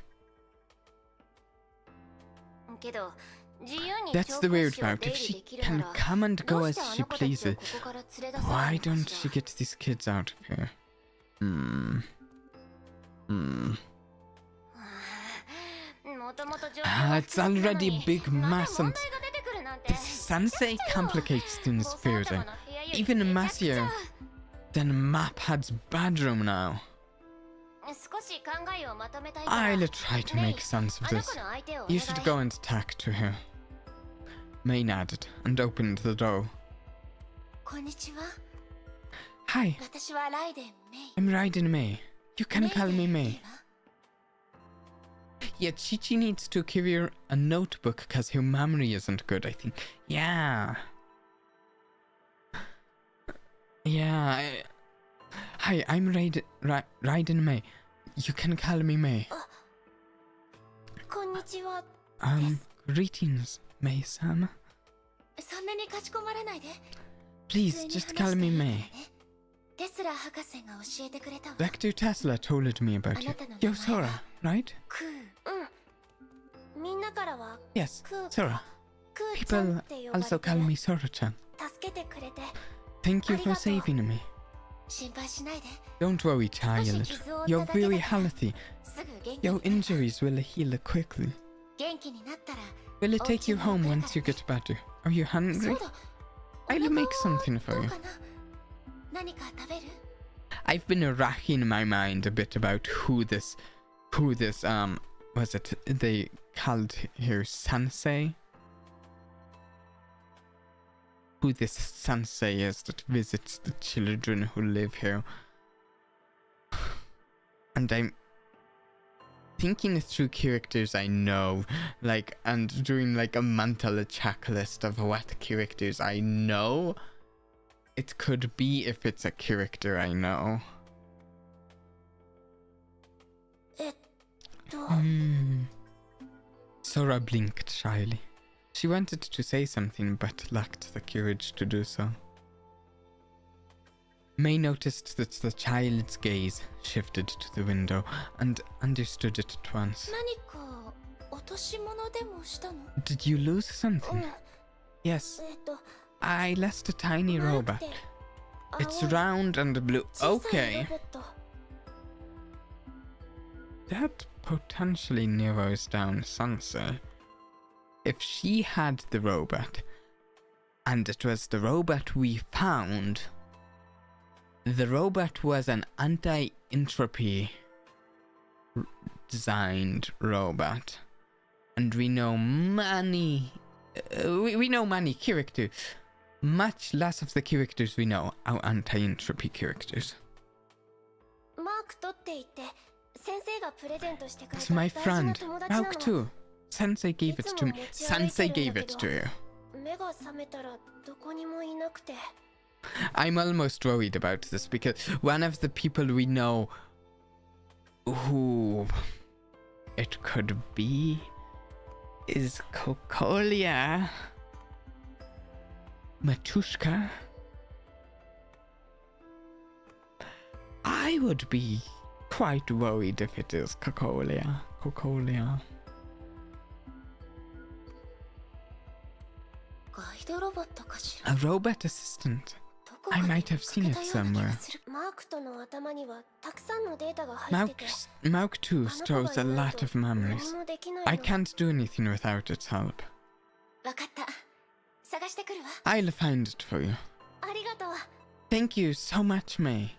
けど自由に That's the 長 weird 空市を part. 出 If 入り she できる can なら come and ど go う as してあ she の子たちを pleases, ここから連れ出さない why のか don't し she ら get these kids out of here? It's already a big mess and the sensei complicates things further. Even Masio, then Map has bedroom now. 少し考えをまとめたい I'll try to make sense of あの this. 子の相手をお願 You い should go and talk to her. May nodded and opened the door. こんにちは Hi, 私はライデン・メイ I'm Raiden May. You can メイ call で me いい May. わ Yeah, Chichi needs to give her a notebook because her memory isn't good, I think. Yeah. Hi, I'm Raiden May. You can call me May. こんにちは Greetings, May-san. そんなにかしこまらないで Please, just call me May. テスラ博士が教えてくれたわ Dr. Tesla told me about you. Yo, Sora, right? クーみんなからは Yes, クー Sora. クーちゃん People って呼ばれ also て call me Sora-chan. 助けてくれて Thank you for saving me. 心配しないで Don't worry, child. You're very healthy. すぐ元気 Your に injuries will heal quickly. 元気になったら Will it take you home once you get better? Are you そ hungry? うだ I'll make something for どう you. かな何か食べる I've been racking my mind a bit about who this was it they called her sensei? Who this sensei is that visits the children who live here. And I'm thinking through characters I know, like, and doing like a mental checklist of what characters I know. It could be if it's a character I know. Sora blinked shyly. She wanted to say something but lacked the courage to do so. May noticed that the child's gaze shifted to the window and understood it at once. 何か落とし物でもしたの Did you lose something? Yes, I lost a tiny robot. It's round and blue. Okay. That potentially narrows down Sansa. If she had the robot, and it was the robot we found, the robot was an anti-entropy designed robot. And we know many... we know many characters. Much less of the characters we know are anti-entropy characters. マーク取っていて先生がプレゼントしてくれ It's た my 大事な friend, 友達なの Malk too. Sensei gave it to me. Sensei gave it to you. 目が覚めたらどこにもいなくて I'm almost worried about this because one of the people we know who it could be is Kokolia. Matushka. I would be quite worried if it is Kokolia. A robot assistant. I might have seen it somewhere. Malk too stores a lot of memories. I can't do anything without its help. I'll find it for you. Thank you so much, May.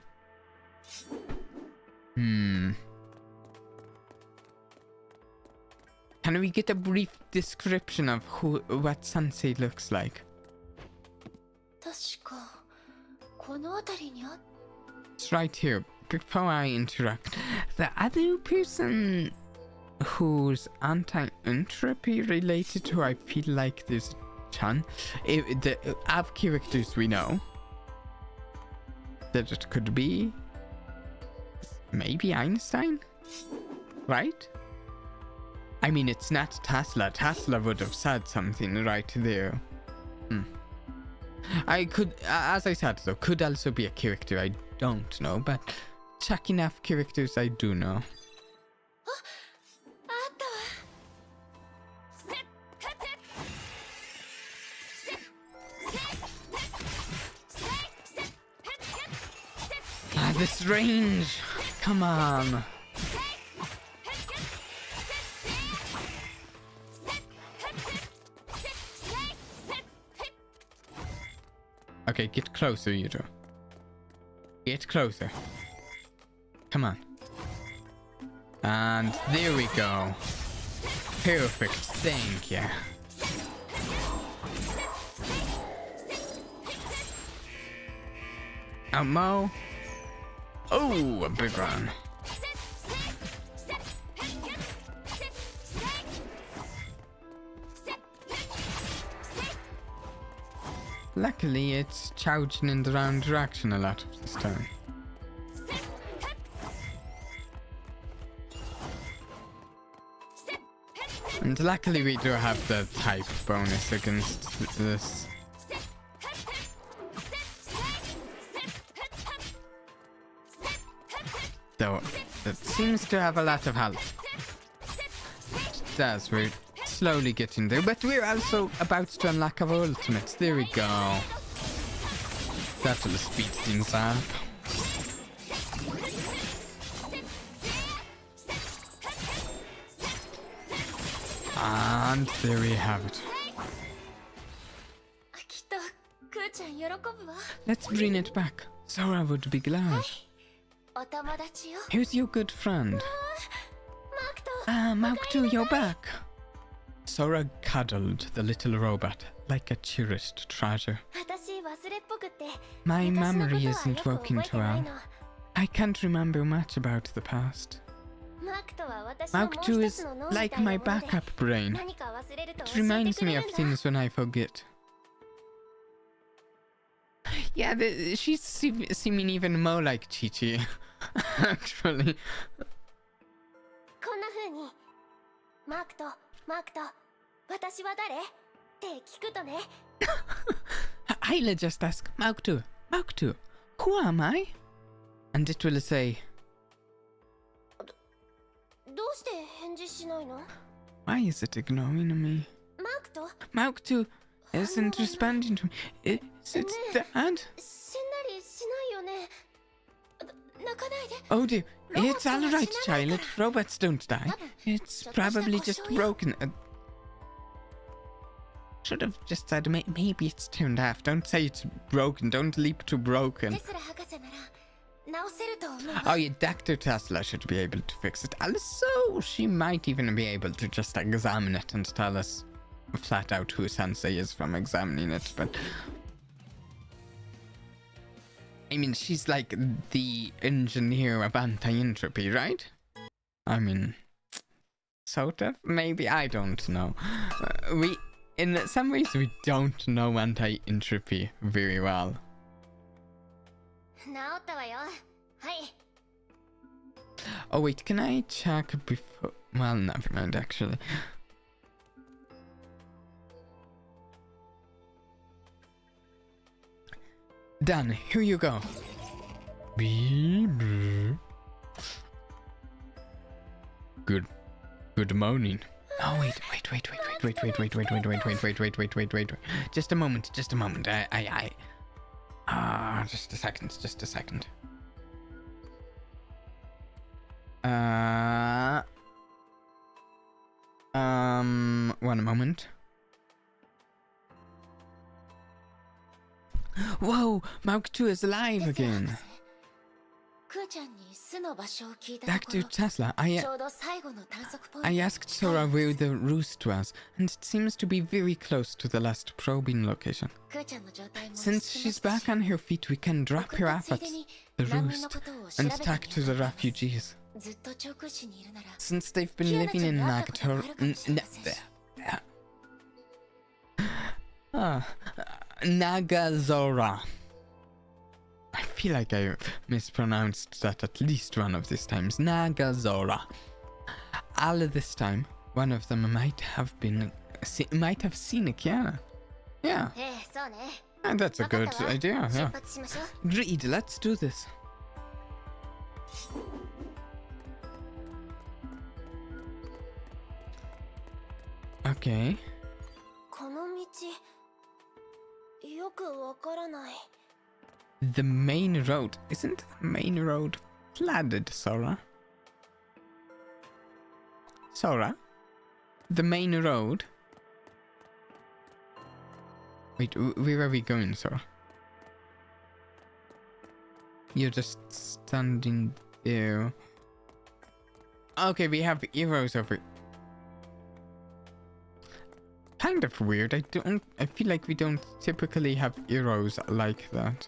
Can we get a brief description of what Sensei looks like? 確かこの辺りにあっ It's right here. Before I interact, the other person whose anti-entropy related to, I feel like there's a chance. The of characters we know that it could be maybe Einstein, right? I mean, it's not Tesla. Tesla would have said something right there. I could, as I said though, could also be a character I don't know, but checking off characters I do know. あったわ Ah, this range! Come on! Okay, get closer, you two. Get closer. Come on. And there we go. Perfect, thank you. Mo. Oh, a big one. Luckily, it's charging in the wrong direction a lot of this time. And luckily we do have the type bonus against this. Though it seems to have a lot of health. It does, we're slowly getting there, but we're also about to unlock our ultimates. There we go. That will speed things up. And there we have it. きっとクーちゃん喜ぶわ Let's bring it back. Sora would be glad. お友達よ Who's your good friend? マークと Ah, Mautu, you're back. Sora cuddled the little robot like a cherished treasure. 私忘れっぽくって My 私のことは memory よ isn't く覚 working えて too ない well. の I can't remember much about the past. マークとは私のもう Mautu 一 is つの脳み like たいな my もので backup brain. 何か忘れると It 教えて reminds く me れ of るんだ things when I forget. Yeah, she's seeming even more like Chi-Chi, actually. こんな風にマークと私は誰って聞くとね I'll just ask Mautu, who am I? And it will say, どうして返事しないの why is it ignoring me? マークと Mautu isn't responding to me. Is it dad? 死んだりしないよね泣かないで Oh dear, it's alright, child. Robots don't die. It's probably just broken. Should have just said maybe it's turned off. Don't say it's broken. Don't leap to broken. テスラ博士なら直せると思う Oh yeah, Dr. Tesla should be able to fix it. Also, she might even be able to just examine it and tell us flat out who Sensei is from examining it, but... I mean, she's like the engineer of anti-entropy, right? I mean, sort of? Maybe? I don't know. In some ways, we don't know anti-entropy very well. 治ったわよはい Oh wait, can I check before? Well, never mind actually. Done. Here you go. Good morning. Oh wait. Just a moment. Just a second. One moment. Whoa, Mark 2 is alive again. Dr. Tesla, I asked Sora where the roost was, and it seems to be very close to the last probing location. Since she's back on her feet, we can drop her off at the roost and talk to the refugees. Since they've been living in Nagazora. I feel like I mispronounced that at least one of these times. Nagazora. All of this time, one of them might have seen a Kiana. Yeah. And that's a good idea, yeah. Reed, let's do this. Okay. The main road. Isn't the main road flooded, Sora? Sora? The main road? Wait, where are we going, Sora? You're just standing there. Okay, we have arrows over. Kind of weird. I feel like we don't typically have arrows like that.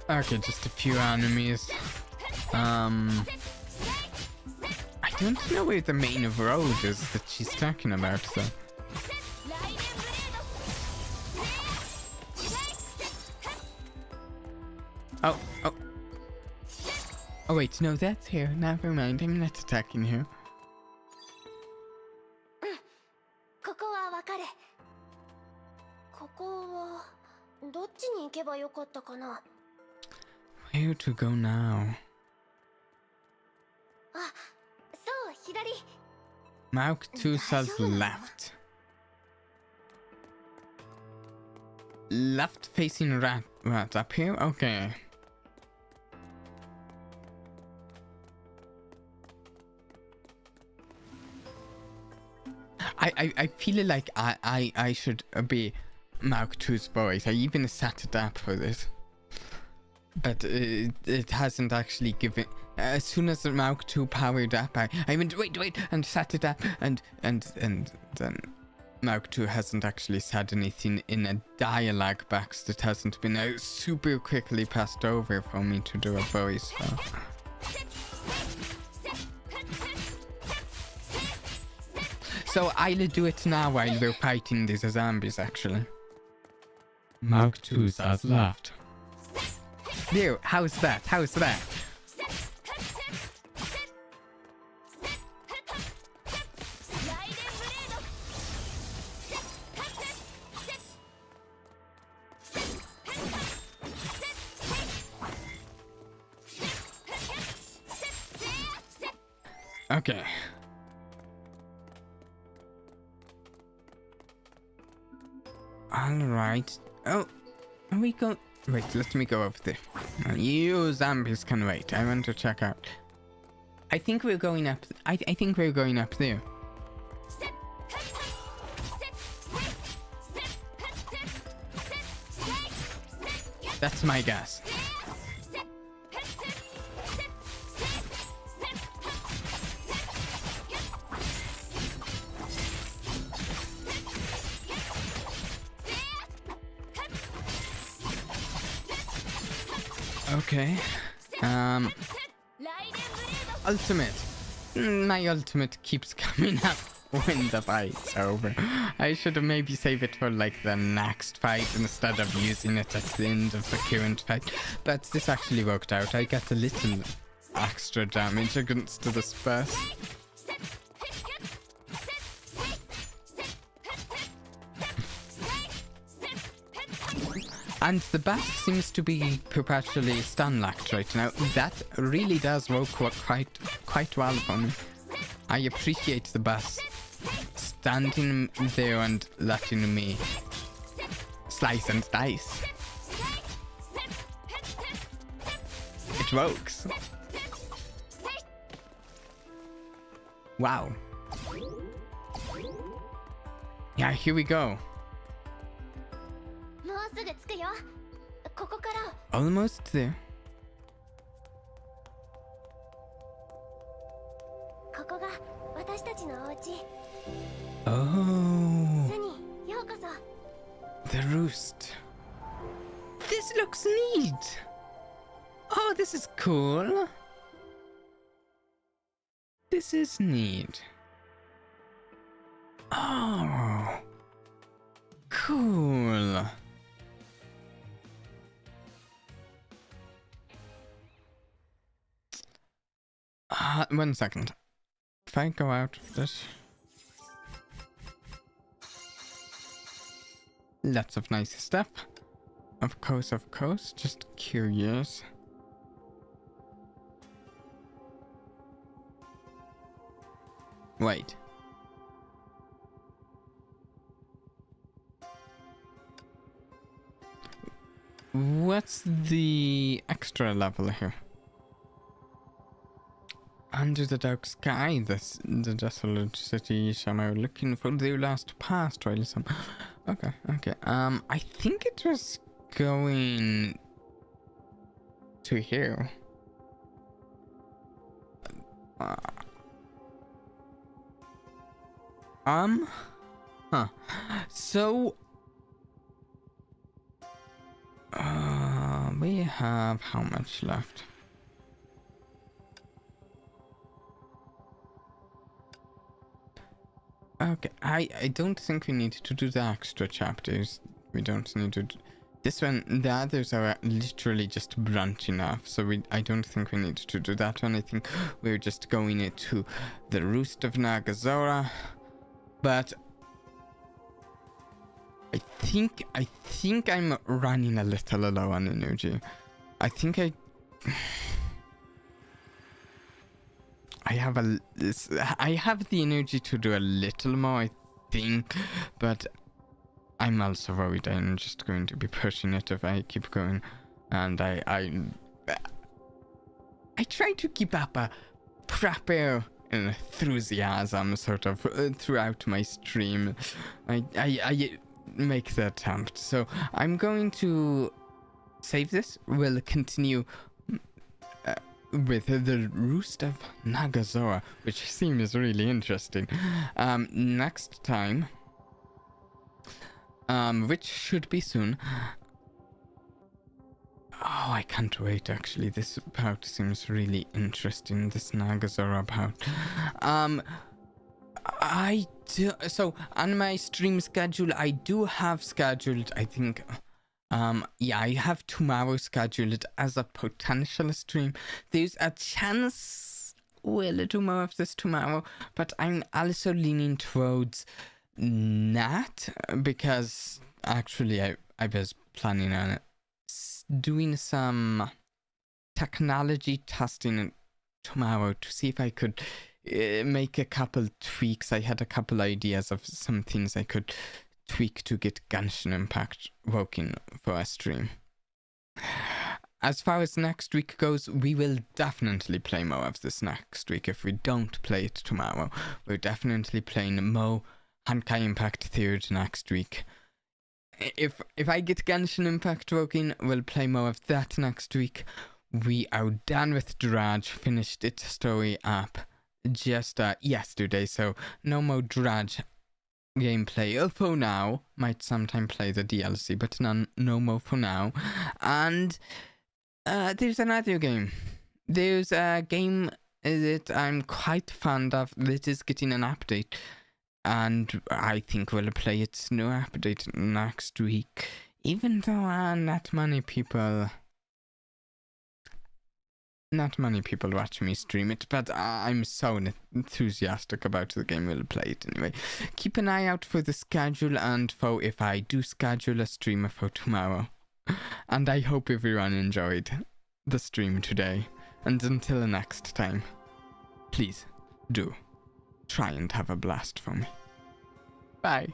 Okay, just a few enemies. I don't know where the main road is that she's talking about, though. Oh wait, no, that's here. Never mind, I'm not attacking her. Where to go now? Mark 2 says left. Left facing rat up here? Okay. I feel like I should be Mark 2's voice. I even set it up for this. But it hasn't actually given. As soon as the Mark 2 powered up, I went wait and set it up, and then Mark 2 hasn't actually said anything in a dialogue box that hasn't been super quickly passed over for me to do a voice. So I'll do it now while we're fighting these zombies. Actually, Mark 2 says left. There, how's that? How's that? Okay. Alright. Oh, are we going? Wait, let me go over there. You zombies can wait. I want to check out. I think we're going up. I think we're going up there. That's my guess. Okay. Ultimate. My ultimate keeps coming up when the fight's over. I should have maybe saved it for like the next fight instead of using it at the end of the current fight. But this actually worked out. I got a little extra damage against this boss. And the boss seems to be perpetually stun-locked right now. That really does work quite well for me. I appreciate the boss standing there and letting me slice and dice. It works. Wow. Yeah, here we go. もうすぐ着くよ。ここから Almost there. ここが私たちのお家。 Oh, 巣にようこそ。 the roost. This looks neat. Oh, this is cool. This is neat. Oh, cool. One second. If I go out of this. Lots of nice stuff. Of course, just curious. Wait. What's the extra level here? Under the dark sky, the desolate city, somehow looking for their last past while some. Okay. I think it was going to here. Huh. So we have how much left? Okay, I don't think we need to do the extra chapters. We don't need to this one. The others are literally just branch enough, so I don't think we need to do that one. I think we're just going into the roost of Nagazora. But I think I'm running a little low on energy. I think I have the energy to do a little more, I think, but I'm also worried I'm just going to be pushing it if I keep going. And I try to keep up a proper enthusiasm sort of throughout my stream. I make the attempt. So I'm going to save this. We'll continue with the roost of Nagazora, which seems really interesting. Next time, which should be soon. Oh, I can't wait, actually. This part seems really interesting, this Nagazora part. So on my stream schedule, I do have scheduled, I think, I have tomorrow scheduled as a potential stream. There's a chance we'll do more of this tomorrow, but I'm also leaning towards not, because actually I was planning on doing some technology testing tomorrow to see if I could make a couple tweaks. I had a couple ideas of some things I could tweak to get Genshin Impact working for a stream. As far as next week goes, we will definitely play more of this next week. If we don't play it tomorrow, we're definitely playing more Honkai Impact 3rd next week. If I get Genshin Impact working, we'll play more of that next week. We are done with Drudge, finished its story up just yesterday, so no more Drudge gameplay for now. Might sometime play the DLC, but no more for now. And there's another game. There's a game that I'm quite fond of that is getting an update, and I think we'll play its new update next week, even though not many people watch me stream it, but I'm so enthusiastic about the game. We'll play it anyway. Keep an eye out for the schedule and for if I do schedule a stream for tomorrow. And I hope everyone enjoyed the stream today. And until next time, please do try and have a blast for me. Bye.